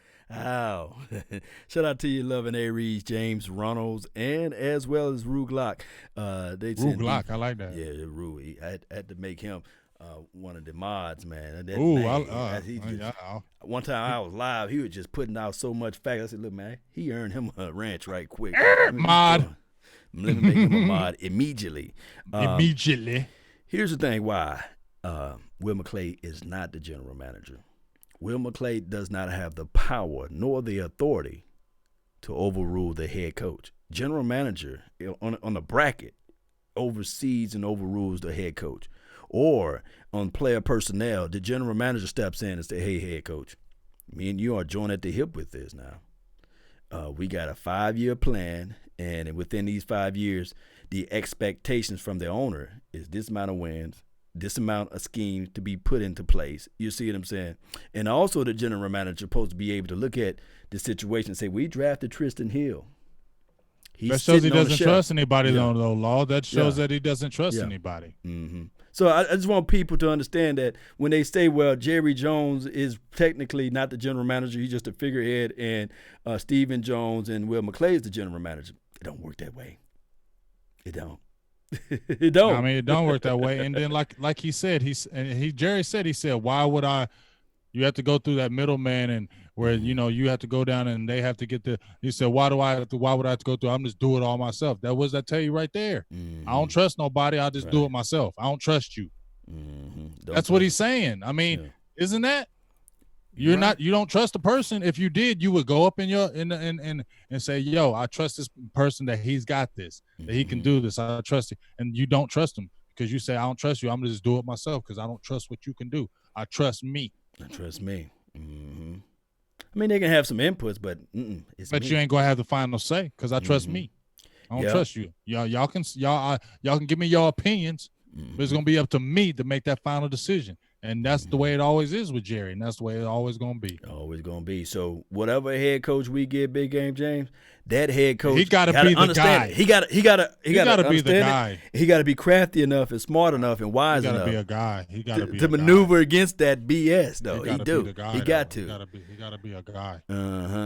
Shout out to you, loving Aries, James Runnels, and as well as Rue Glock. Rue Glock, I like that. Yeah, Rue. I had to make him one of the mods, man. One time I was live, he was just putting out so much facts. I said, look, man, he earned him a ranch right quick. Mod. Let me make him a mod immediately. Here's the thing why Will McClay is not the general manager. Will McClay does not have the power nor the authority to overrule the head coach. General manager on the bracket oversees and overrules the head coach. Or on player personnel, the general manager steps in and says, hey, head coach, me and you are joined at the hip with this now. We got a 5-year plan, and within these 5 years, the expectations from the owner is this amount of wins, this amount of schemes to be put into place. You see what I'm saying? And also the general manager is supposed to be able to look at the situation and say, we drafted Tristan Hill. That shows he doesn't trust anybody on the law. That shows that he doesn't trust anybody. Mm-hmm. So I just want people to understand that when they say, well, Jerry Jones is technically not the general manager, he's just a figurehead, and Stephen Jones and Will McClay is the general manager. It don't work that way. It don't. It don't. I mean, it don't work that way. And then like he said, Jerry said, why would you have to go through that middleman and where, you have to go down and they have to get he said, why would I have to go through? I'm just do it all myself. That was that tell you right there. Mm-hmm. I don't trust nobody. I'll just do it myself. I don't trust you. Mm-hmm. That's what he's saying. I mean, isn't that? You don't trust the person. If you did, you would go up and say, yo, I trust this person that he's got this, that he can do this. I trust it. And you don't trust him because you say, I don't trust you. I'm going to just do it myself because I don't trust what you can do. I trust me. Mm-hmm. I mean, they can have some inputs, but it's But me. You ain't going to have the final say because I trust me. I don't trust you. Y'all can give me your opinions, but it's going to be up to me to make that final decision. And that's the way it always is with Jerry, and that's the way it's always going to be. Always going to be. So whatever head coach we get, Big Game James, that head coach, he got to be the guy. He got to be the guy. He got to be crafty enough and smart enough and wise enough. He got to be a guy. He got to be to maneuver against that BS though. He got to. He got to be a guy.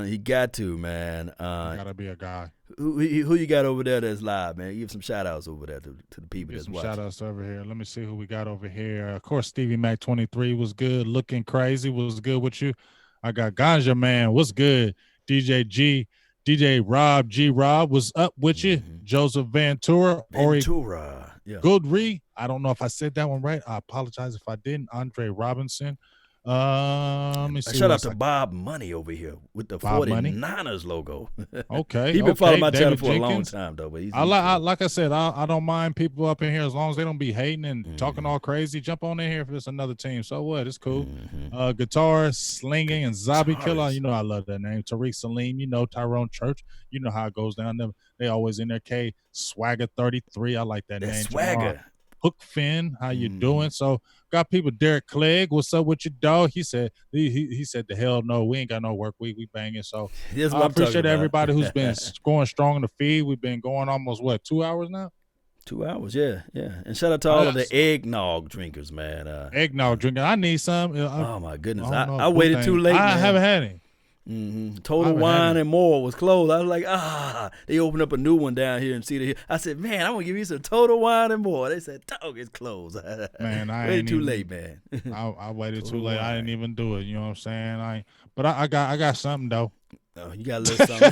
He got to, man. He got to be a guy. Who you got over there that's live, man? Give some shout outs over there to the people that's watching. Shout outs over here. Let me see who we got over here. Of course, Stevie Mac 23 was good. Looking crazy was good with you. I got Ganja Man. What's good? DJ Rob G. Rob was up with you. Joseph Ventura. Yeah. Goodry. I don't know if I said that one right. I apologize if I didn't. Andre Robinson. Let me see. Shout out to Bob Money over here with the 49ers logo. Okay. He's been following my David channel for Jenkins. a long time, though. But like I said, I don't mind people up in here as long as they don't be hating and talking all crazy. Jump on in here if it's another team. So what? It's cool. Guitar, Slinging, and Zombie Killer. You know I love that name. Tariq Salim, Tyrone Church. You know how it goes down. They always in there. K Swagger 33. I like that name. Swagger. Hook Finn, how you doing? So got people. Derek Clegg, what's up with your dog? He said he said the hell no, we ain't got no work. We banging. So I appreciate everybody who's been going strong in the feed. We've been going almost 2 hours now. 2 hours, yeah. And shout out to all of the eggnog drinkers, man. Eggnog drinker. I need some. Oh my goodness, I waited too late. I haven't had any. Total Wine and More was closed. I was like, they opened up a new one down here in Cedar Hill. I said, man, I'm gonna give you some Total Wine and More. They said, dog, it's closed. Man, I waited too late, man. I waited too late. I didn't even do it. You know what I'm saying? But I got something though. Oh, you got a little something.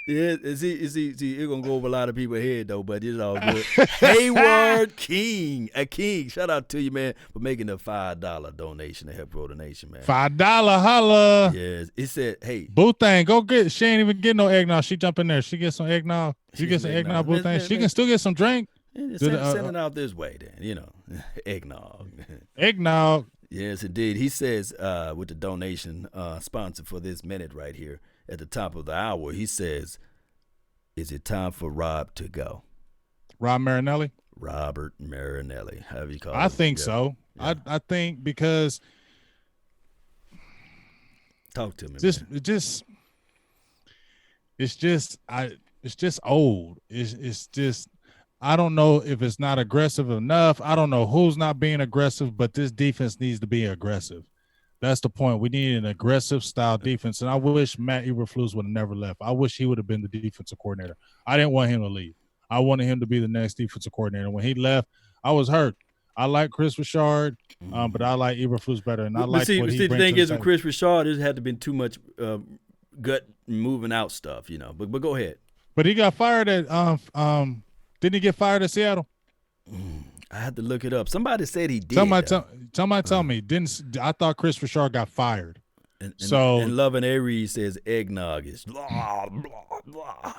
It's gonna go over a lot of people's head though, but it's all good. Hayward King, a king. Shout out to you, man, for making the $5 donation to help grow the nation, man. $5, holla. Yes, it said, hey, Boo Thang, go get. She ain't even getting no eggnog. She jump in there. She gets some eggnog. She gets some eggnog. Boo Thang. She can still get some drink. Send it out this way, then. Eggnog. Eggnog. Yes, indeed. He says with the donation sponsor for this minute right here at the top of the hour, he says, is it time for Rob to go? Rob Marinelli? Robert Marinelli. However you call him. I think so. Yeah. I think because talk to me. It's just old. It's just I don't know if it's not aggressive enough. I don't know who's not being aggressive, but this defense needs to be aggressive. That's the point. We need an aggressive style defense, and I wish Matt Eberflus would have never left. I wish he would have been the defensive coordinator. I didn't want him to leave. I wanted him to be the next defensive coordinator. When he left, I was hurt. I like Chris Richard, but I like Eberflus better, and I like what he brings to the table. The thing is, with Chris Richard, it had to been too much gut moving out stuff, you know. But go ahead. But he got fired at didn't he get fired at Seattle? I had to look it up. Somebody said he did. Somebody tell me. I thought Chris Richard got fired. And Lovin' Aries says eggnog is blah blah blah.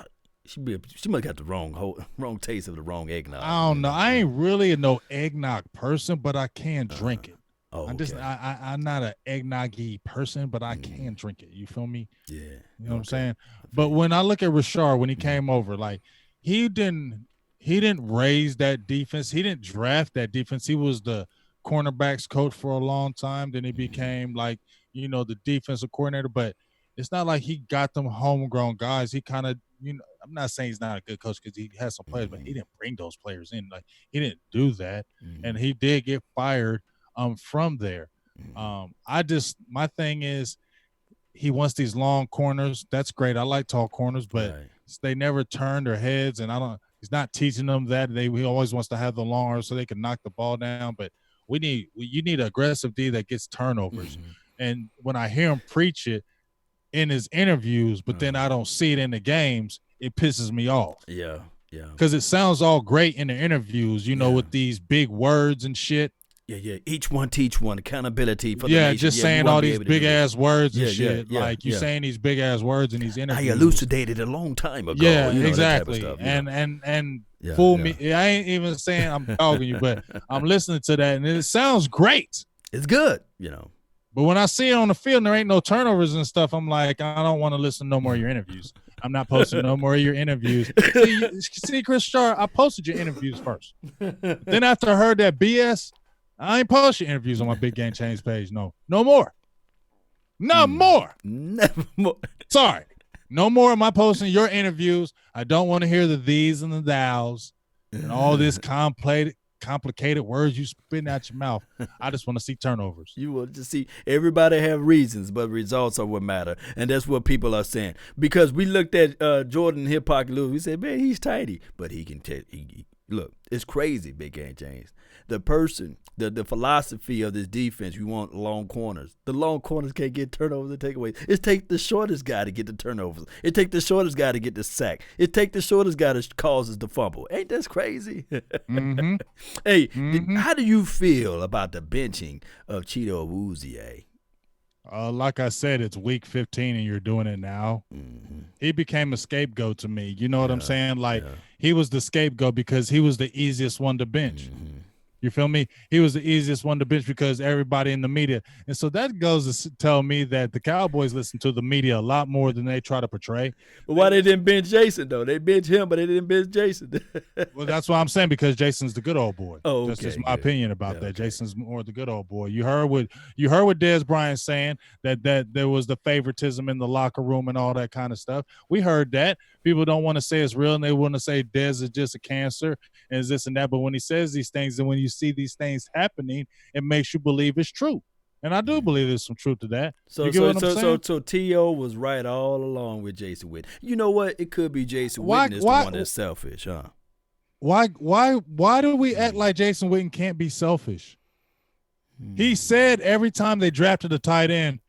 She must have got the wrong taste of the wrong eggnog. I don't know. I ain't really no eggnog person, but I can drink it. Oh, okay. I'm not an eggnoggy person, but I can drink it. You feel me? Yeah. You know what I'm saying? But when I look at Richard, when he came over, like he didn't raise that defense. He didn't draft that defense. He was the cornerbacks coach for a long time. Then he became like, the defensive coordinator. But it's not like he got them homegrown guys. He kind of, I'm not saying he's not a good coach because he has some players, but he didn't bring those players in. Like he didn't do that, and he did get fired from there. My thing is he wants these long corners. That's great. I like tall corners, but they never turn their heads, and he's not teaching them that. He always wants to have the long arms so they can knock the ball down. But you need an aggressive D that gets turnovers. And when I hear him preach it in his interviews, but then I don't see it in the games, it pisses me off. Yeah. Because it sounds all great in the interviews, with these big words and shit. Yeah. Each one teach one. Accountability for the nation. Just saying all these big ass words and shit. Like you saying these big ass words in these interviews. I elucidated a long time ago. Yeah, exactly. That type of stuff, and fool me. I ain't even saying I'm dogging you, but I'm listening to that and it sounds great. It's good, But when I see it on the field and there ain't no turnovers and stuff, I'm like, I don't want to listen to no more of your interviews. I'm not posting no more of your interviews. See, Chris Starr, I posted your interviews first. Then after I heard that BS, I ain't post your interviews on my Big Game Change page. No more. No more. Never more. Sorry. No more am I posting your interviews. I don't want to hear the these and the thous and all this complicated words you spitting out your mouth. I just want to see turnovers. You want to see everybody have reasons, but results are what matter. And that's what people are saying. Because we looked at Jordan Hip Pocket Lewis. We said, man, he's tiny. But he can tell. Look, it's crazy, Big Game James. The person, the philosophy of this defense, we want long corners. The long corners can't get turnovers and takeaways. It takes the shortest guy to get the turnovers. It takes the shortest guy to get the sack. It takes the shortest guy that causes the fumble. Ain't that crazy? Hey, how do you feel about the benching of Chido Awuzie? Like I said, it's week 15 and you're doing it now. He became a scapegoat to me. You know what I'm saying? Like he was the scapegoat because he was the easiest one to bench. You feel me? He was the easiest one to bench because everybody in the media. And so that goes to tell me that the Cowboys listen to the media a lot more than they try to portray. But why they didn't bench Jason, though? They benched him, but they didn't bench Jason. Well, that's what I'm saying, because Jason's the good old boy. Oh, okay, that's just my opinion about that. Jason's more the good old boy. You heard what Dez Bryant saying, that there was the favoritism in the locker room and all that kind of stuff. We heard that. People don't want to say it's real, and they want to say Dez is just a cancer and this and that. But when he says these things and when you see these things happening, it makes you believe it's true. And I do believe there's some truth to that. So T.O. was right all along with Jason Witten. You know what? It could be Jason Witten is the one that's selfish, huh? Why do we act like Jason Witten can't be selfish? He said every time they drafted a tight end,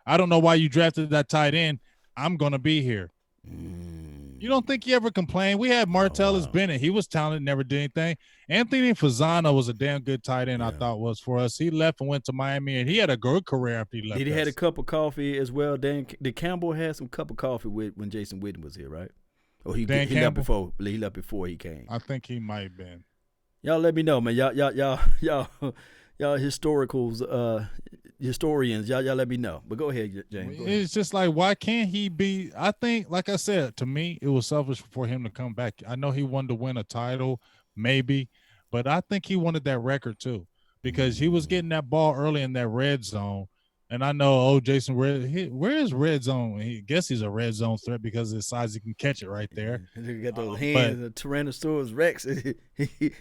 I don't know why you drafted that tight end. I'm going to be here. You don't think he ever complained? We had Martellus Bennett. He was talented, never did anything. Anthony Fasano was a damn good tight end, I thought was for us. He left and went to Miami, and he had a good career after he left. Did he had a cup of coffee as well? Did Campbell have some cup of coffee when Jason Witten was here, right? Or he left before he came? I think he might have been. Y'all let me know, man. Y'all y'all historians, y'all let me know. But go ahead, James. Go ahead. It's just like, why can't he be? I think, like I said, to me, it was selfish for him to come back. I know he wanted to win a title, maybe, but I think he wanted that record too, because he was getting that ball early in that red zone. And I know, Jason, where is red zone? I guess he's a red zone threat because of his size. He can catch it right there. He got those hands, the Tyrannosaurus Rex. His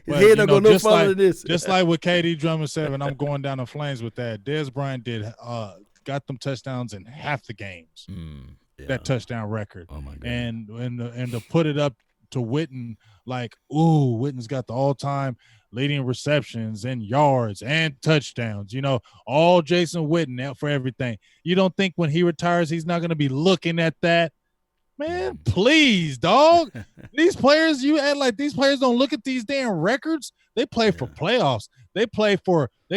head don't go no farther like, than this. Just like what KD Drummond said, and I'm going down in flames with that. Dez Bryant got them touchdowns in half the games. That touchdown record. Oh my God. And to put it up to Witten, like, Witten's got the all-time leading receptions and yards and touchdowns, all Jason Witten out for everything. You don't think when he retires he's not going to be looking at that? Man, please, dog. These players, you act like these players don't look at these damn records. They play for playoffs. They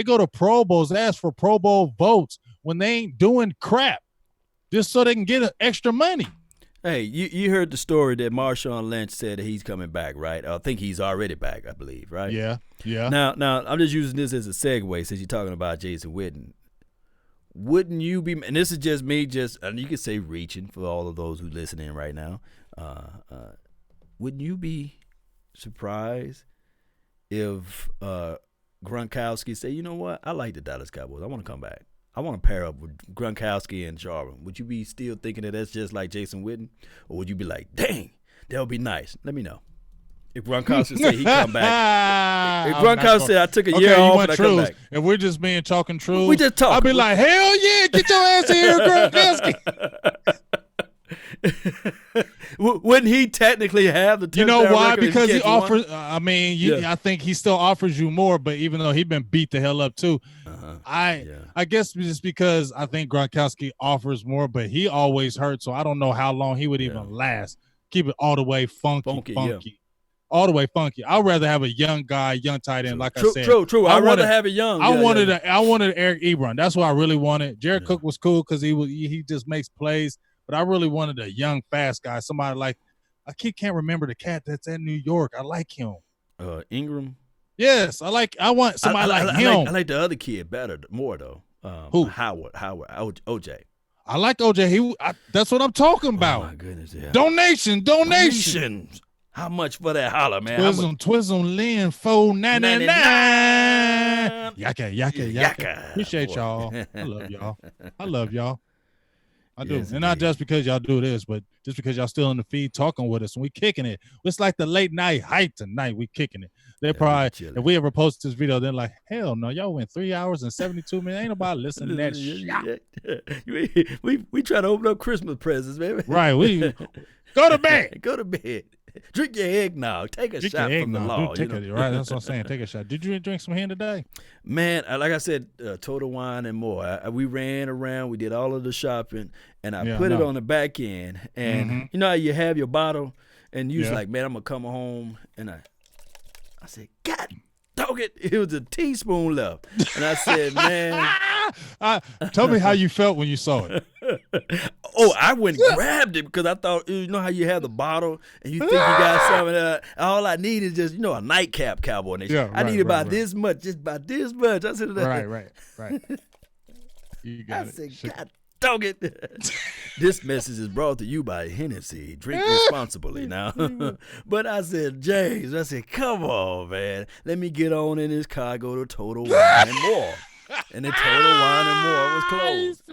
go to Pro Bowls, ask for Pro Bowl votes when they ain't doing crap just so they can get extra money. Hey, you heard the story that Marshawn Lynch said that he's coming back, right? I think he's already back, I believe, right? Yeah. Now I'm just using this as a segue since you're talking about Jason Witten. Wouldn't you be, and this is just me, and you could say reaching for all of those who listening right now, wouldn't you be surprised if Gronkowski say, you know what, I like the Dallas Cowboys, I want to come back. I want to pair up with Gronkowski and Jarwin. Would you be still thinking that that's just like Jason Witten? Or would you be like, dang, that would be nice? Let me know. If Gronkowski say he come back. If Gronkowski say I took a year off and I come back. If we're just being talking truth. We just talk. I'll be like, hell yeah, get your ass in here, Gronkowski. Wouldn't he technically have the touchdown record? You know why? Because he offers. I think he still offers you more. But even though he's been beat the hell up too, I guess just because I think Gronkowski offers more, but he always hurt. So I don't know how long he would even last. Keep it all the way funky. All the way funky. I'd rather have a young guy, young tight end, like I said. True. I'd rather have a young. I wanted Eric Ebron. That's what I really wanted. Jared Cook was cool because he just makes plays. But I really wanted a young, fast guy, somebody like can't remember the cat that's in New York. I like him. Ingram. Yes, I want somebody like him. I like the other kid more though. Who? Howard, OJ. I like OJ. That's what I'm talking about. Oh my goodness, yeah. Donation. How much for that holler, man? Twizzle, Lynn, $4.99. Yaka. Appreciate y'all. I love y'all. I do. Yes, and not just because y'all do this, but just because y'all still in the feed talking with us and we kicking it. It's like the late night hype tonight. We kicking it. They probably, if we ever post this video, they're like, hell no, y'all went 3 hours and 72 minutes. Ain't nobody listening to that shit. We try to open up Christmas presents, baby. Right. We go to bed. Go to bed. Drink your eggnog. Take a shot from the law. Right, that's what I'm saying. Take a shot. Did you drink some hen today? Man, like I said, Total Wine and more. We ran around. We did all of the shopping, and I put it on the back end. And you know how you have your bottle, and you was like, man, I'm going to come home. And I said, God dog it. It was a teaspoon left. And I said, man. Tell me how you felt when you saw it. I went and grabbed it because I thought, you know how you have the bottle and you think you got something. All I need is just, a nightcap, Cowboy Nation. Yeah, I need about this much, just about this much. I said, right. You got I said, God dog it. This message is brought to you by Hennessy. Drink responsibly now. But I said, James, come on, man. Let me get on in this car, go to Total Wine and More. And the Total Wine and More was closed.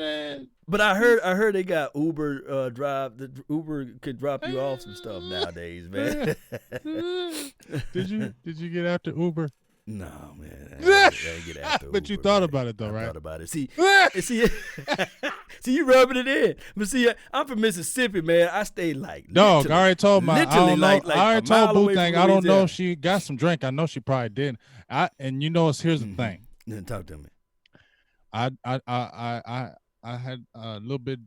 But I heard they got Uber drive. The Uber could drop you off some stuff nowadays, man. Did you get after Uber? No, man. I didn't get after But Uber, you thought man. about it though, right? I thought about it. See, you rubbing it in. But see, I'm from Mississippi, man. I stay dog. I already told I already told Boo thing. I don't know if she got some drink. I know she probably didn't. And here's the thing. Then talk to me. I had a little bit,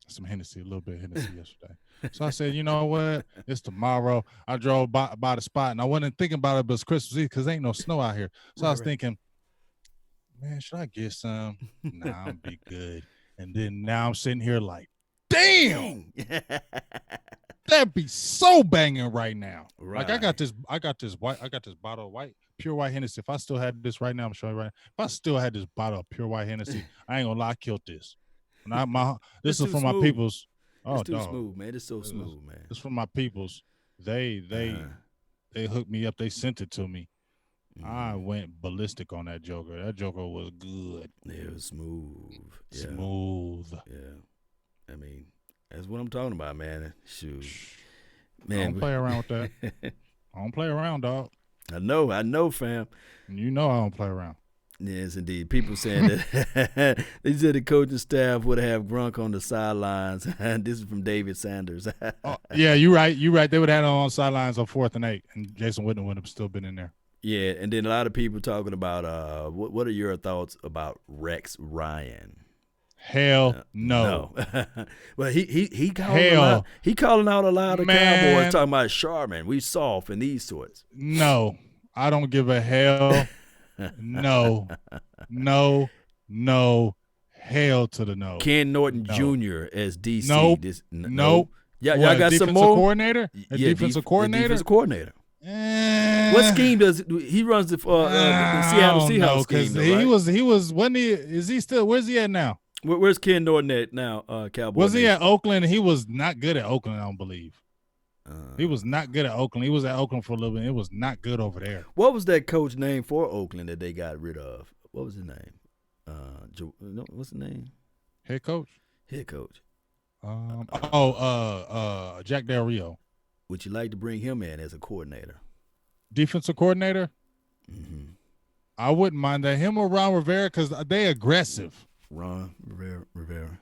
some Hennessy, a little bit of Hennessy yesterday. So I said, you know what? It's tomorrow. I drove by the spot, and I wasn't thinking about it, but it's Christmas Eve because ain't no snow out here. So I was thinking, man, should I get some? Nah, I'm be good. And then now I'm sitting here like, damn. That'd be so banging right now. Right. Like I got this bottle of pure white Hennessy. If I still had this right now, I'm showing you right now. If I still had this bottle of pure white Hennessy, I ain't gonna lie, I killed this. This is from my peoples. Oh, it's too dog. smooth, man. It's so smooth, man. It's from my peoples. They hooked me up. They sent it to me. I went ballistic on that Joker. That Joker was good. It was smooth. Yeah. Smooth. Yeah. I mean, that's what I'm talking about, man. Shoot. Man, I don't play around with that. I don't play around, dog. I know, fam. You know I don't play around. Yes, indeed. People saying that they said the coaching staff would have Grunk on the sidelines. This is from David Sanders. Yeah, you're right. They would have had him on sidelines on 4th and 8, and Jason Witten would have still been in there. Yeah, and then a lot of people talking about what are your thoughts about Rex Ryan? Hell no. Well, he calling out a lot of Cowboys talking about Sharman. We soft and these sorts. No, I don't give a hell. No, hell to the no. Ken Norton Jr. as DC. Nope. Yeah, y'all got some more coordinator. Defensive coordinator. Defensive coordinator. What scheme does he runs the Seattle Seahawks scheme? Though, he was when is he still? Where's he at now? Where's Ken Norton at now? Cowboys. Was he at Oakland? He was not good at Oakland, I don't believe. He was not good at Oakland. He was at Oakland for a little bit. It was not good over there. What was that coach name for Oakland that they got rid of? What was his name? What's the name? Head coach. Jack Del Rio. Would you like to bring him in as a coordinator? Defensive coordinator? Mm-hmm. I wouldn't mind that. Him or Ron Rivera, because they aggressive. Ron Rivera.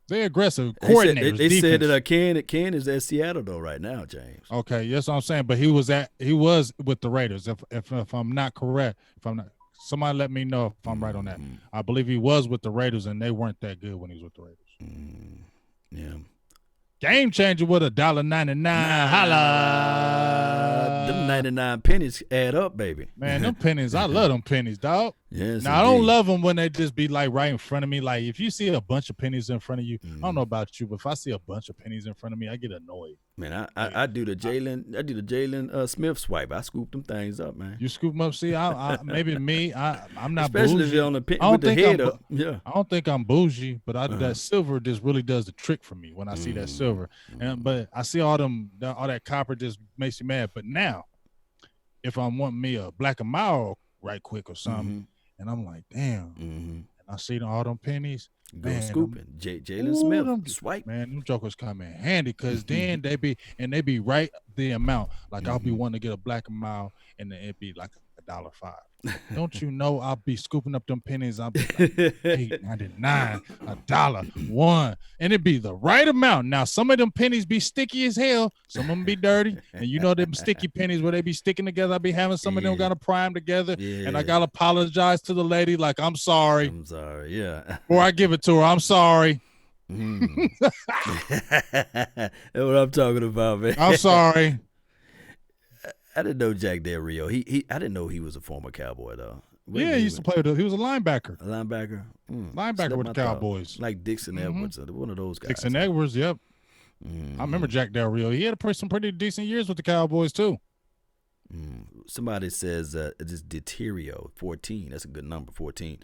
They aggressive coordinators. They said that Ken is at Seattle though right now, James. Okay, yes, I'm saying, but he was with the Raiders. If I'm not correct, somebody let me know if I'm right on that. I believe he was with the Raiders, and they weren't that good when he was with the Raiders. Yeah. Game changer with $1.99. Holla. Them 99 pennies add up, baby. Man, them pennies, I love them pennies, dog. Yes. Now, I don't love them when they just be like right in front of me. Like if you see a bunch of pennies in front of you, I don't know about you, but if I see a bunch of pennies in front of me, I get annoyed. Man, I do the Jalen Smith swipe. I scoop them things up, man. You scoop them up. See, maybe me. I'm not especially bougie. if you're on the with the head up. Yeah. I don't think I'm bougie, but that silver just really does the trick for me when I see that silver. But I see all that copper just makes me mad. But now, if I'm wanting me a black and mild right quick or something, and I'm like, damn, and I see all them pennies. Go scooping. Jalen Smith, swipe. Man, them jokers come in handy because then they be right the amount. Like I'll be wanting to get a black and mild, and then it'd be like $1.05. Don't you know I'll be scooping up them pennies? I'll be like $8.99, $1, and it'd be the right amount. Now some of them pennies be sticky as hell, some of them be dirty, and you know them sticky pennies where they be sticking together. I be having some of them gotta prime together, and I gotta apologize to the lady like I'm sorry, yeah, or I give it to her. I'm sorry. That's what I'm talking about, man. I'm sorry. I didn't know Jack Del Rio. I didn't know he was a former Cowboy though. He used to play with. He was a linebacker. Linebacker with the Cowboys. Like Dixon Edwards, one of those guys. Dixon Edwards, yep. I remember Jack Del Rio. He had some pretty decent years with the Cowboys too. Somebody says it's Deterio 14. That's a good number, 14.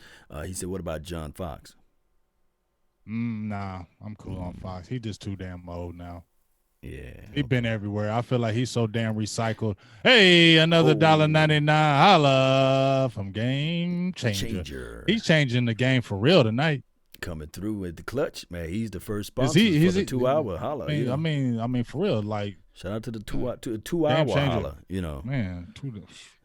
He said, "What about John Fox?" Nah, I'm cool on Fox. He just too damn old now. Yeah, he been everywhere. I feel like he's so damn recycled. Hey, another $1.99. Holla from Game Changer. He's changing the game for real tonight. Coming through with the clutch, man. He's the first sponsor for the 2 hour holla. I mean, for real. Like, shout out to the 2 hour holla. You know, man,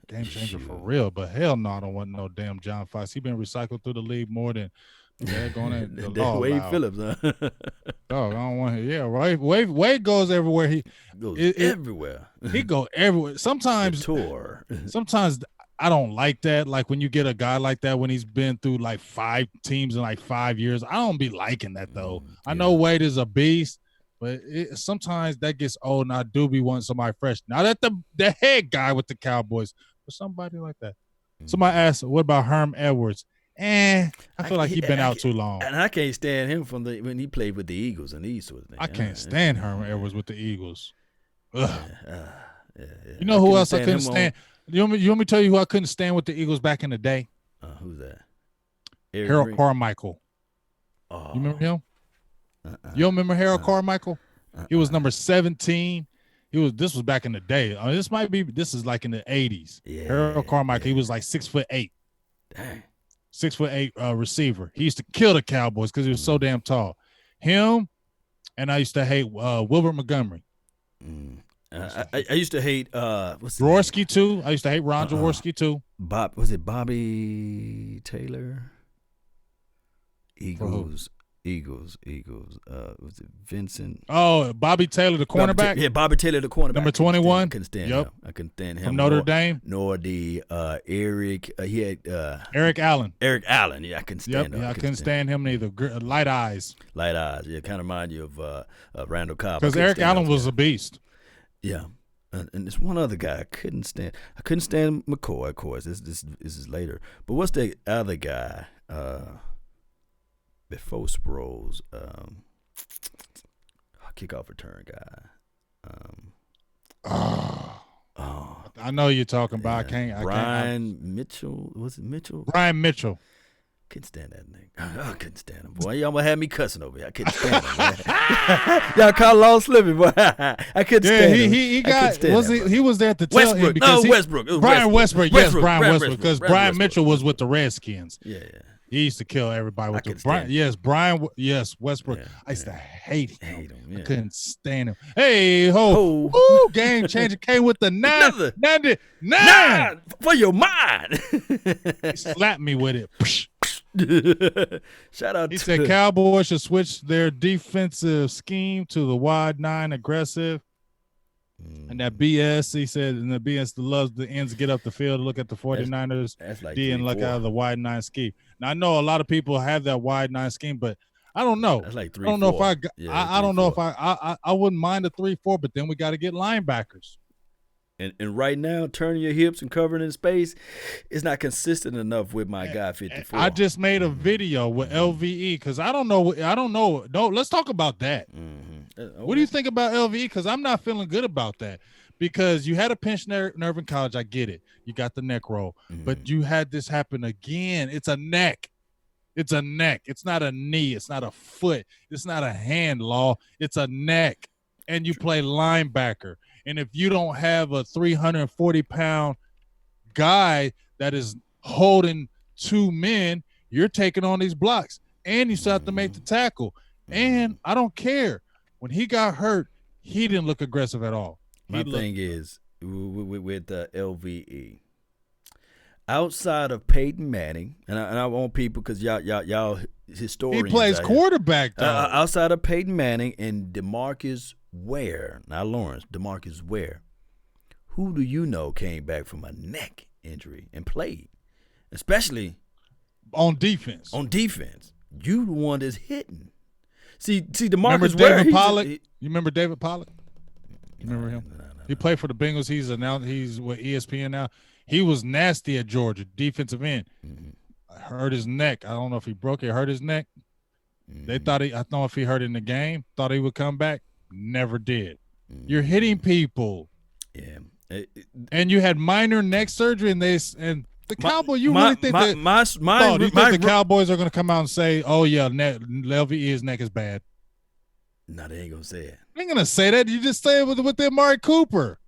Game Changer for real. But hell no, I don't want no damn John Fox. He been recycled through the league more than. Wade Phillips, huh? Dog, I don't want him. Yeah, right. Wade goes everywhere. He goes everywhere. He go everywhere. Sometimes I don't like that. Like when you get a guy like that when he's been through like 5 teams in like 5 years. I don't be liking that though. I know Wade is a beast, but sometimes that gets old, and I do be wanting somebody fresh. Now that the head guy with the Cowboys, but somebody like that. Somebody asked, "What about Herm Edwards?" I feel like he's been out too long. And I can't stand him when he played with the Eagles and these sort of things. I can't stand Herman Edwards with the Eagles. Ugh. Yeah. You know who else I couldn't stand? You want me to tell you who I couldn't stand with the Eagles back in the day? Who's that? Harold Carmichael. Oh. You remember him? You don't remember Harold Carmichael? He was number 17. This was back in the day. This is like in the 80s. Yeah, Harold Carmichael, he was like 6'8". Dang. 6'8" receiver. He used to kill the Cowboys because he was so damn tall. Him, and I used to hate Wilbert Montgomery. I used to hate Jaworski too. I used to hate Ron Jaworski too. Was it Bobby Taylor? Eagles. Was it Vincent? Oh, Bobby Taylor, the cornerback. Bobby Taylor, the cornerback. Number 21. Couldn't stand him. I couldn't stand him. From Notre Dame. Nor the Eric. He had Eric Allen. Eric Allen. Yeah, I couldn't stand him. Yeah, I couldn't stand him neither. Light eyes. Yeah, kind of remind you of Randall Cobb. Because Eric Allen was a beast. Yeah. And there's one other guy I couldn't stand. I couldn't stand McCoy, of course. This is later. But what's the other guy? Before Sproles, kickoff return guy. I know you're talking about. Brian Mitchell. Was it Mitchell? Brian Mitchell. Couldn't stand that nigga. I couldn't stand him, boy. Y'all gonna have me cussing over here. I couldn't stand him. Y'all call long slipping, boy. I couldn't stand him. He was there at the tail end because Westbrook. It was Brian Westbrook. Yes, Brian Westbrook. Because Brian Mitchell was with the Redskins. Yeah. He used to kill everybody with the Brian. Yes, Westbrook. Yeah, I used to hate him. Yeah. I couldn't stand him. Hey ho! Ooh, game changer came with the 99 for your mind. He slapped me with it. Shout out. He said Cowboys should switch their defensive scheme to the wide 9 aggressive. And that BS, he said, and the BS loves the ends to get up the field to look at the 49ers like D and look out of the wide 9 scheme. Now, I know a lot of people have that wide 9 scheme, but I don't know. That's like 3-4. I don't know if I don't know if I wouldn't mind a 3-4, but then we got to get linebackers. And right now, turning your hips and covering in space is not consistent enough with my guy 54. I just made a video with LVE because I don't know. No, let's talk about that. Okay. What do you think about LVE? Because I'm not feeling good about that. Because you had a pinched nerve in college. I get it. You got the neck roll. But you had this happen again. It's a neck. It's a neck. It's not a knee. It's not a foot. It's not a hand, Law. It's a neck. And you play linebacker. And if you don't have a 340-pound guy that is holding 2 men, you're taking on these blocks. And you still have to make the tackle. And I don't care. When he got hurt, he didn't look aggressive at all. My thing is with LVE, outside of Peyton Manning, and I want people because y'all historians. He plays quarterback though. Outside of Peyton Manning and DeMarcus Ware, not Lawrence, DeMarcus Ware, who do you know came back from a neck injury and played, especially on defense? On defense, you the one that's hitting. See, DeMarcus Ware. David Pollock? You remember David Pollock? You remember him? No. He played for the Bengals. He's with ESPN now. He was nasty at Georgia, defensive end. Hurt his neck. I don't know if he broke it. Hurt his neck. They thought I don't know if he hurt in the game. Thought he would come back. Never did. You're hitting people. Yeah. And you had minor neck surgery, and the Cowboys. You really think the Cowboys are going to come out and say, "Oh yeah, LVE's neck is bad"? No, they ain't gonna say it. They ain't gonna say that. You just say it with Amari Cooper.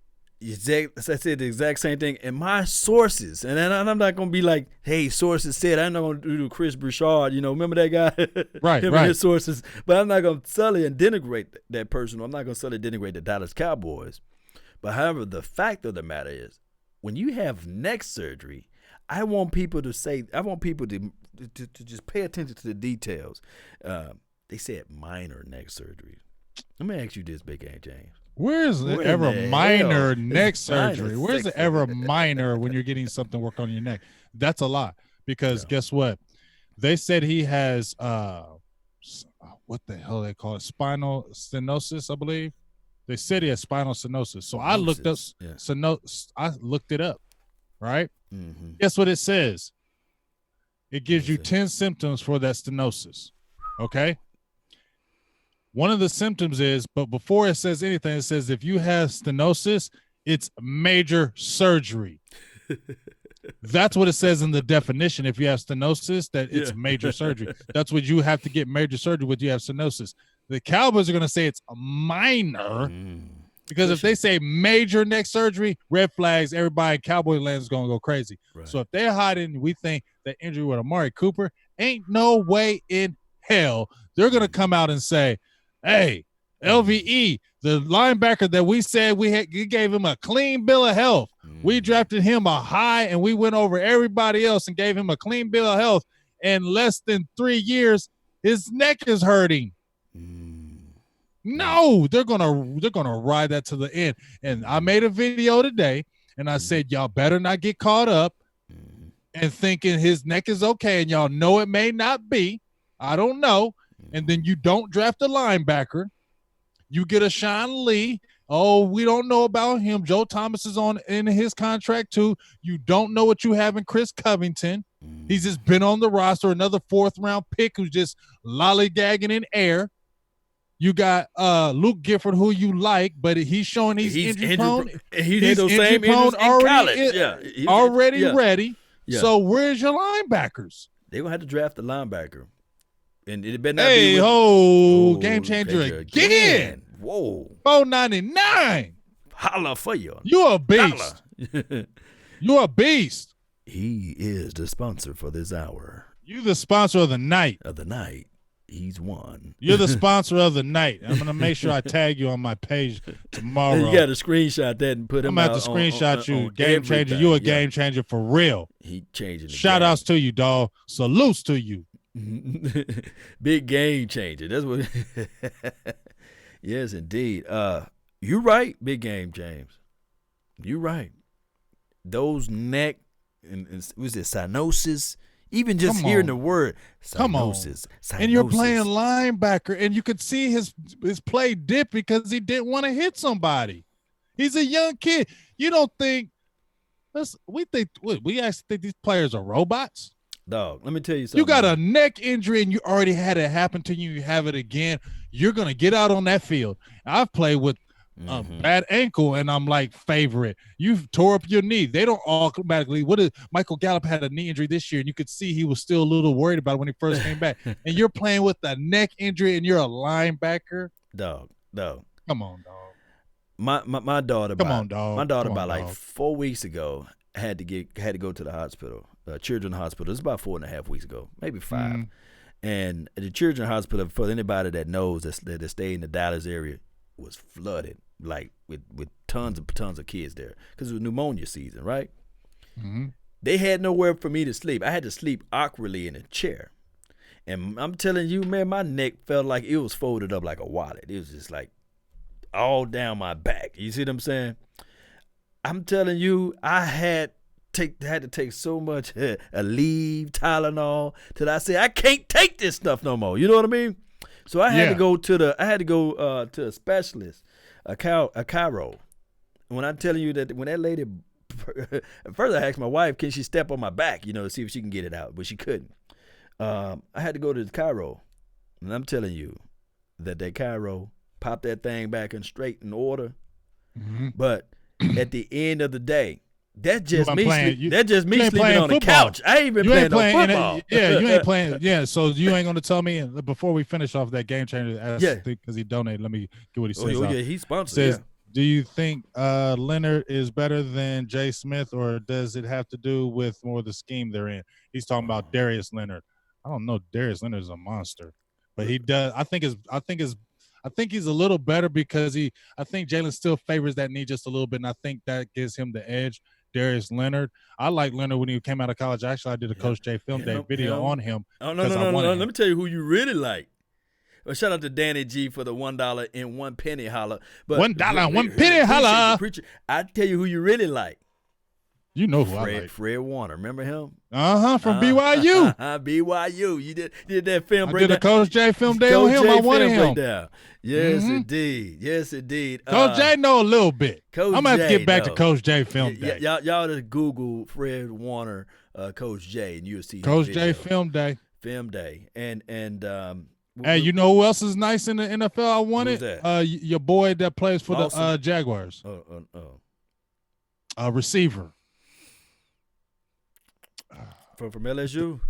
I said the exact same thing. And my sources, and I'm not gonna be like, "Hey, sources said." I'm not gonna do Chris Broussard. Remember that guy? Right, Him right. And his sources. But I'm not gonna sully and denigrate that person. I'm not gonna sully and denigrate the Dallas Cowboys. But however, the fact of the matter is, when you have neck surgery, I want people to just pay attention to the details. They said minor neck surgery. Let me ask you this, Big Game James. Where's it ever minor neck surgery? Where's it ever minor when you're getting something work on your neck? That's a lot because guess what? They said he has what the hell they call it? Spinal stenosis, I believe. They said he has spinal stenosis. So I looked up I looked it up, right? Guess what it says? It gives you 10 symptoms for that stenosis. Okay? One of the symptoms is, but before it says anything, it says if you have stenosis, it's major surgery. That's what it says in the definition. If you have stenosis, that it's major surgery. That's what you have to get major surgery with. You have stenosis. The Cowboys are going to say it's a minor because if they say major neck surgery, red flags, everybody in Cowboy land is going to go crazy. Right. So if they're hiding, we think that injury with Amari Cooper, ain't no way in hell they're going to come out and say, hey, LVE, the linebacker that we said we gave him a clean bill of health. We drafted him a high, and we went over everybody else and gave him a clean bill of health. In less than 3 years, his neck is hurting. No, they're gonna ride that to the end. And I made a video today, and I said y'all better not get caught up and thinking his neck is okay, and y'all know it may not be. I don't know. And then you don't draft a linebacker. You get a Sean Lee. Oh, we don't know about him. Joe Thomas is in his contract too. You don't know what you have in Chris Covington. He's just been on the roster, another 4th-round pick who's just lollygagging in air. You got Luke Gifford, who you like, but he's showing he's injury prone. He's the same injuries in college. Already ready. Yeah. So where's your linebackers? They're going to have to draft the linebacker. And it better not be game changer again. Whoa. $4.99. Holla for you. You a beast. You a beast. He is the sponsor for this hour. You the sponsor of the night. He's one. You're the sponsor of the night. I'm going to make sure I tag you on my page tomorrow. You got to screenshot that and put him out. I'm going to have to screenshot you. Game changer. You a game changer for real. He changing the Shout outs to you, dog. Salutes to you. Big game changer. That's what. Yes, indeed. You're right, big game, James. You're right. Those neck and was it cyanosis? Even just hearing the word cyanosis. And you're playing linebacker, and you could see his play dip because he didn't want to hit somebody. He's a young kid. You don't think? We actually think these players are robots. Dog, let me tell you something. You got a neck injury and you already had it happen to you. You have it again. You're going to get out on that field. I've played with a bad ankle, and I'm like, favorite. You've tore up your knee. They don't automatically. Michael Gallup had a knee injury this year, and you could see he was still a little worried about it when he first came back. And you're playing with a neck injury, and you're a linebacker. Dog. Come on, dog. My daughter. Come on, dog. My daughter, about 4 weeks ago, had to go to the hospital. Children's Hospital. It's about 4.5 weeks ago, maybe 5. And the Children's Hospital, for anybody that knows that stay in the Dallas area, was flooded, like with tons of kids there, because it was pneumonia season, right? They had nowhere for me to sleep. I had to sleep awkwardly in a chair, and I'm telling you, man, my neck felt like it was folded up like a wallet. It was just like all down my back. You see what I'm saying? I'm telling you, I had to take so much leave, Tylenol, till I said I can't take this stuff no more. You know what I mean? So I had to go to a specialist, a chiro. When I'm telling you that, when that lady, first I asked my wife, can she step on my back, to see if she can get it out, but she couldn't. I had to go to the chiro, and I'm telling you that chiro popped that thing back in straight in order. But at the end of the day, that's just me sleeping on the couch. I ain't even playing no football. You ain't playing. Yeah, so you ain't going to tell me, before we finish off that game changer, because he donated, let me get what he says. Oh, yeah, he's sponsored. Says, do you think Leonard is better than Jay Smith, or does it have to do with more of the scheme they're in? He's talking about Darius Leonard. I don't know. Darius Leonard is a monster, but he does. I think he's a little better because I think Jalen still favors that knee just a little bit, and I think that gives him the edge. Darius Leonard. I like Leonard when he came out of college. Actually, I did a Coach J film day video on him. Oh, no. Let me tell you who you really like. Well, shout out to Danny G for the $1 and 1 penny holler. But $1 and 1 penny holler. Preacher, I tell you who you really like. You know who I like. Fred Warner. Remember him? From BYU. BYU. You did that film breakdown. I did a Coach J film day on him. I wanted him. Breakdown. Yes, indeed. Yes, indeed. Coach J know a little bit. I'm going to have to get back to Coach J film day. Y'all just Google Fred Warner, Coach J, and you'll see Coach J film day. Film day. And hey, you know who else is nice in the NFL? I wanted your boy that plays for the Jaguars. Receiver. From LSU?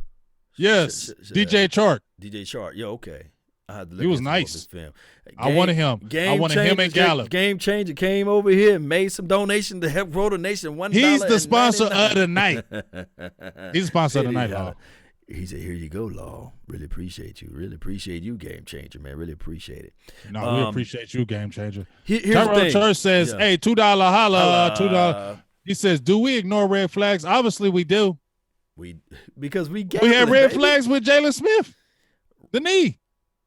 Yes. DJ Chark. DJ Chark. Yeah, okay. I had to look he was nice. Film. I wanted him. I wanted him and Gallup. Game Changer came over here and made some donation to help grow the nation. He's the sponsor of the night. He's the sponsor of the night, Law. He said, here you go, Law. Really appreciate you. Really appreciate you, Game Changer, man. Really appreciate it. No, we appreciate you, Game Changer. Tyrone Church says, hey, $2 holla. $2. He says, do we ignore red flags? Obviously we do. Because we had red flags with Jalen Smith. The knee.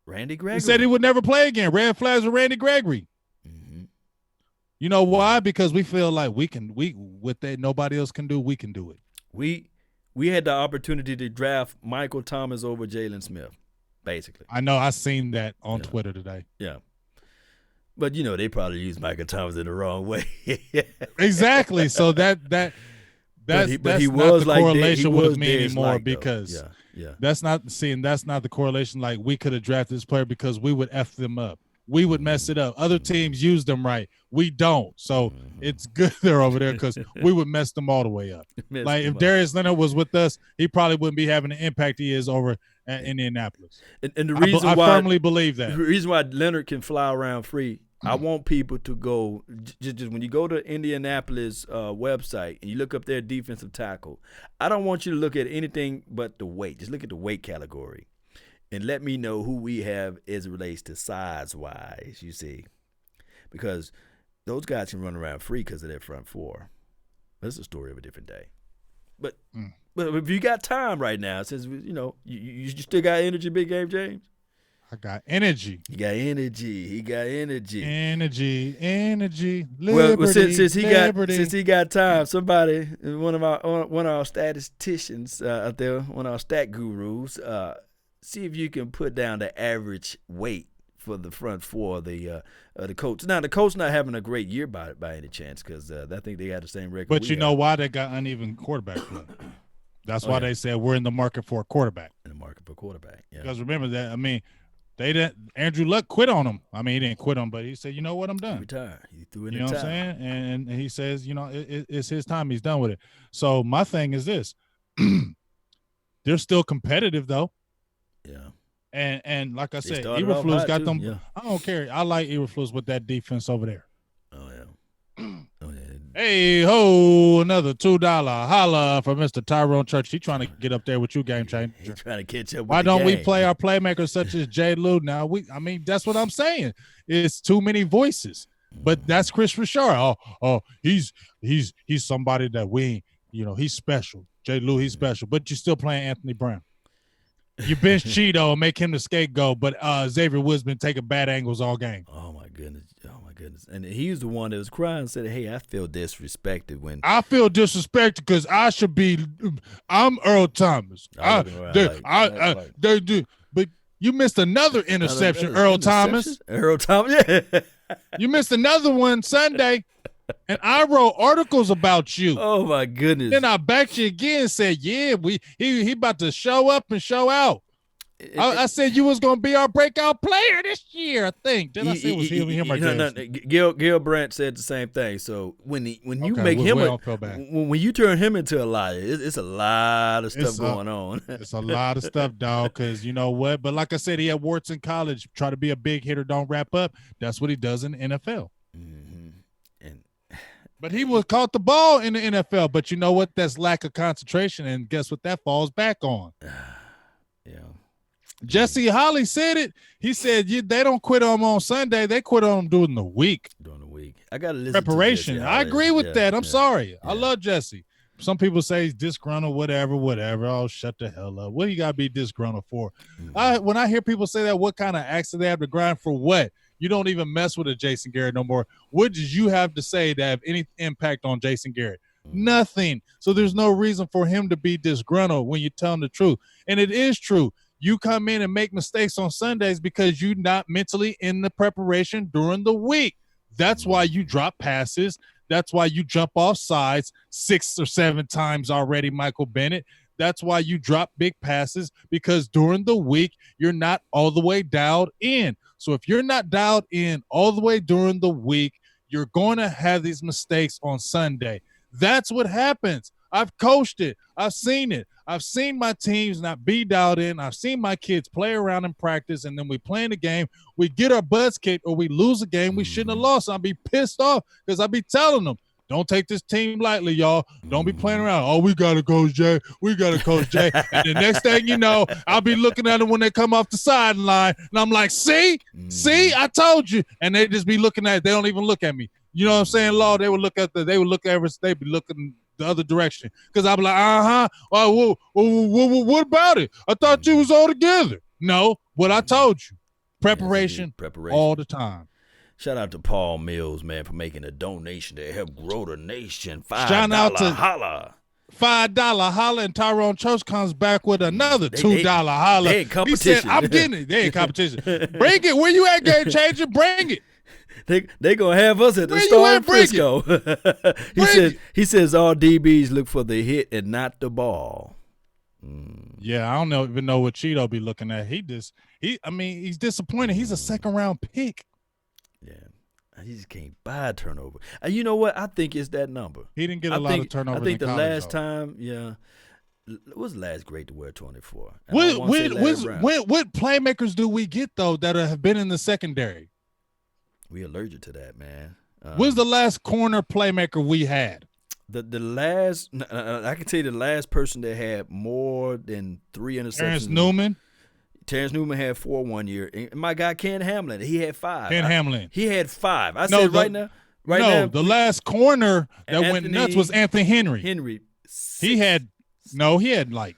Randy Gregory. He said he would never play again. Red flags with Randy Gregory. Mm-hmm. You know why? Because we feel like we with that nobody else can do, we can do it. We had the opportunity to draft Michael Thomas over Jalen Smith, basically. I know. I seen that on Twitter today. Yeah. But, they probably used Michael Thomas in the wrong way. Exactly. So that's not the correlation with me anymore because that's not the correlation. Like we could have drafted this player because we would F them up. We would mess it up. Other teams use them right. We don't. So it's good they're over there because we would mess them all the way up. Like if Darius Leonard was with us, he probably wouldn't be having the impact he is over at Indianapolis. And the reason I firmly believe that. The reason why Leonard can fly around free, I want people to go just when you go to Indianapolis website and you look up their defensive tackle, I don't want you to look at anything but the weight. Just look at the weight category and let me know who we have as it relates to size-wise, you see. Because those guys can run around free because of their front four. That's a story of a different day. But if you got time right now, since, you still got energy, Big Game James? I got energy. He got energy. Energy. Liberty, well, since he got time, somebody, one of our statisticians out there, one of our stat gurus, see if you can put down the average weight for the front four of the Colts. Now the Colts not having a great year by any chance because I think they had the same record. But you know why they got uneven quarterback play? That's why they said we're in the market for a quarterback. In the market for a quarterback, yeah. Because remember that. I mean. They didn't. Andrew Luck quit on him. I mean, he didn't quit on him, but he said, "You know what? I'm done." He retired. He threw in the towel. You know what I'm saying? And he says, it's his time. He's done with it. So my thing is this: they're still competitive, though. Yeah. And like I said, Eberflus got them. Yeah. I don't care. I like Eberflus with that defense over there. Oh yeah. Hey ho! Another $2 holla for Mr. Tyrone Church. He trying to get up there with you, Game Changer. He's trying to catch up. Why don't we play our playmakers such as Jay Lou now? That's what I'm saying. It's too many voices. But that's Chris Richard. Oh, he's somebody that we, he's special. Jay Lou, he's special. But you're still playing Anthony Brown. You bench Cheeto and make him the scapegoat, but Xavier Woods been taking bad angles all game. Oh my goodness. And he's the one that was crying and said, hey, I feel disrespected when I feel disrespected because I'm Earl Thomas. They do, but you missed another interception, Earl Thomas. Earl Thomas, yeah. You missed another one Sunday, and I wrote articles about you. Oh my goodness. Then I backed you again and said, yeah, he about to show up and show out. I said you was gonna be our breakout player this year. I think. Did I say it was him or Gil Brandt said the same thing. So when you make him when you turn him into a liar, it's a lot of stuff going on. It's a lot of stuff, dog. Because you know what? But like I said, he had warts in college. Try to be a big hitter, don't wrap up. That's what he does in the NFL. Mm-hmm. But he was caught the ball in the NFL. But you know what? That's lack of concentration, and guess what? That falls back on. Yeah. Jesse Holly said it. He said they don't quit on him on Sunday. They quit on him during the week. I got to listen preparation. to Jesse I agree with that. I'm sorry. Yeah. I love Jesse. Some people say he's disgruntled, whatever. Oh, shut the hell up. What do you got to be disgruntled for? Mm-hmm. When I hear people say that, what kind of acts do they have to grind for what? You don't even mess with a Jason Garrett no more. What did you have to say to have any impact on Jason Garrett? Nothing. So there's no reason for him to be disgruntled when you tell him the truth. And it is true. You come in and make mistakes on Sundays because you're not mentally in the preparation during the week. That's why you drop passes. That's why you jump off sides 6 or 7 times already, Michael Bennett. That's why you drop big passes, because during the week, you're not all the way dialed in. So if you're not dialed in all the way during the week, you're going to have these mistakes on Sunday. That's what happens. I've coached it. I've seen it. I've seen my teams not be dialed in. I've seen my kids play around in practice, and then we play in the game. We get our butts kicked, or we lose a game we shouldn't have lost. I'll be pissed off because I'll be telling them, don't take this team lightly, y'all. Don't be playing around. Oh, we got to Coach Jay. We got to Coach Jay. And the next thing you know, I'll be looking at them when they come off the sideline, and I'm like, see, I told you. And they just be looking at it. They don't even look at me. You know what I'm saying, Law? They would look at they be looking the other direction, because I'll be like, oh, what about it? I thought you was all together. No, what I told you. Preparation all the time. Shout out to Paul Mills, man, for making a donation to help grow the nation. Shout out to holla. $5 holla, and Tyrone Church comes back with another $2 holla. They in competition. He said, I'm getting it. They in competition. Bring it. Where you at, Game Changer? Bring it. They gonna have us at the Star in Frisco. He says all DBs look for the hit and not the ball. Yeah, I don't even know what Cheeto be looking at. He's disappointed. He's a second-round pick. Yeah, he just can't buy a turnover. And you know what? I think it's that number. He didn't get a lot of turnovers. I think in the college, last time, was the last great to wear 24. What playmakers do we get though that have been in the secondary? We allergic to that, man. When's the last corner playmaker we had? The last, I can tell you the last person that had more than 3 interceptions. Terrence Newman had 4 1 year. And my guy Ken Hamlin, he had 5. He had 5. The last corner that went nuts was Anthony Henry. He had like,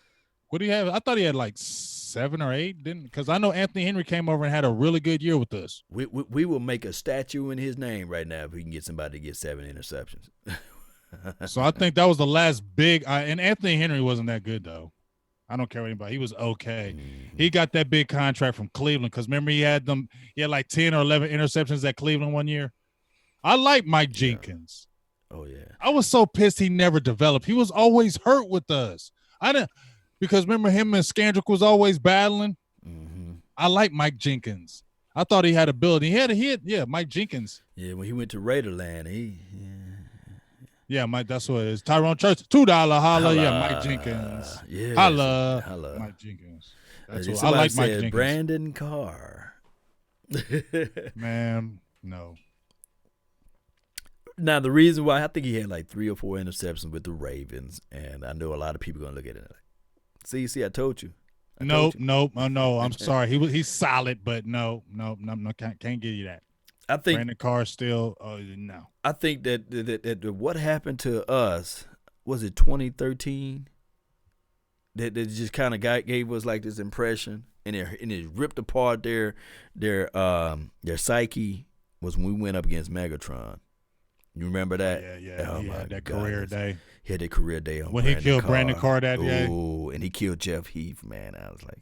what do you have? I thought he had like 7 or 8, didn't? Because I know Anthony Henry came over and had a really good year with us. We will make a statue in his name right now if we can get somebody to get 7 interceptions. So I think that was the last big. And Anthony Henry wasn't that good though. I don't care what anybody. He was okay. He got that big contract from Cleveland because remember he had like 10 or 11 interceptions at Cleveland one year. I like Mike Jenkins. Oh yeah. I was so pissed he never developed. He was always hurt with us. Because remember him and Skandrick was always battling. I like Mike Jenkins. I thought he had ability. He had a hit. Yeah, Mike Jenkins. Yeah, when he went to Raiderland, Yeah, Mike, that's what it is. Tyrone Church, $2 holla. Yeah, Mike Jenkins. Yeah, holla. Mike Jenkins. That's what I like. Mike Jenkins. Brandon Carr. Man, no. Now the reason why I think he had like 3 or 4 interceptions with the Ravens, and I know a lot of people gonna look at it like, see, I told you. No. I'm sorry. He's solid, but no, can't give you that. I think Brandon Carr still. No. I think that what happened to us was it 2013 that just kind of gave us like this impression, and it ripped apart their psyche was when we went up against Megatron. You remember that? Yeah. Oh, he had that career day. He had that career day on when he killed Brandon Carr that day. Oh, and he killed Jeff Heath, man. I was like,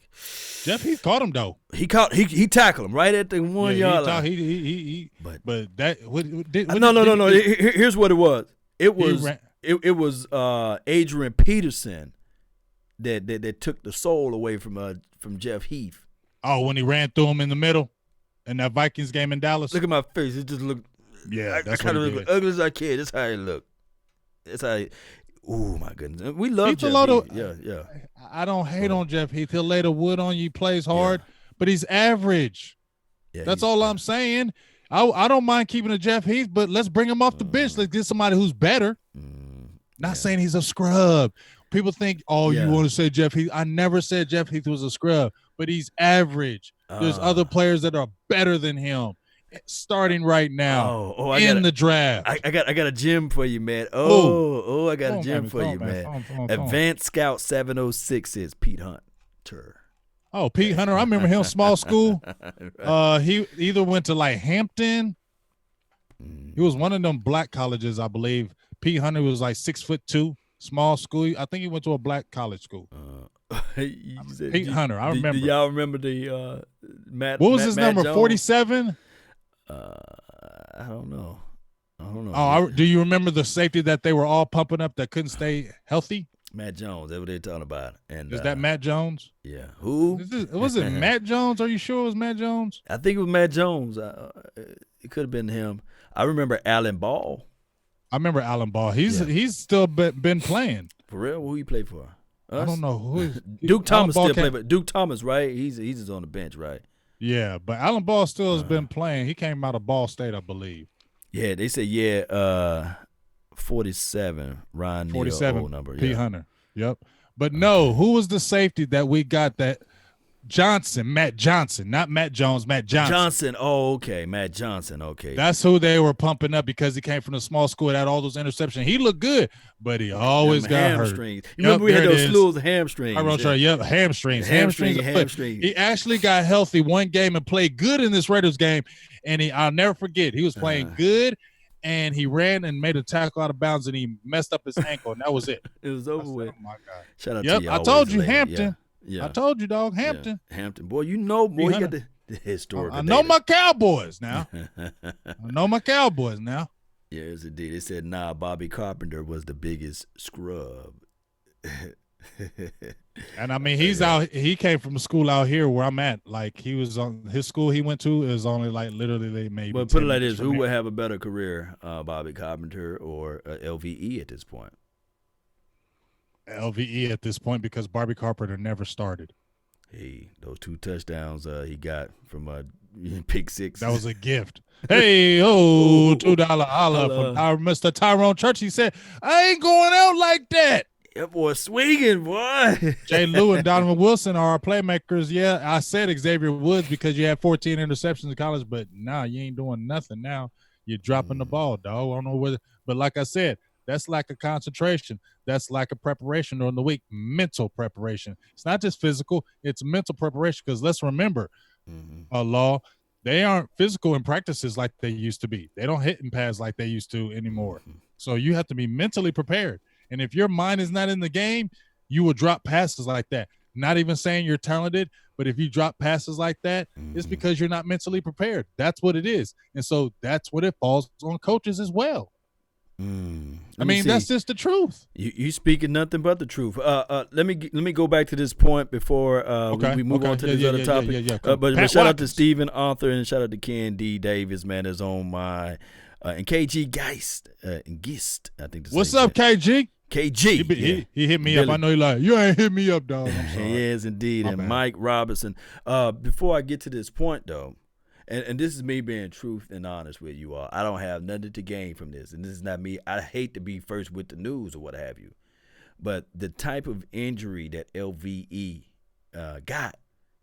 Jeff Heath caught him though. He tackled him right at the 1 yard line. But that no. Here's what it was. It was Adrian Peterson that took the soul away from Jeff Heath. Oh, when he ran through him in the middle in that Vikings game in Dallas. Look at my face. It just looked. Yeah, I kind of look ugly as I can. That's how it looked. That's how. Oh my goodness, we love Jeff Heath. Yeah. I don't hate on Jeff Heath. He'll lay the wood on you. He plays hard, but he's average. Yeah, that's all I'm saying. I don't mind keeping a Jeff Heath, but let's bring him off the bench. Let's get somebody who's better. Not saying he's a scrub. People think, you want to say Jeff Heath. I never said Jeff Heath was a scrub, but he's average. There's other players that are better than him. Starting right now the draft. I got a gem for you, man. I got a gem for you, man. Advanced Scout 706 is Pete Hunter. Oh, Pete Hunter. I remember him, small school. He either went to like Hampton. He was one of them black colleges, I believe. Pete Hunter was like 6'2", small school. I think he went to a black college school. Pete Hunter, I remember. Do y'all remember the Matt? What was his Matt number? Jones? 47. I don't know. Oh, do you remember the safety that they were all pumping up that couldn't stay healthy? Matt Jones, that's what they're talking about. And is that Matt Jones? Yeah. Who? Was it Matt Jones? Are you sure it was Matt Jones? I think it was Matt Jones. It could have been him. I remember Alan Ball. I remember Alan Ball. He's still been playing. For real? Who he played for? Us? I don't know who. Duke Thomas still played, but Duke Thomas, right? He's just on the bench, right? Yeah, but Alan Ball still has been playing. He came out of Ball State, I believe. Yeah, they said 47. Ryan 47. Neal, number. Pete Hunter. Yep. But no, who was the safety that we got that? Matt Johnson, not Matt Jones, Matt Johnson. Oh, okay. Matt Johnson, okay. That's who they were pumping up because he came from a small school that had all those interceptions. He looked good, but he always got hamstrings. hurt. You remember we had those slews of hamstrings. I wrote hamstrings. He actually got healthy one game and played good in this Raiders game, and I'll never forget. He was playing good, and he ran and made a tackle out of bounds, and he messed up his ankle, and that was it. It was over with. Oh, my God. Shout out to you. I told you, Hampton. Yeah. Yeah. I told you, dog. Hampton. Yeah. Hampton. Boy, you got the historical I know data. my Cowboys now. Yes, indeed. They said, Bobby Carpenter was the biggest scrub. And, I mean, he came from a school out here where I'm at. Like, he was on his school he went to is only, like, literally maybe. But put it like this. Who would have a better career, Bobby Carpenter or LVE at this point? LVE at this point because Bobby Carpenter never started. Hey, those 2 touchdowns he got from pick 6. That was a gift. Hey, $2 holla from Mr. Tyrone Church. He said, I ain't going out like that. That boy swinging, boy. Jay Lou and Donovan Wilson are our playmakers. Yeah, I said Xavier Woods because you had 14 interceptions in college, but you ain't doing nothing now. You're dropping the ball, dog. I don't know whether, but like I said, that's like a concentration. That's like a preparation during the week, mental preparation. It's not just physical, it's mental preparation because let's remember, Law, they aren't physical in practices like they used to be. They don't hit and pass like they used to anymore. So you have to be mentally prepared. And if your mind is not in the game, you will drop passes like that. Not even saying you're talented, but if you drop passes like that, it's because you're not mentally prepared. That's what it is. And so that's what it falls on coaches as well. I mean, that's just the truth. You speaking nothing but the truth. Let me go back to this point before we move on to this other topic. But shout out to Stephen Arthur and shout out to Ken D. Davis, man, that's on my and KG Geist and Gist. I think. What's up, KG? KG. He hit me up. I know he like, you ain't hit me up, dog. I'm sorry. Yes, indeed. And Mike Robinson. Before I get to this point, though. And this is me being truth and honest with you all. I don't have nothing to gain from this. And this is not me. I hate to be first with the news or what have you. But the type of injury that LVE got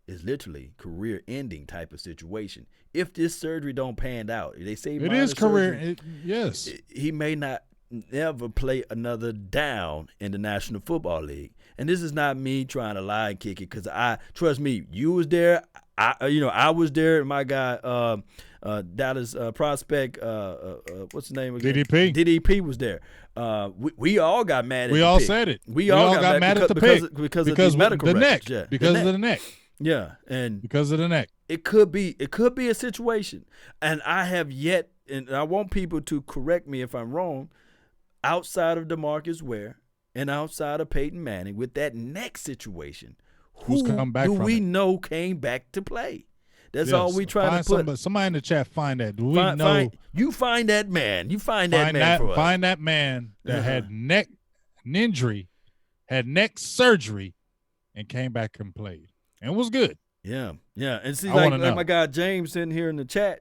is literally career-ending type of situation. If this surgery don't pan out, they say it is career. Yes. He may not never play another down in the National Football League. And this is not me trying to lie and kick it because trust me, you was there. I was there. My guy, Dallas prospect, what's his name again? DDP. DDP was there. We all got mad at we the all pick. said it. We all got mad at the pick because of the medical records. Yeah, because of the neck. Yeah, and because of the neck. It could be a situation, and I have yet, and I want people to correct me if I'm wrong. Outside of DeMarcus Ware and outside of Peyton Manning, with that neck situation. Who's come back from we it? know came back to play? That's all we try to put. Somebody in the chat find that. Do we know? You find that man. You find that man for us. Find that man that had neck injury, had neck surgery, and came back and played. And was good. Yeah. And see, like my guy James sitting here in the chat,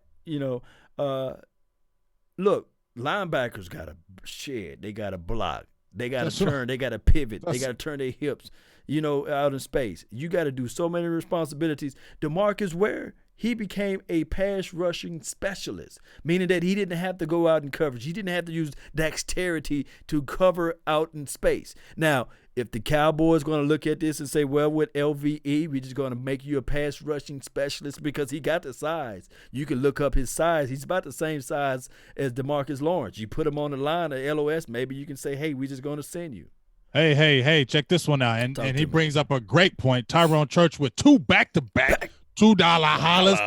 look, linebackers got to shed. They got to block. They got to turn. They got to pivot. They got to turn their hips, out in space. You got to do so many responsibilities. DeMarcus Ware he became a pass rushing specialist, meaning that he didn't have to go out in coverage. He didn't have to use dexterity to cover out in space. Now, if the Cowboys going to look at this and say, well, with LVE, we're just going to make you a pass rushing specialist because he got the size. You can look up his size. He's about the same size as DeMarcus Lawrence. You put him on the line of LOS, maybe you can say, hey, we're just going to send you. Hey, check this one out. And he brings up a great point. Tyrone Church with 2 back-to-back $2 hollers.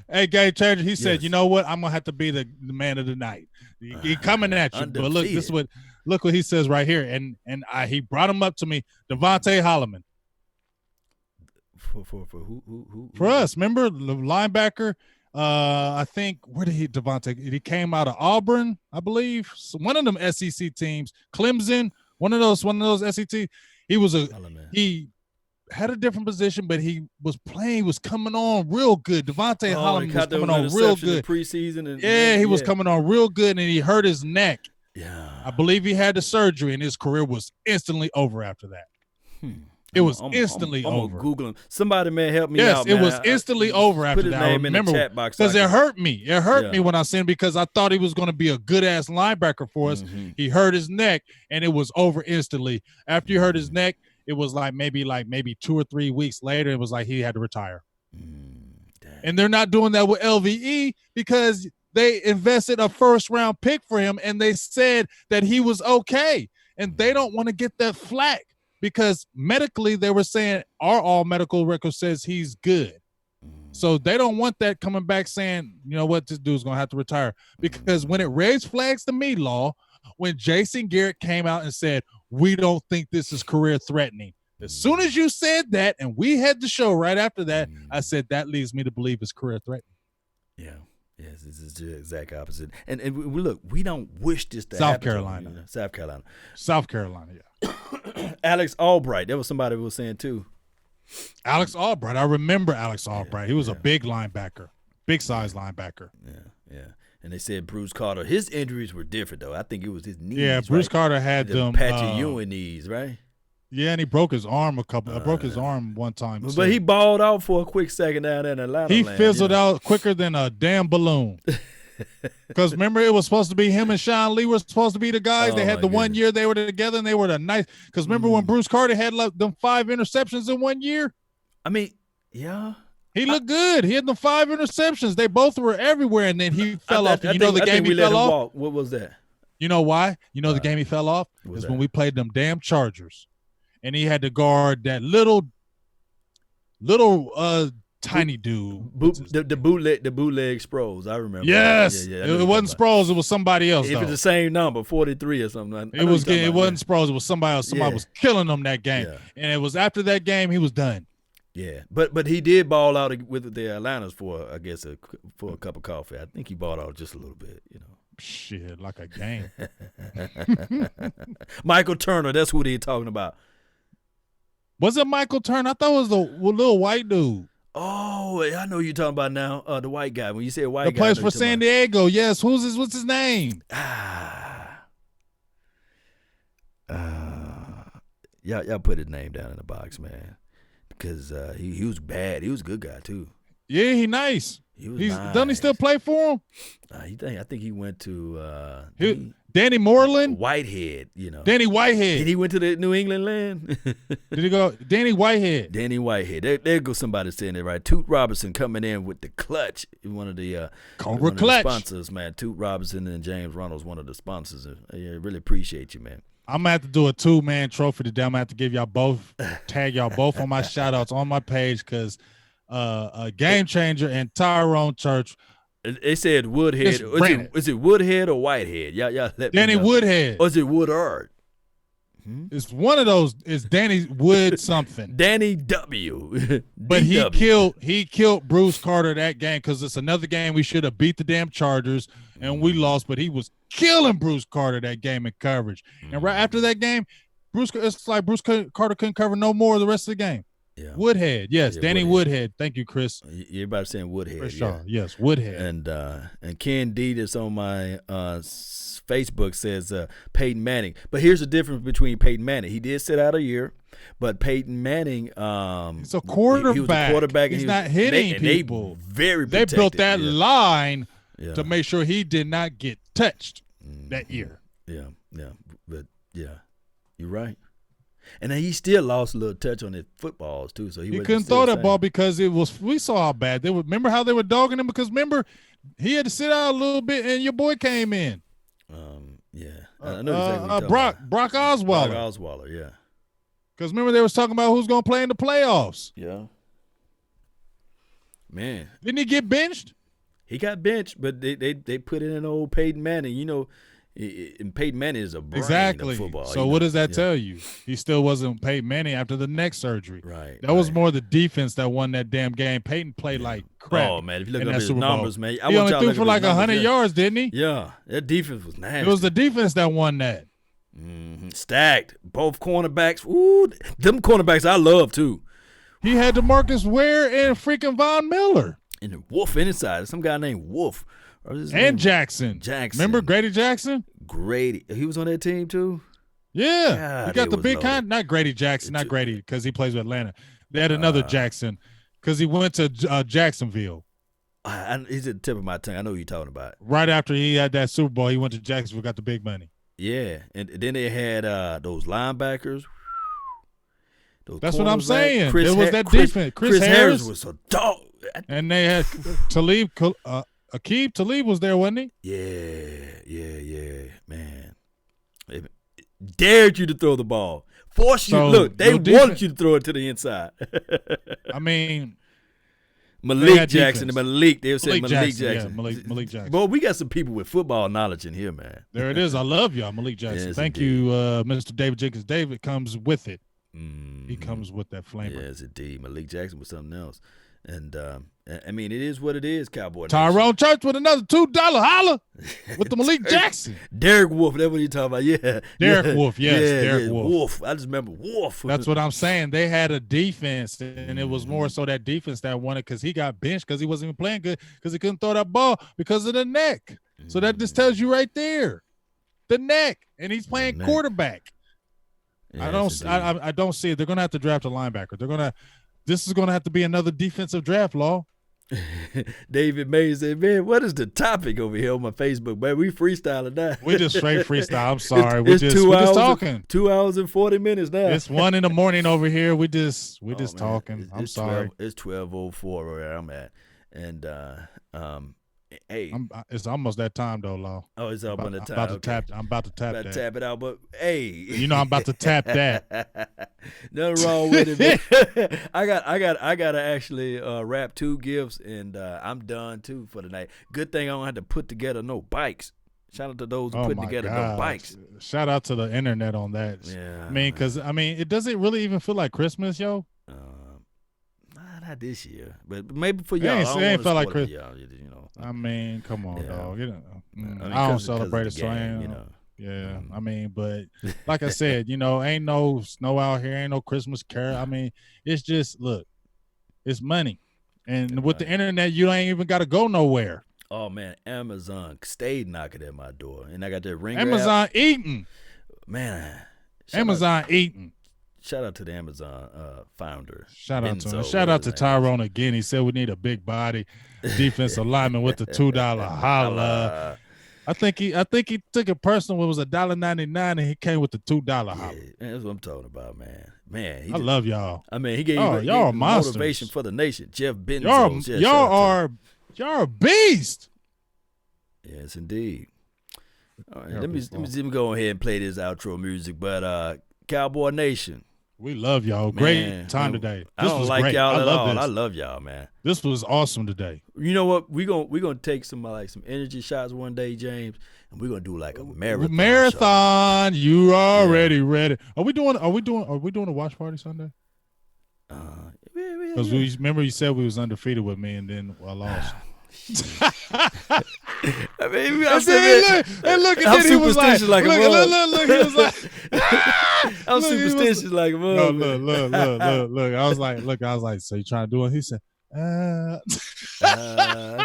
Hey, Game Changer, he said, you know what? I'm going to have to be the man of the night. He coming at you. Undefeated. But look what he says right here. And he brought him up to me, Devontae Holloman. For who? For us, remember the linebacker? I think Devontae? He came out of Auburn, I believe. So one of them SEC teams, Clemson. One of those SEC. He had a different position, but he was coming on real good. Devontae Holloman was coming on real good preseason. He was coming on real good, and he hurt his neck. Yeah, I believe he had the surgery, and his career was instantly over after that. It was instantly over. I'm Googling. Somebody may help me out. Yes, it was instantly over after that. I remember in the chat box because it hurt me. It hurt me when I seen him because I thought he was going to be a good ass linebacker for us. Mm-hmm. He hurt his neck, and it was over instantly. After he hurt his neck, it was maybe 2 or 3 weeks later. It was like he had to retire. And they're not doing that with LVE because they invested a first-round pick for him, and they said that he was okay, and they don't want to get that flack. Because medically, they were saying our all medical record says he's good. So they don't want that coming back saying, you know what, this dude's going to have to retire. Because when it raised flags to me, Law, when Jason Garrett came out and said, we don't think this is career threatening. As soon as you said that, and we had the show right after that, I said that leads me to believe it's career threatening. Yeah. Yes, this is the exact opposite. And look, we don't wish this to South happen. Carolina. South Carolina, yeah. Alex Albright, that was somebody who was saying too. Alex Albright, I remember Alex Albright. He was a big linebacker, big size linebacker. Yeah. And they said Bruce Carter, his injuries were different though. I think it was his knees. Yeah, Bruce Carter had them Patrick Ewing knees, right? Yeah, and he broke his arm broke his arm one time. But he balled out for a quick second down there in Atlanta. He fizzled out quicker than a damn balloon. Because remember, it was supposed to be him and Sean Lee were supposed to be the guys. They had the 1 year they were together, and they were the nice. Because remember when Bruce Carter had them 5 interceptions in 1 year? I mean, yeah. He looked good. He had the 5 interceptions. They both were everywhere, and then he fell off. And the game he fell off? What was that? You know why? The game he fell off is when we played them damn Chargers. And he had to guard that little tiny dude. The bootleg Sproles. I remember. Yes. It wasn't Sproles. It was somebody else. If it's the same number, 43 or something. It wasn't Sproles. It was somebody else. Somebody was killing him that game. Yeah. And it was after that game he was done. Yeah. But he did ball out with the Atlantas for, I guess, for a cup of coffee. I think he balled out just a little bit, Shit, like a game. Michael Turner, that's who they're talking about. Was it Michael Turner? I thought it was the little white dude. Oh, I know who you're talking about now. The white guy. When you say white guy, plays for San Diego. Yes. What's his name? Y'all put his name down in the box, man, because he was bad. He was a good guy too. Yeah, he nice. Nice. Doesn't he still play for him? I think he went to Danny Moreland? Whitehead, Danny Whitehead. Did he went to the New England land? Did he go? Danny Whitehead. Danny Whitehead. There goes somebody saying it right. Toot Robinson coming in with the clutch. One of the sponsors, man. Toot Robinson and James Reynolds, one of the sponsors. I really appreciate you, man. I'm going to have to do a 2-man trophy today. I'm going to have to give y'all both, tag y'all both on my shout-outs on my page because a Game Changer and Tyrone Church. They said Woodhead. Is it Woodhead or Whitehead? Y'all let me Danny know. Woodhead. Or is it Woodard? It's one of those. It's Danny Wood something. Danny W. But he killed Bruce Carter that game because it's another game we should have beat the damn Chargers and we lost. But he was killing Bruce Carter that game in coverage. And right after that game, it's like Bruce Carter couldn't cover no more of the rest of the game. Yeah. Woodhead. Yes, Danny Woodhead. Thank you, Chris. Everybody's saying Woodhead. Chris Shaw. Yes, Woodhead. And Ken D that's on my Facebook says Peyton Manning. But here's the difference between Peyton Manning. He did sit out a year, but Peyton Manning he's a quarterback. He was a quarterback. He's not hitting people. They built that line to make sure he did not get touched that year. Yeah. But, you're right. And then he still lost a little touch on his footballs too, so he couldn't throw that ball because it was. We saw how bad they would. Remember how they were dogging him because remember he had to sit out a little bit and your boy came in. I know exactly Brock Osweiler. Brock Osweiler, yeah. Because remember they was talking about who's going to play in the playoffs. Yeah. Man, didn't he get benched? He got benched, but they put in old Peyton Manning. You know. And Peyton Manning is a brain of football. So what does that tell you? He still wasn't Peyton Manning after the neck surgery. Right. That was more the defense that won that damn game. Peyton played like crap. Oh, man. If you look at his numbers, man. He only threw for like 100 yards, didn't he? Yeah. That defense was nasty. It was the defense that won that. Mm-hmm. Stacked. Both cornerbacks. Ooh, them cornerbacks I love, too. He had DeMarcus Ware and freaking Von Miller. And the Wolf inside. Some guy named Wolf. And Jackson. Remember Grady Jackson? Grady. He was on that team too? Yeah. God, he got the big kind. Not Grady Jackson. Not Grady because he plays with Atlanta. They had another Jackson because he went to Jacksonville. He's at the tip of my tongue. I know who you're talking about. Right after he had that Super Bowl, he went to Jacksonville, got the big money. Yeah. And then they had those linebackers. That's what I'm saying. There was that defense. Chris Harris was a dog. And they had Talib Aqib Talib was there, wasn't he? Yeah, man. They dared you to throw the ball. Force you. Look, they wanted you to throw it to the inside. I mean, Malik Jackson. They were saying Malik Jackson. Yeah, Malik Jackson. Boy, we got some people with football knowledge in here, man. There it is. I love y'all, Malik Jackson. Yes, Thank you, Mr. David Jenkins. David comes with it. He comes with that flamer. Yes, indeed. Malik Jackson was something else. And, I mean, it is what it is, Cowboy. Tyrone Church with another $2 holler with the Malik Jackson. Derek Wolf, that's what you talking about. Yeah. Derek Wolf, yes. Derek Wolf. I just remember Wolf. That's what I'm saying. They had a defense, and it was more so that defense that won it because he got benched because he wasn't even playing good because he couldn't throw that ball because of the neck. So that just tells you right there, the neck. And he's playing quarterback. Yes, I don't see it. They're going to have to draft a linebacker. This is going to have to be another defensive draft, Law. David May said, man, what is the topic over here on my Facebook, man? We freestyling now. We just straight freestyle. I'm sorry. We're just talking. 2 hours and 40 minutes now. It's 1 a.m. over here. We just talking. I'm sorry. It's 12:04 where I'm at. And hey, it's almost that time though, Law. Oh, it's up on the time. I'm about to tap that. Tap it out, but hey, you know I'm about to tap that. Nothing wrong with it, man. I got to actually wrap 2 gifts, and I'm done too for the night. Good thing I don't have to put together no bikes. Shout out to those who putting together no bikes. Shout out to the internet on that. Yeah, I mean, because it doesn't really even feel like Christmas, yo. Not this year, but maybe for y'all. It ain't felt like Christmas. You know. I mean, come on, dog. I don't celebrate it, so I ain't. Yeah, I mean, but like I said, ain't no snow out here, ain't no Christmas carol. I mean, it's just it's money, and with the internet, you ain't even got to go nowhere. Oh man, Amazon stayed knocking at my door, and I got that ring. Amazon eating, man. Amazon eating. Shout out to the Amazon founder. Shout out to him. Shout out to Tyrone again. He said we need a big body defensive lineman with the $2 holla. I think he took it personal when it was $1.99 and he came with the $2 holla. Yeah, that's what I'm talking about, man. Man, I love y'all. I mean, he gave y'all motivation for the nation. Jeff Benzo. Y'all are a beast. Yes, indeed. All right, let me go ahead and play this outro music. But Cowboy Nation. We love y'all. Great time today. I don't like y'all at all. I love y'all, man. This was awesome today. You know what? We're gonna take some energy shots one day, James, and we're gonna do like a marathon. You already ready? Are we doing a watch party Sunday? Because remember you said we was undefeated with me, and then I lost. I mean, look, and then he was like, look, he was like, I'm superstitious like a mother. No, look. I was like, so you trying to do it? He said, I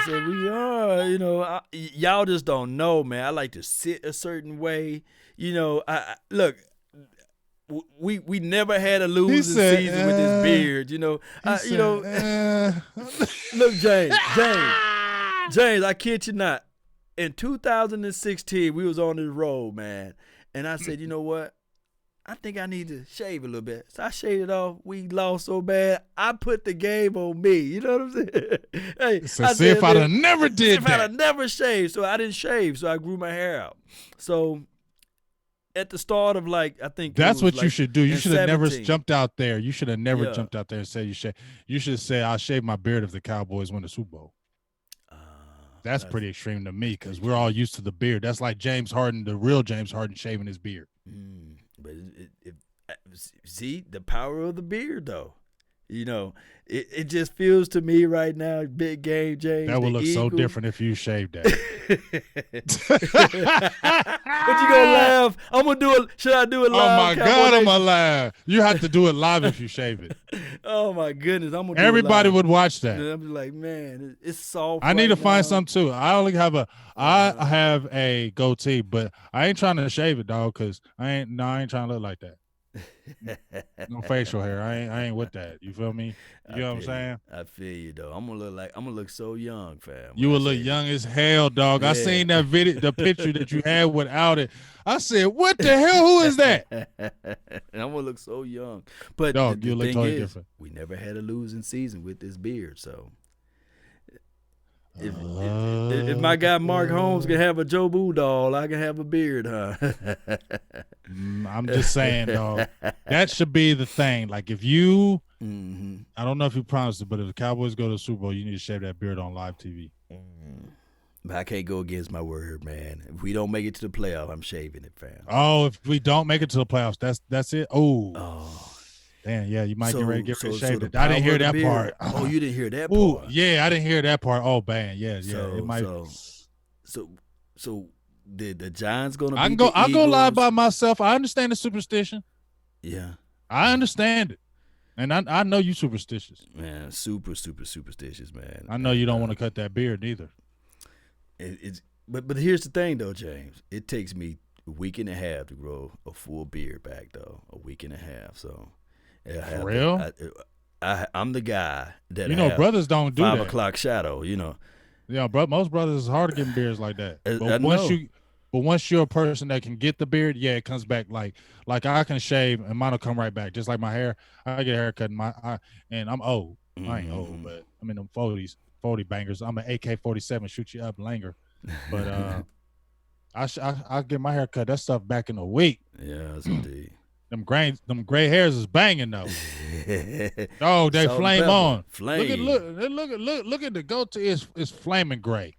said, we are, y'all just don't know, man. I like to sit a certain way. Look, we never had a losing season with this beard, Look, James, I kid you not. In 2016, we was on this road, man. And I said, you know what? I think I need to shave a little bit. So I shaved it off. We lost so bad. I put the game on me. You know what I'm saying? Hey, so see if I'd have never did that. If I'd have never shaved. So I didn't shave. So I grew my hair out. So at the start of I think that's what you should do. You should have never jumped out there. You should have never jumped out there and said you shave. You should have said, I'll shave my beard if the Cowboys win the Super Bowl. That's pretty extreme to me because we're all used to the beard. That's like James Harden, the real James Harden, shaving his beard. But see the power of the beard, though. It just feels to me right now, big game, James. That would look so different if you shaved that. But you gonna laugh? I'm gonna do it. Should I do it live? Oh my God, I'm gonna laugh. You have to do it live if you shave it. Oh my goodness, I'm gonna. Everybody would watch that. And I'm like, man, it's soft. I need to find something too. I only have I have a goatee, but I ain't trying to shave it, dog, because I ain't trying to look like that. No facial hair. I ain't with that. You feel me? You know what I'm saying? I feel you though. I'm gonna look so young, fam. You would look young as hell, dog. Yeah. I seen that video, the picture that you had without it. I said, "What the hell? Who is that?" And I'm gonna look so young. But dog, you look totally different. We never had a losing season with this beard, so. If my guy Mark Holmes can have a Joe Boo doll, I can have a beard, huh? I'm just saying, dog. That should be the thing. Like if you, I don't know if you promised it, but if the Cowboys go to the Super Bowl, you need to shave that beard on live TV. But I can't go against my word, man. If we don't make it to the playoff, I'm shaving it, fam. Oh, if we don't make it to the playoffs, that's it. Oh. Damn, yeah, you might get ready to get shaved. I didn't hear that part. Oh, you didn't hear that part? Ooh, yeah, I didn't hear that part. Oh, man, yeah. It might. So the Giants gonna? I'll go live by myself. I understand the superstition. Yeah, I understand it, and I know you superstitious. Man, super superstitious, man. I know you don't want to cut that beard either. But here's the thing, though, James. It takes me a week and a half to grow a full beard back, though. A week and a half, so. For real? I'm the guy that brothers don't do 5 that. o'clock shadow. Yeah, most brothers is hard to get beards like that. But once you're a person that can get the beard, yeah, it comes back like I can shave and mine'll come right back. Just like my hair, I get a haircut and I'm old. I ain't old, but I'm in them 40s, 40 bangers. I'm an AK-47, shoot you up Langer. But I get my hair cut. That stuff back in a week. Yes, indeed. Them gray hairs is banging though. Oh, they flame on. Flame. Look at the goatee. It's flaming gray.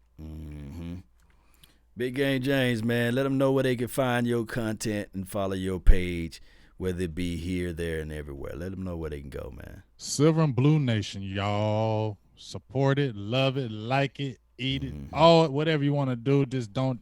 Big Game James, man. Let them know where they can find your content and follow your page, whether it be here, there, and everywhere. Let them know where they can go, man. Silver and Blue Nation, y'all. Support it, love it, like it, eat it, all whatever you want to do. Just don't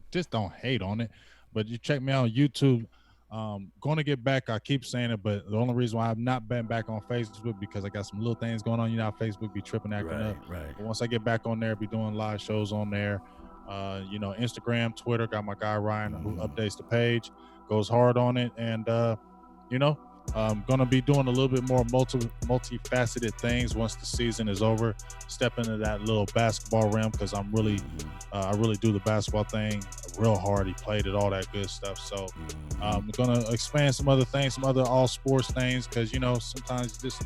hate on it. But you check me out on YouTube. Going to get back. I keep saying it, but the only reason why I've not been back on Facebook because I got some little things going on. Facebook be tripping, acting up. Right. But once I get back on there, be doing live shows on there. Instagram, Twitter. Got my guy Ryan who updates the page, goes hard on it, and I'm gonna be doing a little bit more multifaceted things once the season is over. Step into that little basketball realm because I'm really, I really do the basketball thing real hard. He played it, all that good stuff. So I'm gonna expand some other things, some other all sports things because sometimes this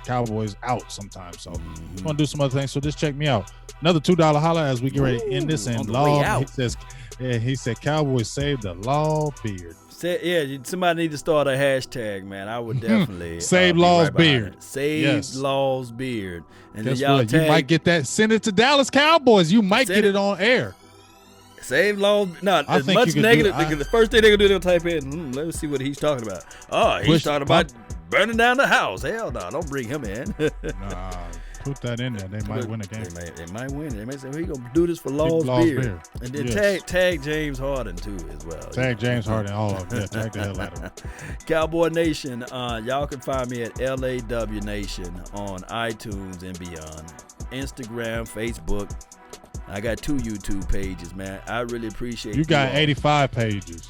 Cowboys out sometimes. So I'm gonna do some other things. So just check me out. Another $2 holla as we get ready to end this. And Law, he said Cowboys saved the Law beard. Somebody need to start a hashtag, man. I would definitely save Law's beard. Save Law's beard. And guess then y'all what? You might get that. Send it to Dallas Cowboys. You might get it on air. Save Law's. No, as much negative. The first thing they're gonna do, they'll type in. Let's see what he's talking about. Oh, he's talking about burning down the house. Hell no, don't bring him in. Nah. Put that in there. They might win a game. They might win. They may say, "We're gonna do this for Law's beer," and then tag James Harden too as well. Tag James Harden, all of them. Yeah, tag the hell out of him. Cowboy Nation, y'all can find me at LAW Nation on iTunes and beyond, Instagram, Facebook. I got 2 YouTube pages, man. I really appreciate you. Got 85 pages.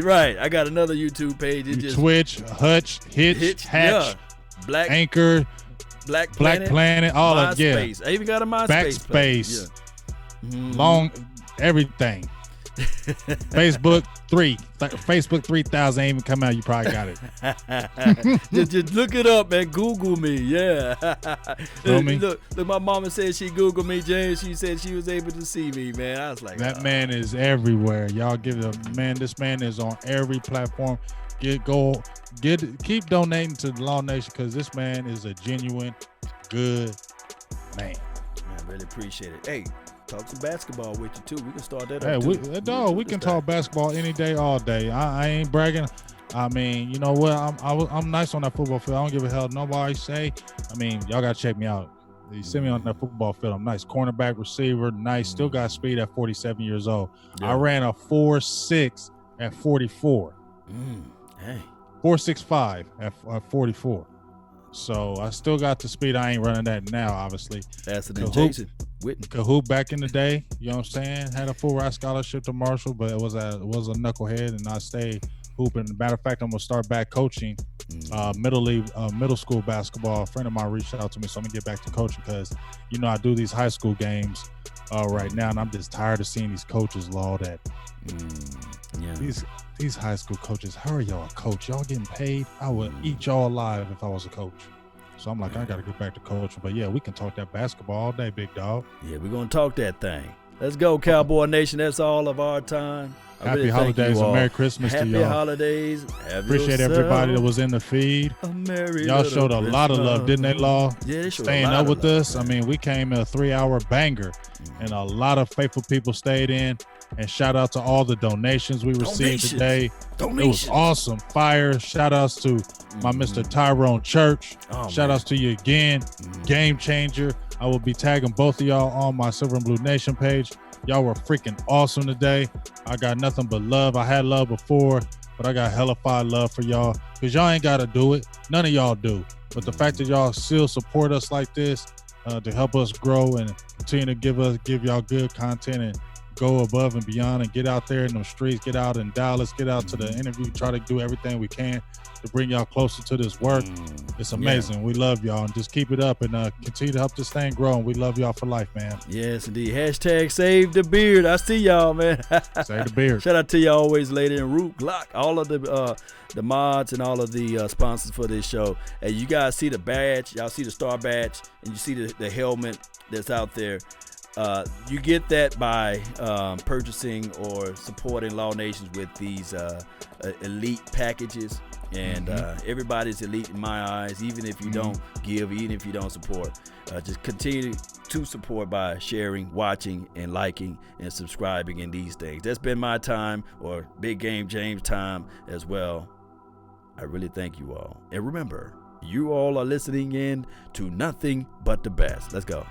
Right. I got another YouTube page. It's Twitch, Hutch, Hitch, Hatch, Black Anchor, Black Planet, all of yeah. I even got a MySpace. Backspace, long everything. Facebook 3000 ain't even come out. You probably got it. just look it up, man. Google me, yeah. Look, my mama said she Googled me, James. She said she was able to see me, man. I was like, that man is everywhere. Y'all give it a man. This man is on every platform. Keep donating to the Law Nation because this man is a genuine good man. I really appreciate it. Hey, talk some basketball with you too. We can start that. Hey, we can talk basketball any day, all day. I ain't bragging. I mean, you know what? I'm nice on that football field. I don't give a hell nobody say. I mean, y'all gotta check me out. You see me on that football field. I'm nice, cornerback, receiver, nice. Still got speed at 47 years old. Yeah. I ran a 4.6 at 44. Hey, 4.65 at 44. So I still got the speed. I ain't running that now, obviously. Faster than Jason Witten. Cahoop back in the day, you know what I'm saying? Had a full ride scholarship to Marshall, but it was a knucklehead, and I stayed hooping. Matter of fact, I'm gonna start back coaching middle school basketball. A friend of mine reached out to me, so I'm gonna get back to coaching because I do these high school games right now, and I'm just tired of seeing these coaches these high school coaches. How are y'all a coach? Y'all getting paid? I would eat y'all alive if I was a coach. So I'm like, I got to get back to coaching. But yeah, we can talk that basketball all day, big dog. Yeah, we're going to talk that thing. Let's go, Cowboy Nation. That's all of our time. Happy holidays and Merry Christmas to y'all. Happy holidays. Appreciate everybody that was in the feed. Y'all showed a lot of love, didn't they, Law? Yeah, they showed Staying a lot up with love, us. Man. I mean, we came in a 3-hour banger, and a lot of faithful people stayed in. And shout out to all the donations we received today. It was awesome. Fire. Shout outs to my Mr. Tyrone Church. Shout outs to you again. Game changer. I will be tagging both of y'all on my Silver and Blue Nation page. Y'all were freaking awesome today. I got nothing but love. I had love before, but I got hellified love for y'all because y'all ain't got to do it. None of y'all do. But the fact that y'all still support us like this to help us grow and continue to give y'all good content and go above and beyond and get out there in the streets, get out in Dallas, get out to the interview, try to do everything we can to bring y'all closer to this work. It's amazing. Yeah. We love y'all and just keep it up and continue to help this thing grow. And we love y'all for life, man. Yes, indeed. Hashtag save the beard. I see y'all, man. Save the beard. Shout out to y'all always later in Root, Glock, all of the mods and all of the sponsors for this show. And you guys see the badge, y'all see the star badge, and you see the helmet that's out there. You get that by purchasing or supporting Law Nations with these elite packages. And everybody's elite in my eyes, even if you don't give, even if you don't support. Just continue to support by sharing, watching, and liking and subscribing in these things. That's been my time, or Big Game James' time as well. I really thank you all. And remember, you all are listening in to nothing but the best. Let's go.